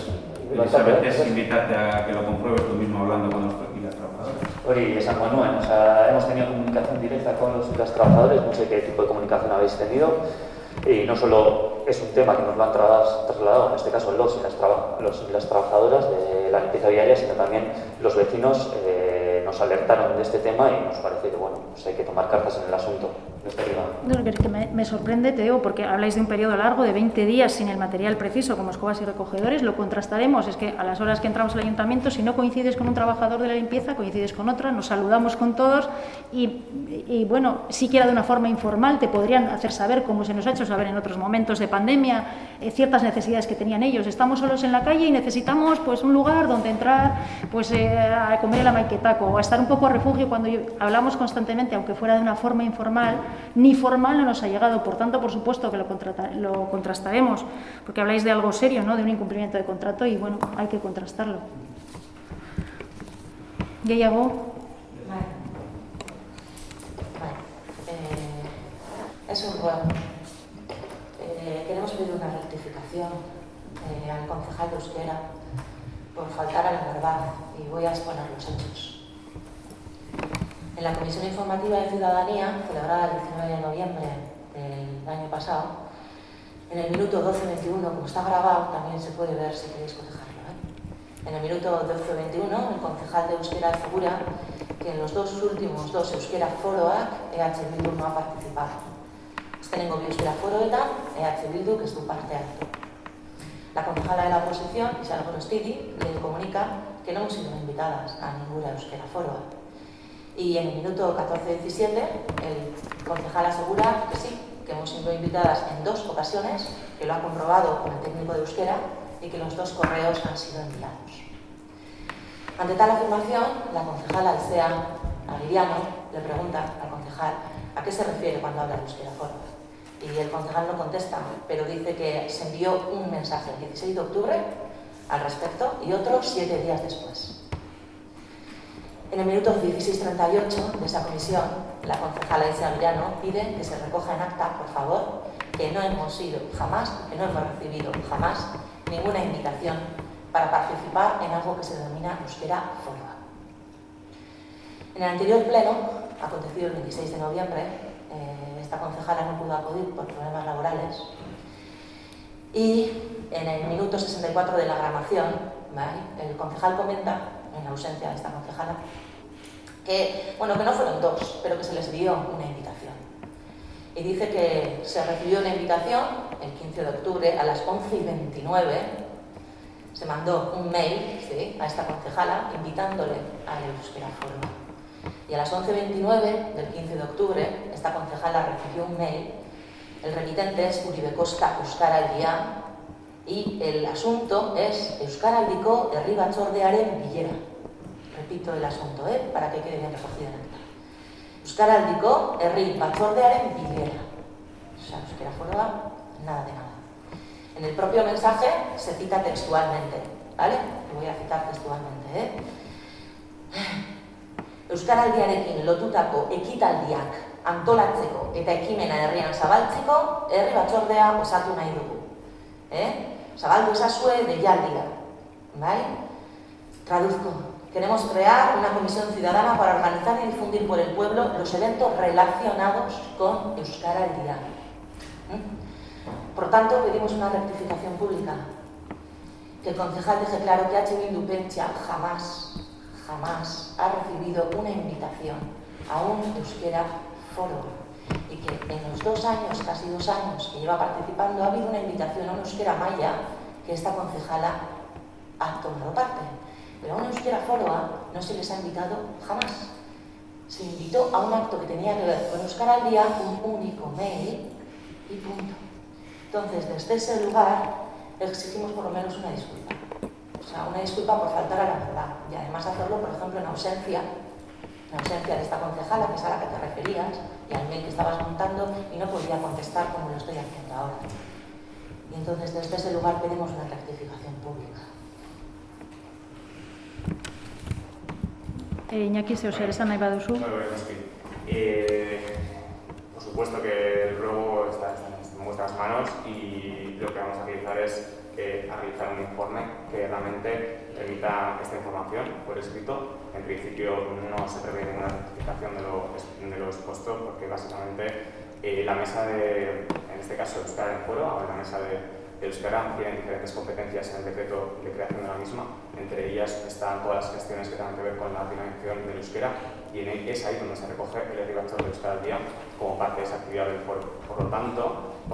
Elizabeth, es invitarte a que lo compruebes tú mismo hablando con los y las trabajadoras. Hori, esan Manuel, o sea, hemos tenido comunicación directa con los trabajadores, no sé qué tipo de comunicación habéis tenido, y no solo es un tema que nos lo han trasladado, en este caso los y las trabajadoras de la limpieza viaria, sino también los vecinos nos alertaron de este tema y nos parece que, bueno, pues hay que tomar cartas en el asunto. No, que me sorprende, te digo, porque habláis de un periodo largo de 20 días sin el material preciso, como escobas y recogedores. Lo contrastaremos, es que a las horas que entramos al ayuntamiento, si no coincides con un trabajador de la limpieza, coincides con otra, nos saludamos con todos y bueno, siquiera de una forma informal te podrían hacer saber, como se nos ha hecho saber en otros momentos de pandemia, ciertas necesidades que tenían ellos. Estamos solos en la calle y necesitamos pues un lugar donde entrar pues a comer el amaiquetaco o a estar un poco a refugio. Cuando hablamos constantemente, aunque fuera de una forma informal, ni formal no nos ha llegado. Por tanto, por supuesto que lo contrastaremos, porque habláis de algo serio, ¿no? De un incumplimiento de contrato y bueno, hay que contrastarlo. Gehiago? Es un ruego. Queremos pedir una rectificación al concejal de Euskera por faltar a la verdad y voy a exponer los hechos. En la Comisión Informativa de Ciudadanía, celebrada el 19 de noviembre del año pasado, en el minuto 12:21, como está grabado, también se puede ver si queréis cotejarlo. En el minuto 12:21, el concejal de Euskera asegura que en los últimos dos Euskera Foroak, EH Bildu no ha participado. Azkenengo bi Euskera Foroetan, EH Bildu que es tu parte alto. La concejala de la oposición, Isabel Gorostidi, le comunica que no hemos sido invitadas a ninguna Euskera Foroak. Y en el minuto 14:17, el concejal asegura que sí, que hemos sido invitadas en 2 ocasiones, que lo ha comprobado con el técnico de Euskera y que los 2 correos han sido enviados. Ante tal afirmación, la concejala Alcea Aguiriano le pregunta al concejal a qué se refiere cuando habla de Euskera Foro. Y el concejal no contesta, pero dice que se envió un mensaje el 16 de octubre al respecto y otro 7 días después. En el minuto 16:38 de esa comisión, la concejala Alcea Aguiriano pide que se recoja en acta, por favor, que no hemos ido jamás, que no hemos recibido jamás ninguna invitación para participar en algo que se denomina Euskera Foroa. En el anterior pleno, acontecido el 26 de noviembre, esta concejala no pudo acudir por problemas laborales y en el minuto 64 de la grabación, el concejal comenta, en ausencia de esta concejala, que, bueno, que no fueron 2, pero que se les dio una invitación. Y dice que se recibió una invitación el 15 de octubre a las 11:29, se mandó un mail, ¿sí?, a esta concejala invitándole al Euskera Foro. Y a las 11:29 del 15 de octubre, esta concejala recibió un mail, el remitente es Uribe Costa Euskaraldia, y el asunto es Euskaraldiko Herri Batzordearen bilera. Repito el asunto, para que quede bien recogido en acta. Euskaraldiko Herri Batzordearen bilera. O sea, Euskera Foroa, nada de nada. En el propio mensaje se cita textualmente, ¿vale? Lo voy a citar textualmente, Euskaraldiarekin lotutako ekitaldiak antolatzeko eta ekimena herrian zabaltzeko herri batzordea osatu nahi dugu. Zabaldu ezazue deialdia, ¿vale? Traduzco. Queremos crear una comisión ciudadana para organizar y difundir por el pueblo los eventos relacionados con Euskaraldia. Por tanto, pedimos una rectificación pública. que el concejal deje claro que H. Bildu Pencha jamás ha recibido una invitación a un euskera foro y que en los 2 años, casi 2 años que lleva participando, ha habido una invitación a un euskera maya que esta concejala ha tomado parte. Pero a un euskera foroa no se les ha invitado jamás. Se invitó a un acto que tenía que ver con Euskara al Día, un único mail y punto. Entonces, desde ese lugar exigimos por lo menos una disculpa. O sea, una disculpa por faltar a la verdad. Y además hacerlo, por ejemplo, en ausencia de esta concejala, que es a la que te referías, y al mail que estabas montando, y no podía contestar como lo estoy haciendo ahora. Y entonces, desde ese lugar pedimos una rectificación pública. Iñaki, zeu zer esan nahi baduzu? Por supuesto que el ruego está en vuestras manos y lo que vamos a realizar es realizar un informe que realmente remita esta información por escrito. En principio no se prevé ninguna rectificación de lo expuesto porque básicamente la mesa en este caso Euskara en Foro, ahora la mesa de Euskara tiene diferentes competencias en el decreto de creación de la misma. Entre ellas están todas las gestiones que tengan que ver con la financiación del euskera y es ahí donde se recoge el Herri-Batzorde de Euskara al Día como parte de esa actividad del foro. Por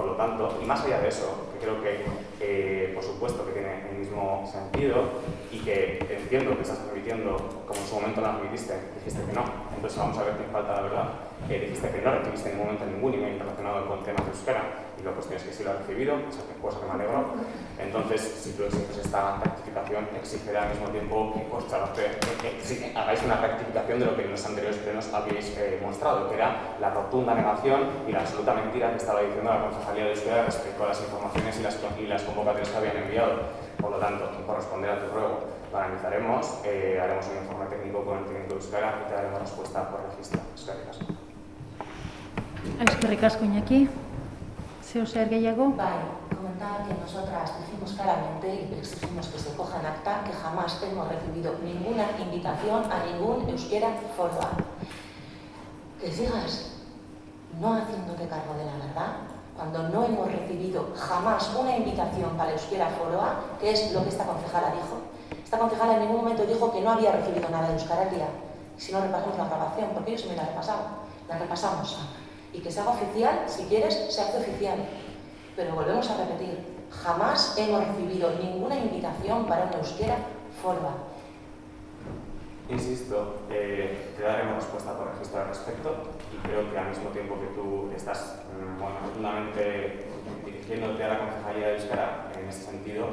lo tanto, y más allá de eso, que creo que por supuesto que tiene el mismo sentido y que entiendo que estás permitiendo, como en su momento no admitiste, dijiste que no, entonces vamos a ver quién falta la verdad, dijiste que no recibiste en ningún momento ningún email relacionado con temas de euskera y la cuestión es que sí lo ha recibido, cosa que me alegro. Entonces, si tú exiges esta rectificación, exigirá al mismo tiempo que hagáis una rectificación de lo que en los anteriores plenos habéis mostrado, que era la rotunda negación y la absoluta mentira que estaba diciendo la Concejalía de Euskera respecto a las informaciones y las convocatorias que habían enviado. Por lo tanto, por responder a tu ruego, lo analizaremos, haremos un informe técnico con el técnico de Euskera y te daremos respuesta por registro. Eskerrik asko, Iñaki. Zeu zer gehiago? Comentaba que nosotras decimos claramente y exigimos que se coja en acta que jamás hemos recibido ninguna invitación a ningún euskera foroa. Que sigas no haciéndote cargo de la verdad cuando no hemos recibido jamás una invitación para el euskera foroa, que es lo que esta concejala dijo. Esta concejala en ningún momento dijo que no había recibido nada de Euskara al Día. Si no repasamos la grabación, porque yo sí me la he repasado, la repasamos. Y que se haga oficial, si quieres, se hace oficial. Pero volvemos a repetir, jamás hemos recibido ninguna invitación para una euskera foroa. Insisto, te daremos respuesta por registro al respecto y creo que al mismo tiempo que tú estás rotundamente dirigiéndote a la Concejalía de Euskara en ese sentido,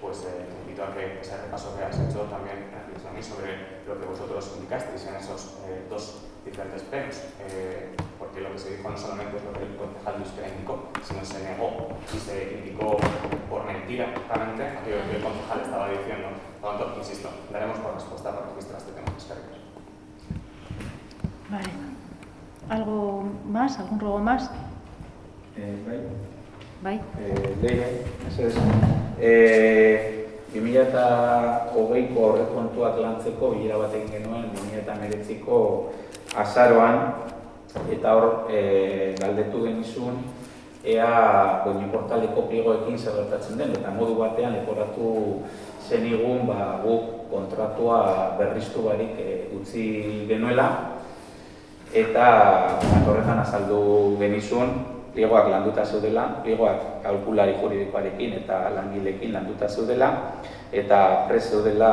pues te invito a que ese repaso que has hecho también reflexionéis sobre lo que vosotros indicasteis en esos 2 diferentes plenos, porque lo que se dijo no solamente es lo que el concejal de Euskera indicó, sino se negó y se indicó por mentira realmente aquello que el concejal estaba diciendo. Por lo tanto, insisto, daremos por respuesta por registro a este tema. Vale. ¿Algo más? ¿Algún ruego más? Bai. Leire, ez 2020ko aurrekontuak lantzeko bilera bat egin genuen 2019ko azaroan eta hor galdetu genizun ea portaleko pliegoekin zer gertatzen den eta modu batean leporatu zenigun guk kontratua berriztu barik utzi genuela eta horretan azaldu genizun pliegoak landuta zeudela, pliegoak kalkulari juridikoarekin eta langileekin landuta zeudela eta prest zeudela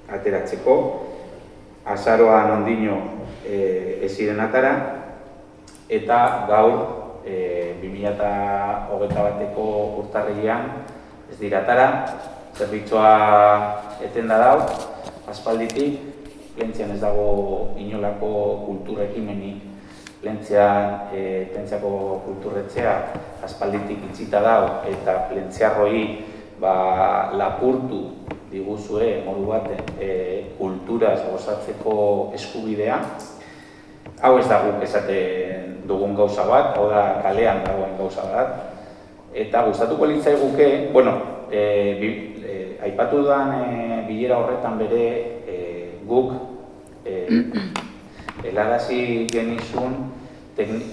ateratzeko. Azaroan ondino ez ziren atara eta gaur 2021ko urtarrilean ez dira atara, zerbitzua etenda dau, aspalditik, Plentzian ez dago inolako kultura ekimenik. Plentziako kulturretxea aspalditik itxita dau eta plentziarroi lapurtu diguzue modu baten kulturaz gozatzeko eskubidea. Hau ez da guk esaten dugun gauza bat, hau da kalean dagoen gauza bat. Eta gustatuko litzaiguke, aipatu dudan bilera horretan bere guk helarazi genizun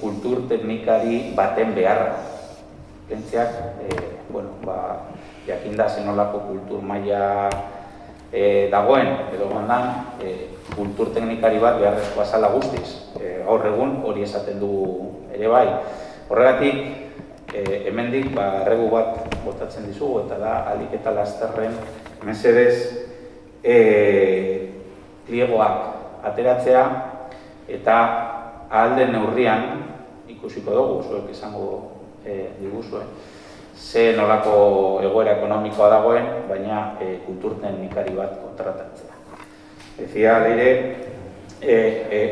kultur teknikari baten beharra. Plentziak jakinda zenolako kultur maila dagoen edo gandan, kultur teknikari bat beharrezkoa zala guztiz. Gaur egun hori esaten dugu ere bai. Horregatik, hemendik erregu bat botatzen dizugu, eta da ahalik eta lasterren mesedez pliegoak ateratzea, eta ahal den neurrian ikusiko dugu, zuek izango diguzue, ze nolako egoera ekonomikoa dagoen, baina kulturteknikari bat kontratatzea. Decía Leire,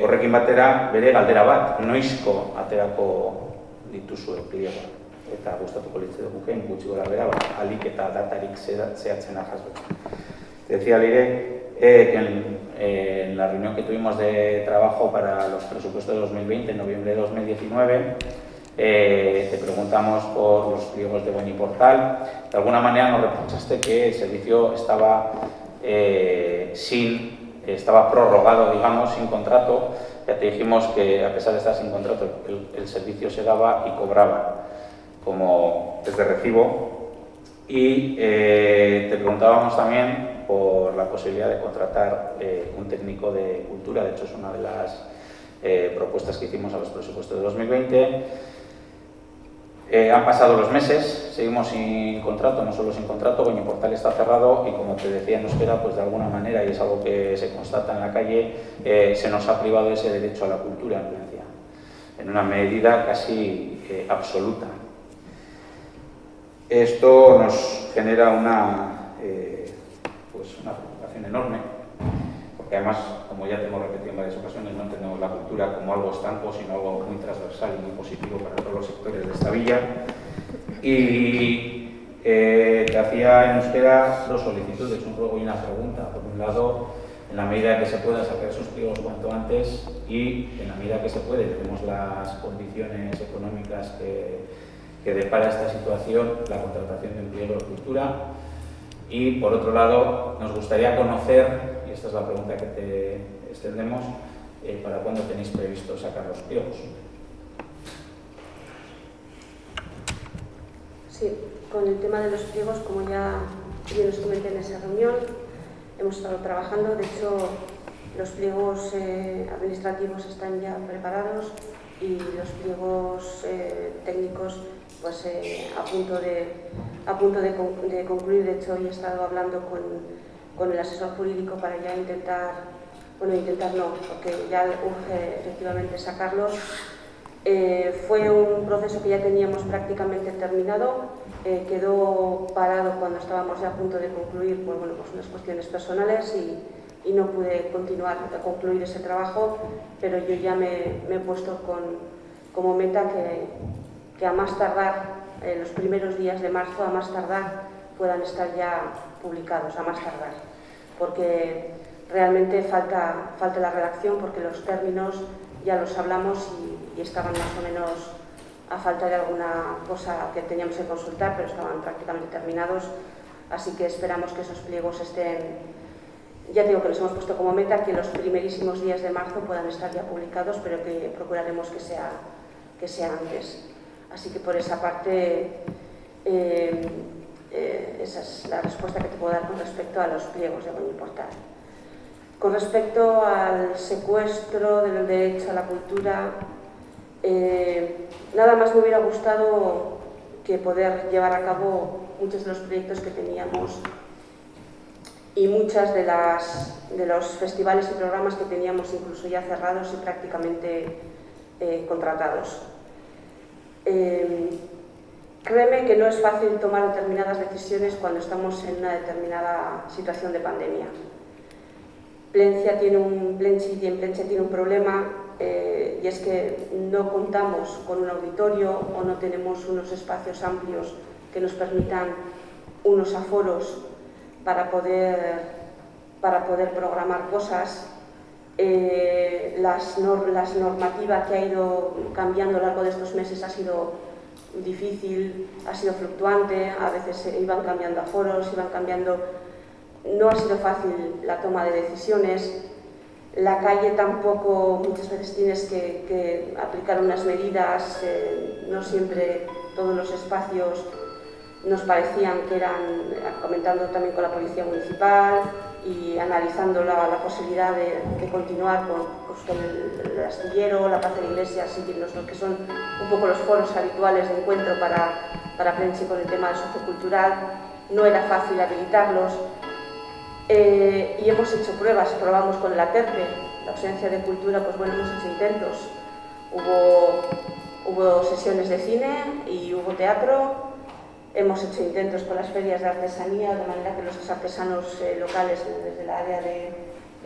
horrekin batera bere galdera bat, noizko aterako dituzue pliegoak. Eta gustatuko litzaiguke gutxi gora bera, ahalik eta datarik zehatzena jasotzen. Decía Leire que en la reunión que tuvimos de trabajo para los presupuestos de 2020, en noviembre de 2019, te preguntamos por los pliegos de Boniportal. De alguna manera nos reprochaste que el servicio estaba prorrogado, digamos, sin contrato. Ya te dijimos que a pesar de estar sin contrato, el servicio se daba y cobraba como es de recibo. Y te preguntábamos también por la posibilidad de contratar un técnico de cultura. De hecho, es una de las propuestas que hicimos a los presupuestos de 2020. Han pasado los meses, seguimos sin contrato, no solo sin contrato, Boniportal está cerrado y, como te decía en euskera, pues de alguna manera, y es algo que se constata en la calle, se nos ha privado ese derecho a la cultura en Valencia, en una medida casi absoluta. Esto nos genera una preocupación enorme, porque además, como ya te hemos repetido en varias ocasiones, no entendemos la cultura como algo estanco, sino algo muy transversal y muy positivo para todos los sectores de esta villa. Y te hacía en euskera dos solicitudes, un ruego y una pregunta. Por un lado, en la medida que se pueda sacar esos pliegos cuanto antes, y en la medida que se puede, tenemos las condiciones económicas que depara esta situación, la contratación de un pliego de cultura. Y por otro lado, nos gustaría conocer, y esta es la pregunta que te extendemos, ¿para cuándo tenéis previsto sacar los pliegos? Sí, con el tema de los pliegos, como ya os comenté en esa reunión, hemos estado trabajando. De hecho, los pliegos administrativos están ya preparados y los pliegos técnicos pues a punto de concluir. De hecho, hoy he estado hablando con el asesor jurídico para ya intentar no, porque ya urge efectivamente sacarlos. Fue un proceso que ya teníamos prácticamente terminado, quedó parado cuando estábamos ya a punto de concluir por pues unas cuestiones personales y no pude concluir ese trabajo, pero yo ya me he puesto como meta que a más tardar, los primeros días de marzo, a más tardar, puedan estar ya publicados, a más tardar, porque realmente falta la redacción, porque los términos ya los hablamos y estaban más o menos a falta de alguna cosa que teníamos que consultar, pero estaban prácticamente terminados, así que esperamos que esos pliegos estén, ya digo que los hemos puesto como meta, que los primerísimos días de marzo puedan estar ya publicados, pero que procuraremos que sea antes. Así que por esa parte, esa es la respuesta que te puedo dar con respecto a los pliegos de Boniportal. Con respecto al secuestro del derecho a la cultura, nada más me hubiera gustado que poder llevar a cabo muchos de los proyectos que teníamos y muchas de los festivales y programas que teníamos incluso ya cerrados y prácticamente contratados. Créeme que no es fácil tomar determinadas decisiones cuando estamos en una determinada situación de pandemia. Plencia tiene un problema y es que no contamos con un auditorio o no tenemos unos espacios amplios que nos permitan unos aforos para poder programar cosas. La normativa que ha ido cambiando a lo largo de estos meses ha sido difícil, ha sido fluctuante, a veces iban cambiando aforos, no ha sido fácil la toma de decisiones. La calle tampoco, muchas veces tienes que aplicar unas medidas, no siempre todos los espacios nos parecían que eran, comentando también con la Policía Municipal y analizando la posibilidad de continuar con el astillero, la Plaza de Iglesias, sitios que son un poco los foros habituales de encuentro para Plenchi con el tema del sociocultural. No era fácil habilitarlos y hemos hecho pruebas, probamos con el Aterpe, la ausencia de cultura, pues bueno, hemos hecho intentos. Hubo sesiones de cine y hubo teatro. Hemos hecho intentos con las ferias de artesanía, de manera que los artesanos locales desde el área de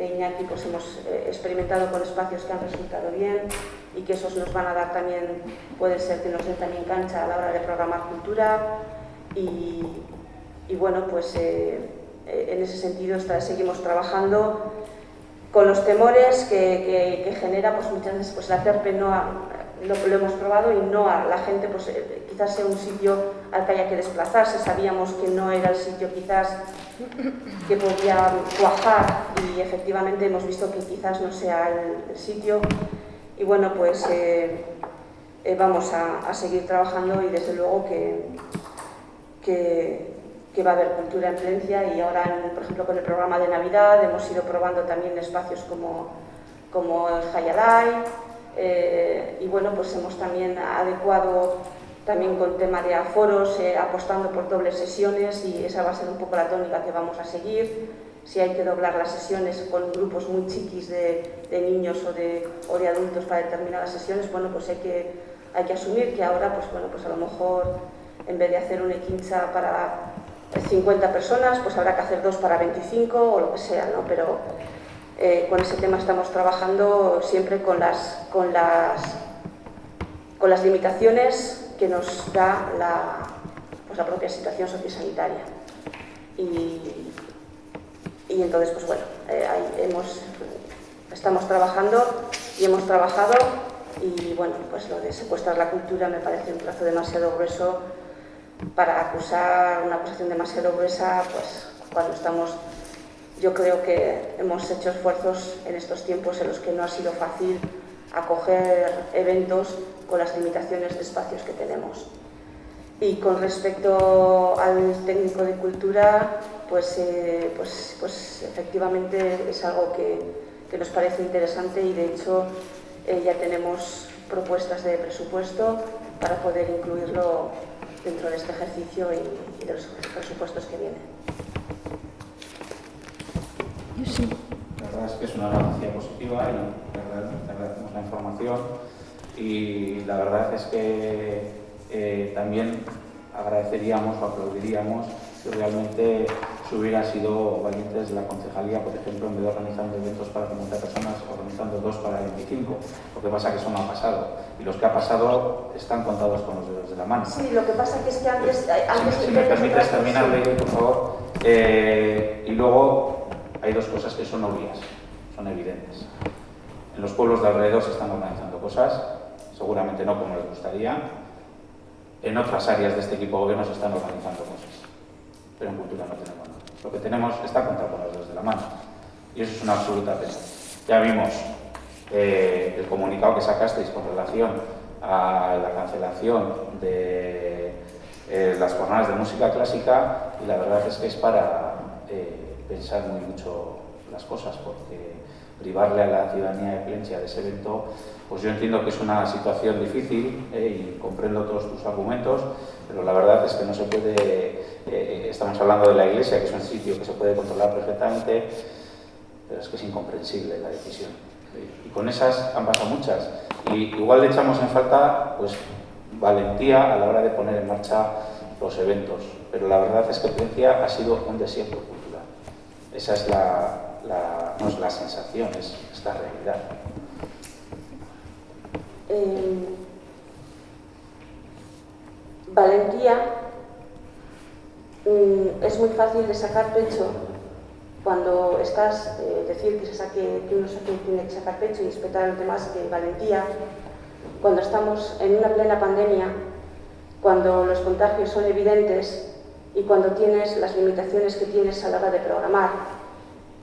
Iñaki pues hemos experimentado con espacios que han resultado bien y que esos nos van a dar también, puede ser que nos den también cancha a la hora de programar cultura y bueno, pues en ese sentido seguimos trabajando con los temores que genera pues muchas veces pues la Terpe lo hemos probado y no a la gente, pues quizás sea un sitio al que haya que desplazarse. Sabíamos que no era el sitio quizás que podía cuajar y efectivamente hemos visto que quizás no sea el sitio y bueno, pues vamos a seguir trabajando y desde luego que va a haber cultura en Plencia y ahora, por ejemplo, con el programa de Navidad hemos ido probando también espacios como el Hayalay. Y bueno, pues hemos también adecuado también con tema de aforos, apostando por dobles sesiones y esa va a ser un poco la tónica que vamos a seguir. Si hay que doblar las sesiones con grupos muy chiquis de niños o de adultos para determinadas sesiones, bueno, pues hay que asumir que ahora, pues bueno, pues a lo mejor en vez de hacer una quincha para 50 personas, pues habrá que hacer 2 para 25 o lo que sea, ¿no? Pero con ese tema estamos trabajando siempre con las limitaciones que nos da la propia situación sociosanitaria. Y entonces, pues bueno, estamos trabajando y hemos trabajado y bueno, pues lo de secuestrar la cultura me parece un trazo demasiado grueso para acusar, una acusación demasiado gruesa, pues cuando estamos... Yo creo que hemos hecho esfuerzos en estos tiempos en los que no ha sido fácil acoger eventos con las limitaciones de espacios que tenemos. Y con respecto al técnico de cultura, pues efectivamente es algo que nos parece interesante y de hecho ya tenemos propuestas de presupuesto para poder incluirlo dentro de este ejercicio y de los presupuestos que vienen. Sí. La verdad es que es una noticia positiva y agradecemos la información y la verdad es que también agradeceríamos o aplaudiríamos si realmente se hubiera sido valientes la concejalía, por ejemplo, en vez de organizando eventos para 50 personas, organizando 2 para 25. Lo que pasa es que eso no ha pasado y los que ha pasado están contados con los dedos de la mano. Sí, lo que pasa es que antes si me permites terminar, Leire, por favor. Y luego hay 2 cosas que son obvias, son evidentes. En los pueblos de alrededor se están organizando cosas, seguramente no como les gustaría. En otras áreas de este equipo de gobierno se están organizando cosas, pero en cultura no tenemos nada. Lo que tenemos está contado con los dedos de la mano y eso es una absoluta pena. Ya vimos el comunicado que sacasteis con relación a la cancelación de las jornadas de música clásica y la verdad es que es para pensar muy mucho las cosas, porque privarle a la ciudadanía de Plencia de ese evento, pues yo entiendo que es una situación difícil y comprendo todos tus argumentos, pero la verdad es que no se puede, estamos hablando de la iglesia, que es un sitio que se puede controlar perfectamente, pero es que es incomprensible la decisión. Y con esas han pasado muchas, y igual le echamos en falta pues valentía a la hora de poner en marcha los eventos, pero la verdad es que Plencia ha sido un desierto cultural. Esa es no es la sensación, es la realidad. Valentía es muy fácil de sacar pecho cuando estás, decir que uno tiene que sacar pecho y respetar a los demás, que valentía cuando estamos en una plena pandemia, cuando los contagios son evidentes y cuando tienes las limitaciones que tienes a la hora de programar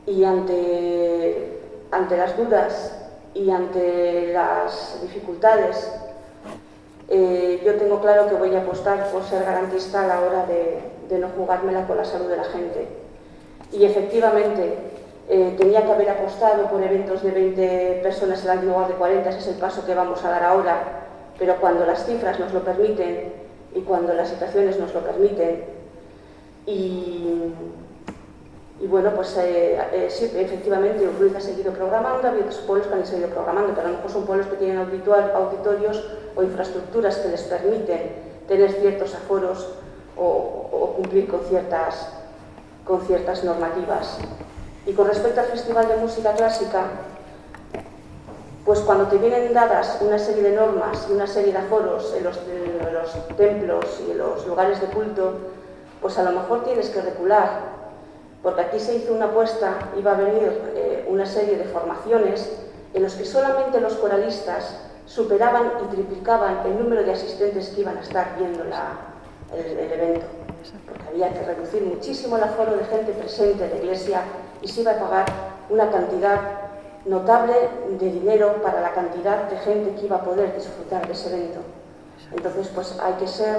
y ante las dudas y ante las dificultades, yo tengo claro que voy a apostar por ser garantista a la hora de no jugármela con la salud de la gente. Y efectivamente, tenía que haber apostado por eventos de 20 personas en lugar de 40, ese es el paso que vamos a dar ahora, pero cuando las cifras nos lo permiten y cuando las situaciones nos lo permiten, y bueno, pues sí, efectivamente Urruiz ha seguido programando, ha habido otros pueblos que han seguido programando, pero a lo mejor son pueblos que tienen auditorios o infraestructuras que les permiten tener ciertos aforos o cumplir con ciertas normativas. Y con respecto al Festival de Música Clásica, pues cuando te vienen dadas una serie de normas y una serie de aforos en los templos y en los lugares de culto, pues a lo mejor tienes que recular, porque aquí se hizo una apuesta, iba a venir una serie de formaciones en los que solamente los coralistas superaban y triplicaban el número de asistentes que iban a estar viendo el evento, porque había que reducir muchísimo el aforo de gente presente en la iglesia y se iba a pagar una cantidad notable de dinero para la cantidad de gente que iba a poder disfrutar de ese evento. Entonces, pues hay que ser,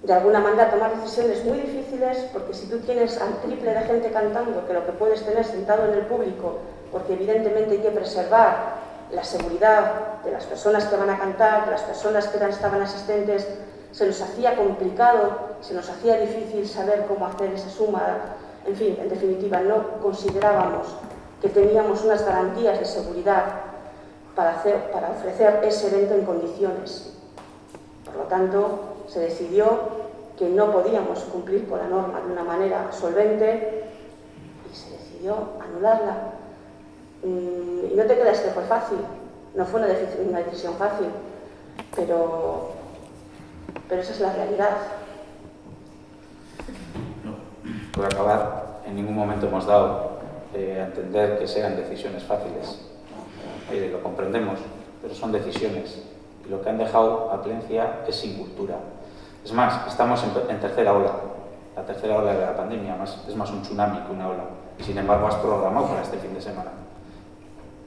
de alguna manera, tomar decisiones muy difíciles, porque si tú tienes al triple de gente cantando que lo que puedes tener sentado en el público, porque evidentemente hay que preservar la seguridad de las personas que van a cantar, de las personas que estaban asistentes, se nos hacía complicado, se nos hacía difícil saber cómo hacer esa suma. En fin, en definitiva, no considerábamos que teníamos unas garantías de seguridad para ofrecer ese evento en condiciones. Por lo tanto, se decidió que no podíamos cumplir con la norma de una manera solvente y se decidió anularla. Y no te creas que fue fácil, no fue una decisión fácil, pero esa es la realidad. Por acabar, en ningún momento hemos dado a entender que sean decisiones fáciles. Oye, lo comprendemos, pero son decisiones. Y lo que han dejado a Plencia es sin cultura. Es más, estamos en tercera ola. La tercera ola de la pandemia es más un tsunami que una ola. Y sin embargo has programado para este fin de semana.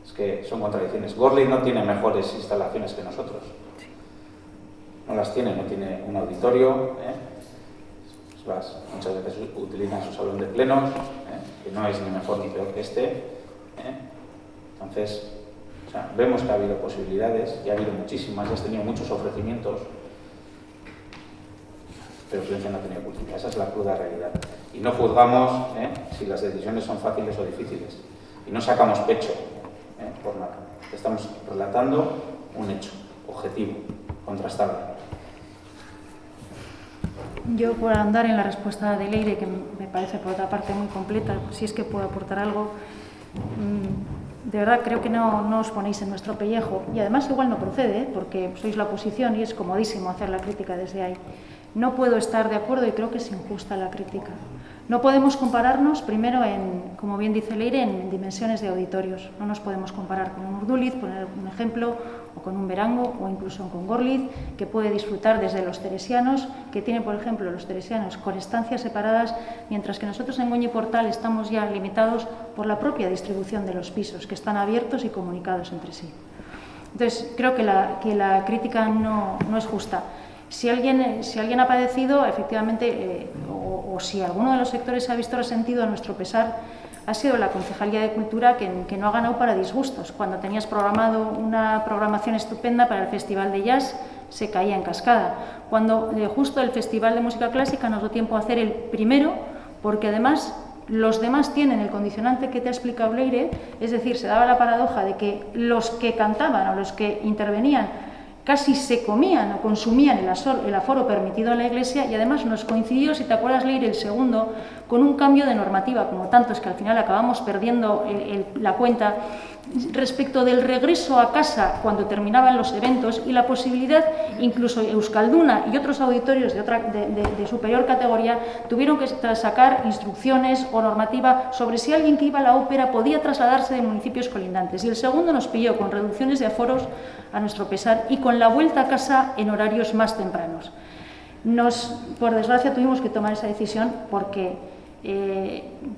Es que son contradicciones. Gorli no tiene mejores instalaciones que nosotros. No las tiene, no tiene un auditorio. Muchas veces utilizan su salón de plenos, que no es ni mejor ni peor que este. Entonces, vemos que ha habido posibilidades, y ha habido muchísimas, y has tenido muchos ofrecimientos, pero Plencia no ha tenido cultura. Esa es la cruda realidad. Y no juzgamos si las decisiones son fáciles o difíciles. Y no sacamos pecho por nada. Estamos relatando un hecho objetivo, contrastable. Yo, por andar en la respuesta de Leire, que me parece por otra parte muy completa, si es que puedo aportar algo, de verdad creo que no os ponéis en nuestro pellejo, y además igual no procede, porque sois la oposición y es comodísimo hacer la crítica desde ahí. No puedo estar de acuerdo y creo que es injusta la crítica. No podemos compararnos, primero, como bien dice Leire, en dimensiones de auditorios. No nos podemos comparar con un Urduliz, poner un ejemplo, o con un Berango, o incluso con Gorliz, que puede disfrutar desde los teresianos, que tiene, por ejemplo, los teresianos con estancias separadas, mientras que nosotros en Goñi Portal estamos ya limitados por la propia distribución de los pisos, que están abiertos y comunicados entre sí. Entonces, creo que la crítica no es justa. Si alguien ha padecido, efectivamente, o si alguno de los sectores ha visto resentido a nuestro pesar, ha sido la Concejalía de Cultura que no ha ganado para disgustos. Cuando tenías programado una programación estupenda para el Festival de Jazz, se caía en cascada. Cuando justo el Festival de Música Clásica nos dio tiempo a hacer el primero, porque además los demás tienen el condicionante que te ha explicado Leire, es decir, se daba la paradoja de que los que cantaban o los que intervenían casi se comían o consumían el aforo permitido en la Iglesia, y además nos coincidió, si te acuerdas, Leire, el segundo, con un cambio de normativa, como tantos que al final acabamos perdiendo la cuenta, respecto del regreso a casa cuando terminaban los eventos y la posibilidad, incluso Euskalduna y otros auditorios de superior categoría tuvieron que sacar instrucciones o normativa sobre si alguien que iba a la ópera podía trasladarse de municipios colindantes. Y el segundo nos pilló con reducciones de aforos a nuestro pesar y con la vuelta a casa en horarios más tempranos. Por desgracia, tuvimos que tomar esa decisión porque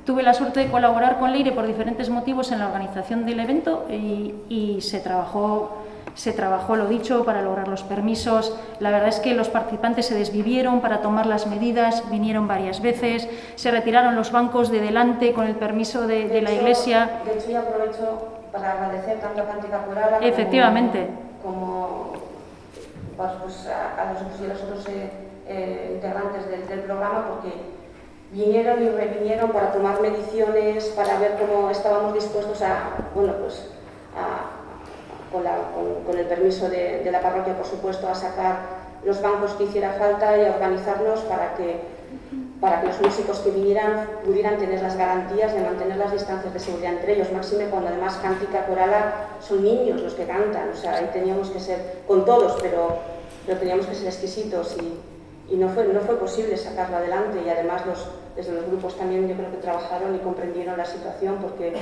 tuve la suerte de colaborar con Leire por diferentes motivos en la organización del evento y se trabajó se trabajó, lo dicho, para lograr los permisos. La verdad es que los participantes se desvivieron para tomar las medidas, vinieron varias veces, se retiraron los bancos de delante con el permiso de la Iglesia. De hecho, yo aprovecho para agradecer tanto a Cántica Coral Efectivamente. como pues, a los otros integrantes del programa, porque vinieron y revinieron para tomar mediciones, para ver cómo estábamos dispuestos con el permiso de la parroquia, por supuesto, a sacar los bancos que hiciera falta y a organizarnos para que los músicos que vinieran pudieran tener las garantías de mantener las distancias de seguridad entre ellos, máxime cuando además Cántica Corala son niños los que cantan, o sea, ahí teníamos que ser, con todos, pero teníamos que ser exquisitos y no fue posible sacarlo adelante, y además desde los grupos también yo creo que trabajaron y comprendieron la situación, porque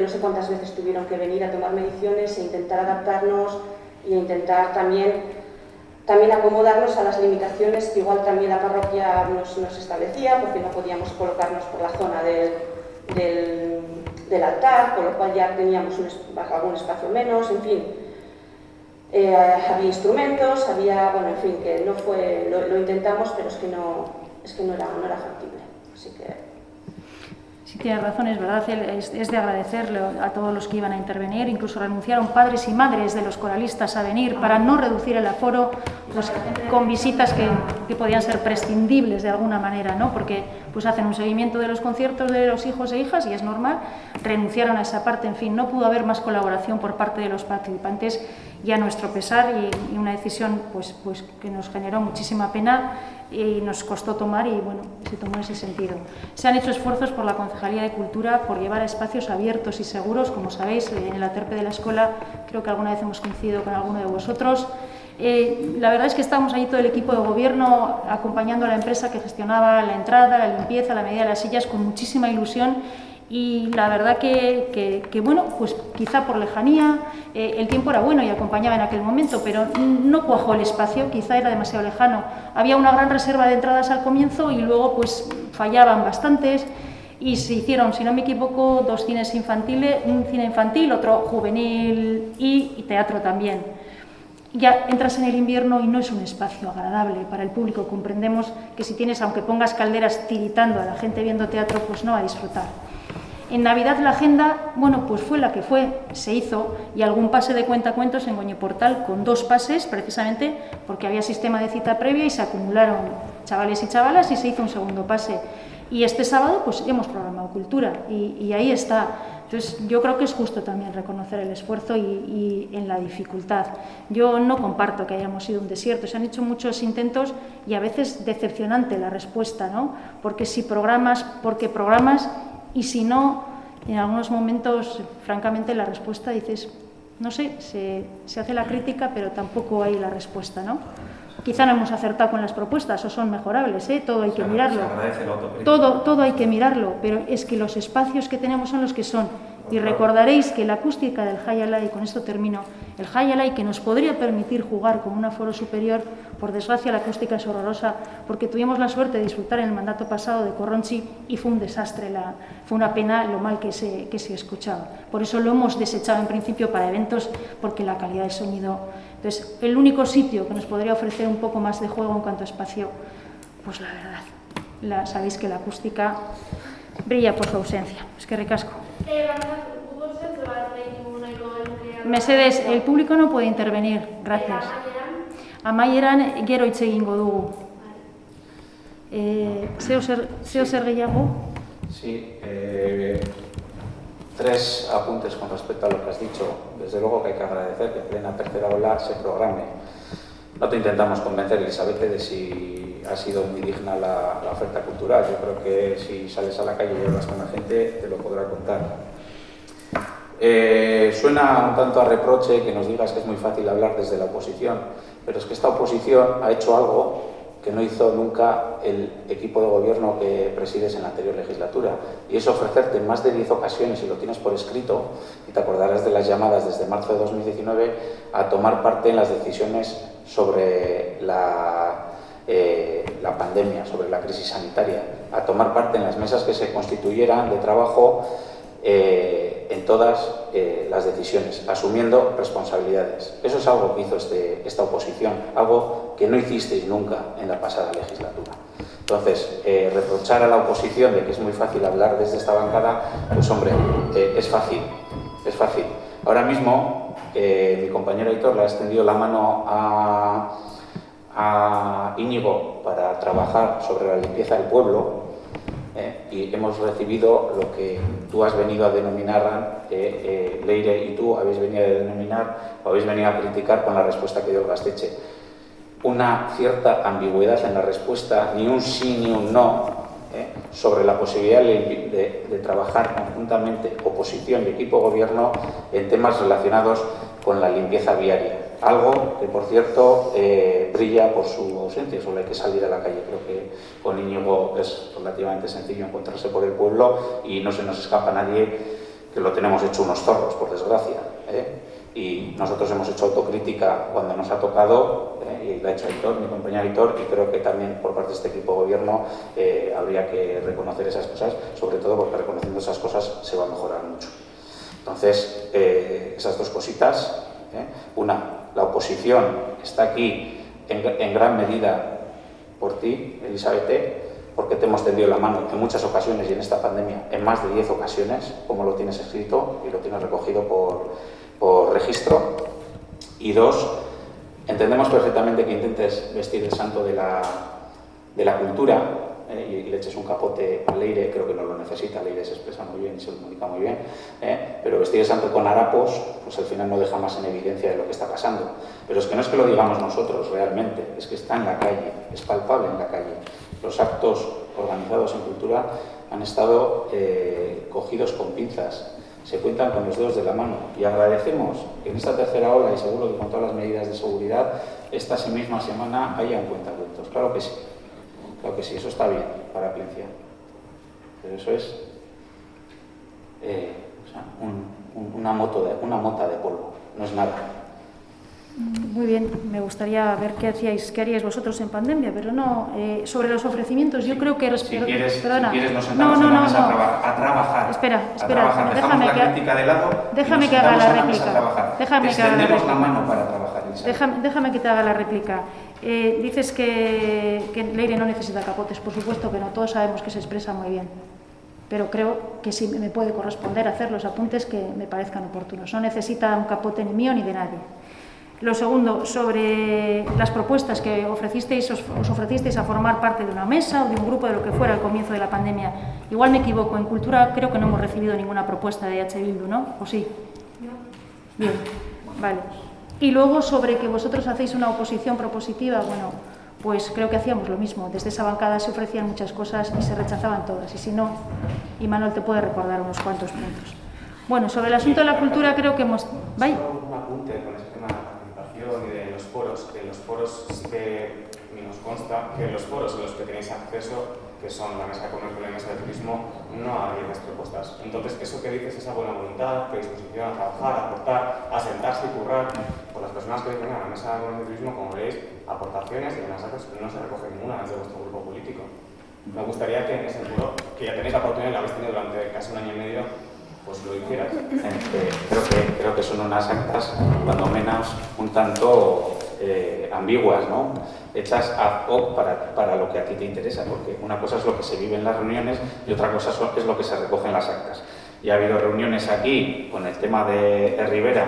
no sé cuántas veces tuvieron que venir a tomar mediciones e intentar adaptarnos y intentar también acomodarnos a las limitaciones que igual también la parroquia nos establecía, porque no podíamos colocarnos por la zona del altar, con lo cual ya teníamos algún espacio menos, en fin. Había instrumentos, en fin, que no fue, lo intentamos, pero es que no era factible, así que... Sí, tienes razón, es verdad, es de agradecerle a todos los que iban a intervenir, incluso renunciaron padres y madres de los coralistas a venir para no reducir el aforo, pues, con visitas que podían ser prescindibles de alguna manera, ¿no? Porque pues hacen un seguimiento de los conciertos de los hijos e hijas y es normal, renunciaron a esa parte, en fin, no pudo haber más colaboración por parte de los participantes y a nuestro pesar, y una decisión pues que nos generó muchísima pena y nos costó tomar, y bueno, se tomó en ese sentido. Se han hecho esfuerzos por la Concejalía de Cultura por llevar a espacios abiertos y seguros, como sabéis, en el aterpe de la escuela, creo que alguna vez hemos coincidido con alguno de vosotros. La verdad es que estábamos allí todo el equipo de gobierno acompañando a la empresa que gestionaba la entrada, la limpieza, la medida de las sillas con muchísima ilusión, y la verdad que bueno, pues quizá por lejanía, el tiempo era bueno y acompañaba en aquel momento, pero no cuajó el espacio, quizá era demasiado lejano. Había una gran reserva de entradas al comienzo y luego pues fallaban bastantes, y se hicieron, si no me equivoco, 2 cines infantiles, un cine infantil, otro juvenil y teatro también. Ya entras en el invierno y no es un espacio agradable para el público. Comprendemos que si tienes, aunque pongas calderas tiritando a la gente viendo teatro, pues no va a disfrutar. En Navidad la agenda, bueno, pues fue la que fue, se hizo, y algún pase de cuentacuentos en Goñeportal con 2 pases, precisamente porque había sistema de cita previa y se acumularon chavales y chavalas y se hizo un segundo pase. Y este sábado pues hemos programado cultura y ahí está. Entonces yo creo que es justo también reconocer el esfuerzo y en la dificultad. Yo no comparto que hayamos sido un desierto, se han hecho muchos intentos y a veces decepcionante la respuesta, ¿no? Porque si programas, porque programas, y si no, en algunos momentos, francamente, la respuesta dices, no sé, se hace la crítica, pero tampoco hay la respuesta, ¿no? Quizá no hemos acertado con las propuestas o son mejorables, todo hay que mirarlo. Todo hay que mirarlo, pero es que los espacios que tenemos son los que son. Y recordaréis que la acústica del Jai Alai, con esto termino, el Jai Alai que nos podría permitir jugar con un aforo superior, por desgracia la acústica es horrorosa, porque tuvimos la suerte de disfrutar en el mandato pasado de Corronchi y fue un desastre, fue una pena lo mal que se escuchaba. Por eso lo hemos desechado en principio para eventos, porque la calidad del sonido... Entonces, el único sitio que nos podría ofrecer un poco más de juego en cuanto a espacio, pues la verdad, sabéis que la acústica brilla por su ausencia. Es que ricasco. Mesedes, el público no puede intervenir, gracias. Amaieran gero hitz egingo dugu. Zeo zer gehiago? Sí, 3 apuntes con respecto a lo que has dicho. Desde luego que hay que agradecer que en plena tercera ola se programe. No te intentamos convencer, Elizabeth, de si ha sido muy digna la oferta cultural. Yo creo que si sales a la calle y hablas con la gente, te lo podrá contar. Suena un tanto a reproche que nos digas que es muy fácil hablar desde la oposición, pero es que esta oposición ha hecho algo que no hizo nunca el equipo de gobierno que presides en la anterior legislatura, y es ofrecerte en más de 10 ocasiones, y lo tienes por escrito, y te acordarás de las llamadas desde marzo de 2019, a tomar parte en las decisiones sobre la pandemia, sobre la crisis sanitaria, a tomar parte en las mesas que se constituyeran de trabajo en todas las decisiones, asumiendo responsabilidades. Eso es algo que hizo esta oposición, algo que no hicisteis nunca en la pasada legislatura. Entonces, reprochar a la oposición de que es muy fácil hablar desde esta bancada, pues hombre, es fácil, es fácil. Ahora mismo, mi compañero Aitor le ha extendido la mano a Íñigo para trabajar sobre la limpieza del pueblo, y hemos recibido lo que tú has venido a denominar, Leire y tú habéis venido a denominar o habéis venido a criticar con la respuesta que dio el Gaztetxe. Una cierta ambigüedad en la respuesta, ni un sí ni un no, sobre la posibilidad de trabajar conjuntamente, oposición y equipo gobierno, en temas relacionados con la limpieza viaria. Algo que, por cierto, brilla por su ausencia, solo hay que salir a la calle. Creo que con Íñigo es relativamente sencillo encontrarse por el pueblo y no se nos escapa a nadie que lo tenemos hecho unos zorros, por desgracia. Y nosotros hemos hecho autocrítica cuando nos ha tocado, y lo ha hecho Aitor, mi compañero Aitor, y creo que también por parte de este equipo de gobierno habría que reconocer esas cosas, sobre todo porque reconociendo esas cosas se va a mejorar mucho. Entonces, esas dos cositas. Una, la oposición está aquí en gran medida por ti, Elisabeth, porque te hemos tendido la mano en muchas ocasiones y en esta pandemia en más de 10 ocasiones, como lo tienes escrito y lo tienes recogido por registro. Y dos, entendemos perfectamente que intentes vestir el santo de la cultura, y le eches un capote a Leire, creo que no lo necesita, Leire se expresa muy bien y se lo comunica muy bien, pero vestir el santo con harapos, pues al final no deja más en evidencia de lo que está pasando. Pero es que no es que lo digamos nosotros realmente, es que está en la calle, es palpable en la calle. Los actos organizados en cultura han estado cogidos con pinzas, se cuentan con los dedos de la mano, y agradecemos que en esta tercera ola, y seguro que con todas las medidas de seguridad, esta misma semana hayan cuentacuentos. Claro que sí. Claro que sí, eso está bien para Plencia, pero eso es una mota de polvo, no es nada. Muy bien, me gustaría ver qué haríais vosotros en pandemia, pero no, sobre los ofrecimientos, yo creo que... Si quieres nos sentamos en la mesa a trabajar. Espera, dejamos la crítica de lado déjame que haga la réplica. Extendemos la mano para trabajar. Déjame que te haga la réplica. Dices que Leire no necesita capotes, por supuesto que no, todos sabemos que se expresa muy bien, pero creo que sí me puede corresponder hacer los apuntes que me parezcan oportunos. No necesita un capote ni mío ni de nadie. Lo segundo, sobre las propuestas que os ofrecisteis a formar parte de una mesa o de un grupo de lo que fuera al comienzo de la pandemia. Igual me equivoco, en Cultura creo que no hemos recibido ninguna propuesta de EH Bildu, ¿no? ¿O sí? No. Bien, vale. Y luego sobre que vosotros hacéis una oposición propositiva, bueno, pues creo que hacíamos lo mismo. Desde esa bancada se ofrecían muchas cosas y se rechazaban todas. Y si no, Imanol te puede recordar unos cuantos puntos. Bueno, sobre el asunto de la cultura creo que hemos... ¿Vale? Solo un apunte con ese tema de la participación y de los foros. Que los foros sí que nos consta que los foros en los que tenéis acceso, que son la mesa de comercio y la mesa de turismo, no hay esas propuestas. Entonces, eso que dices, esa buena voluntad, predisposición a trabajar, a aportar, a sentarse y currar, por las personas que vienen a la mesa de comercio y turismo, como veis, aportaciones y en las actas no se recoge ninguna desde vuestro grupo político. Me gustaría que en ese foro, que ya tenéis la oportunidad, la habéis tenido durante casi un año y medio, pues lo hicieras. Creo que son unas actas, cuando menos, un tanto ambiguas, ¿no? Hechas ad hoc para lo que a ti te interesa, porque una cosa es lo que se vive en las reuniones y otra cosa es lo que se recoge en las actas. Y ha habido reuniones aquí con el tema de Rivera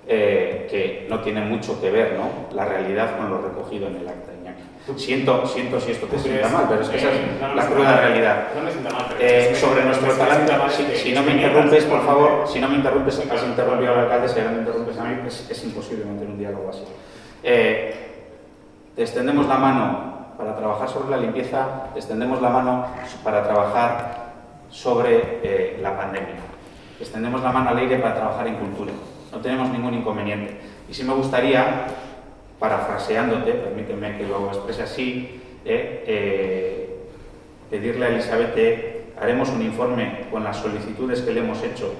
que no tienen mucho que ver, ¿no?, la realidad con lo recogido en el acta, Iñaki. Siento si esto te sienta mal, pero es que esa es la cruda realidad. No me sienta mal, pero sobre nuestro talante, si no me interrumpes, por favor, si no me interrumpes, has interrumpido al alcalde, si ahora me interrumpes a mí, es imposible mantener un diálogo así. Te extendemos la mano para trabajar sobre la limpieza, te extendemos la mano para trabajar sobre la pandemia. Te extendemos la mano a Leire para trabajar en cultura. No tenemos ningún inconveniente. Y sí me gustaría, parafraseándote, permíteme que lo exprese así, pedirle a Elisabeth, haremos un informe con las solicitudes que le hemos hecho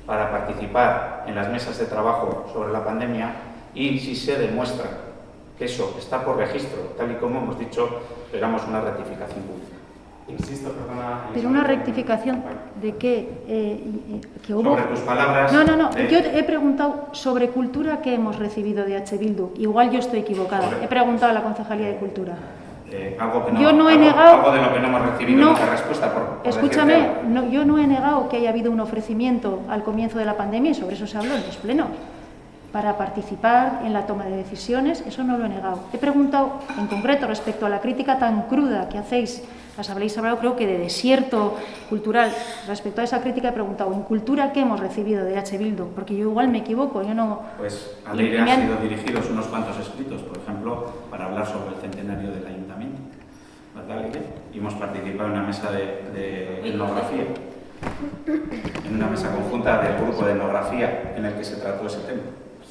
para participar en las mesas de trabajo sobre la pandemia, y si se demuestra que eso está por registro, tal y como hemos dicho, esperamos una ratificación pública. Insisto, perdona. Pero una rectificación de que hubo... Sobre tus palabras... No. Yo he preguntado sobre cultura que hemos recibido de H. Bildu. Igual yo estoy equivocada. He preguntado a la Concejalía de Cultura. Algo que no, yo no he negado... Algo de lo que no hemos recibido mucha respuesta. Escúchame, yo no he negado que haya habido un ofrecimiento al comienzo de la pandemia, y sobre eso se habló en los plenos, para participar en la toma de decisiones. Eso no lo he negado. He preguntado en concreto respecto a la crítica tan cruda que hacéis. Habéis hablado, creo que, de desierto cultural. Respecto a esa crítica he preguntado, ¿en cultura qué hemos recibido de H. Bildu? Porque yo igual me equivoco, yo no... Pues a Leire han sido dirigidos unos cuantos escritos, por ejemplo, para hablar sobre el centenario del Ayuntamiento, ¿verdad, Leire? Y hemos participado en una mesa de etnografía, en una mesa conjunta del grupo de etnografía en el que se trató ese tema.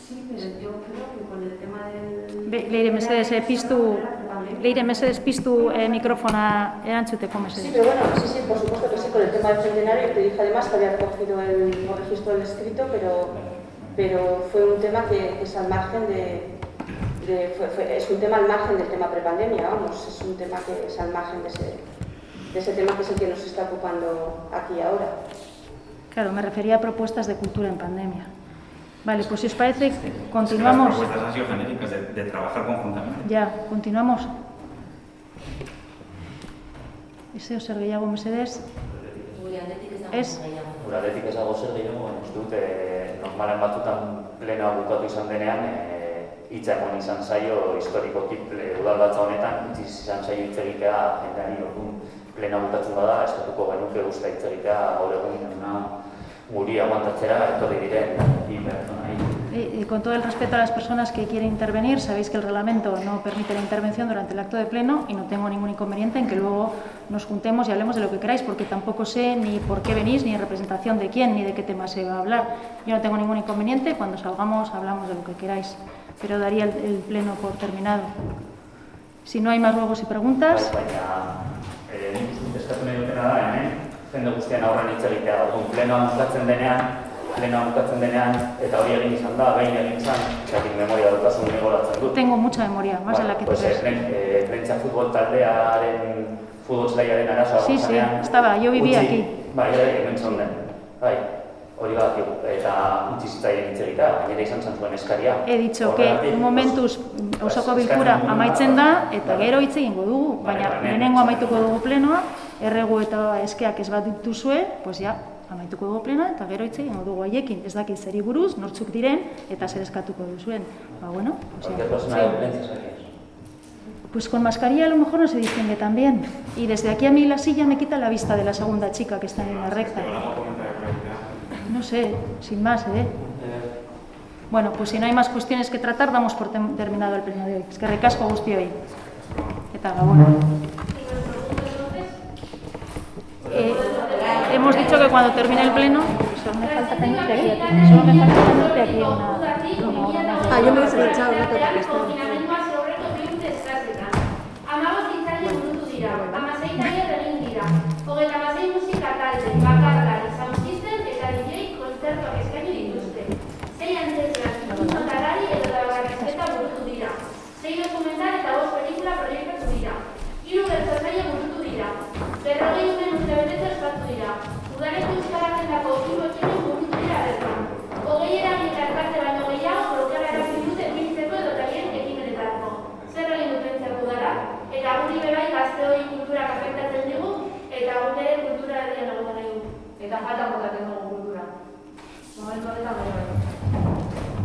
Sí, pero yo creo que con el tema del... Leire, mesedez piztu mikrofona erantzuteko, mesedez. Sí, pero bueno, sí, por supuesto que sí, con el tema del centenario. Te dije además que había recogido el registro del escrito, pero fue un tema que es al margen es un tema al margen del tema prepandemia, vamos, es un tema que es al margen de ese tema que es el que nos está ocupando aquí ahora. Claro, me refería a propuestas de cultura en pandemia. Vale, pues si os parece, continuamos. Las propuestas han sido genéricas de trabajar conjuntamente. Ya, continuamos. Ese zer gehiago mesedez. Gure aldetik ezago zer gehiago, uste dut normalen batzutan plena bukatu izan denean hitza eman izan zaio historikoki udalbatza honetan, izan zaio hitz egitea jendeari orduan plena bukatzen bada, eskatuko genuke uste hitz egitea gaur egun guri aguantatzera etorri diren Con todo el respeto a las personas que quieren intervenir, sabéis que el reglamento no permite la intervención durante el acto de pleno y no tengo ningún inconveniente en que luego nos juntemos y hablemos de lo que queráis, porque tampoco sé ni por qué venís, ni en representación de quién, ni de qué tema se va a hablar. Yo no tengo ningún inconveniente, cuando salgamos hablamos de lo que queráis, pero daría el pleno por terminado. Si no hay más ruegos y preguntas... Nik uste eskatu nahi dutena da, jende guztian aurren hitz egitea, plenoa bukatzen denean, eta hori egin izan da, behin egin izan, zatik memoria dutasun negoratzen dut. Tengo mucha memoria, más de la que te ves. Prentsa futbol taldearen, futbol zelaiaren arazoa Sí, estaba, yo vivía aquí. Bai, hemen zonden, hori badakigu, eta utzi zitzaien hitz egitea, gainera izan zuen eskaria. He dicho que momentuz osoko bilkura amaitzen da, eta gero hitz egingo dugu, baina lehenengo amaituko dugu plenoa, erregu eta eskeak ez bat dituzue, pues ja, amaituko dugu plena eta gero hitz egingo dugu haiekin, ez dakit zeri buruz, nortzuk diren eta zer eskatuko duzuen. Bueno, pues con mascarilla a lo mejor no se distingue tan bien. Y desde aquí a mí la silla me quita la vista de la segunda chica que está en la recta. No sé, sin más, Bueno, pues si no hay más cuestiones que tratar, damos por terminado el pleno de hoy. Es que recasco guztioi. Eta gabon. Hemos dicho que cuando termine el pleno, solo me falta tenerte aquí una hora. Yo me he echado un rato porque estaba...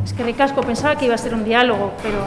Es que ricasco, pensaba que iba a ser un diálogo, pero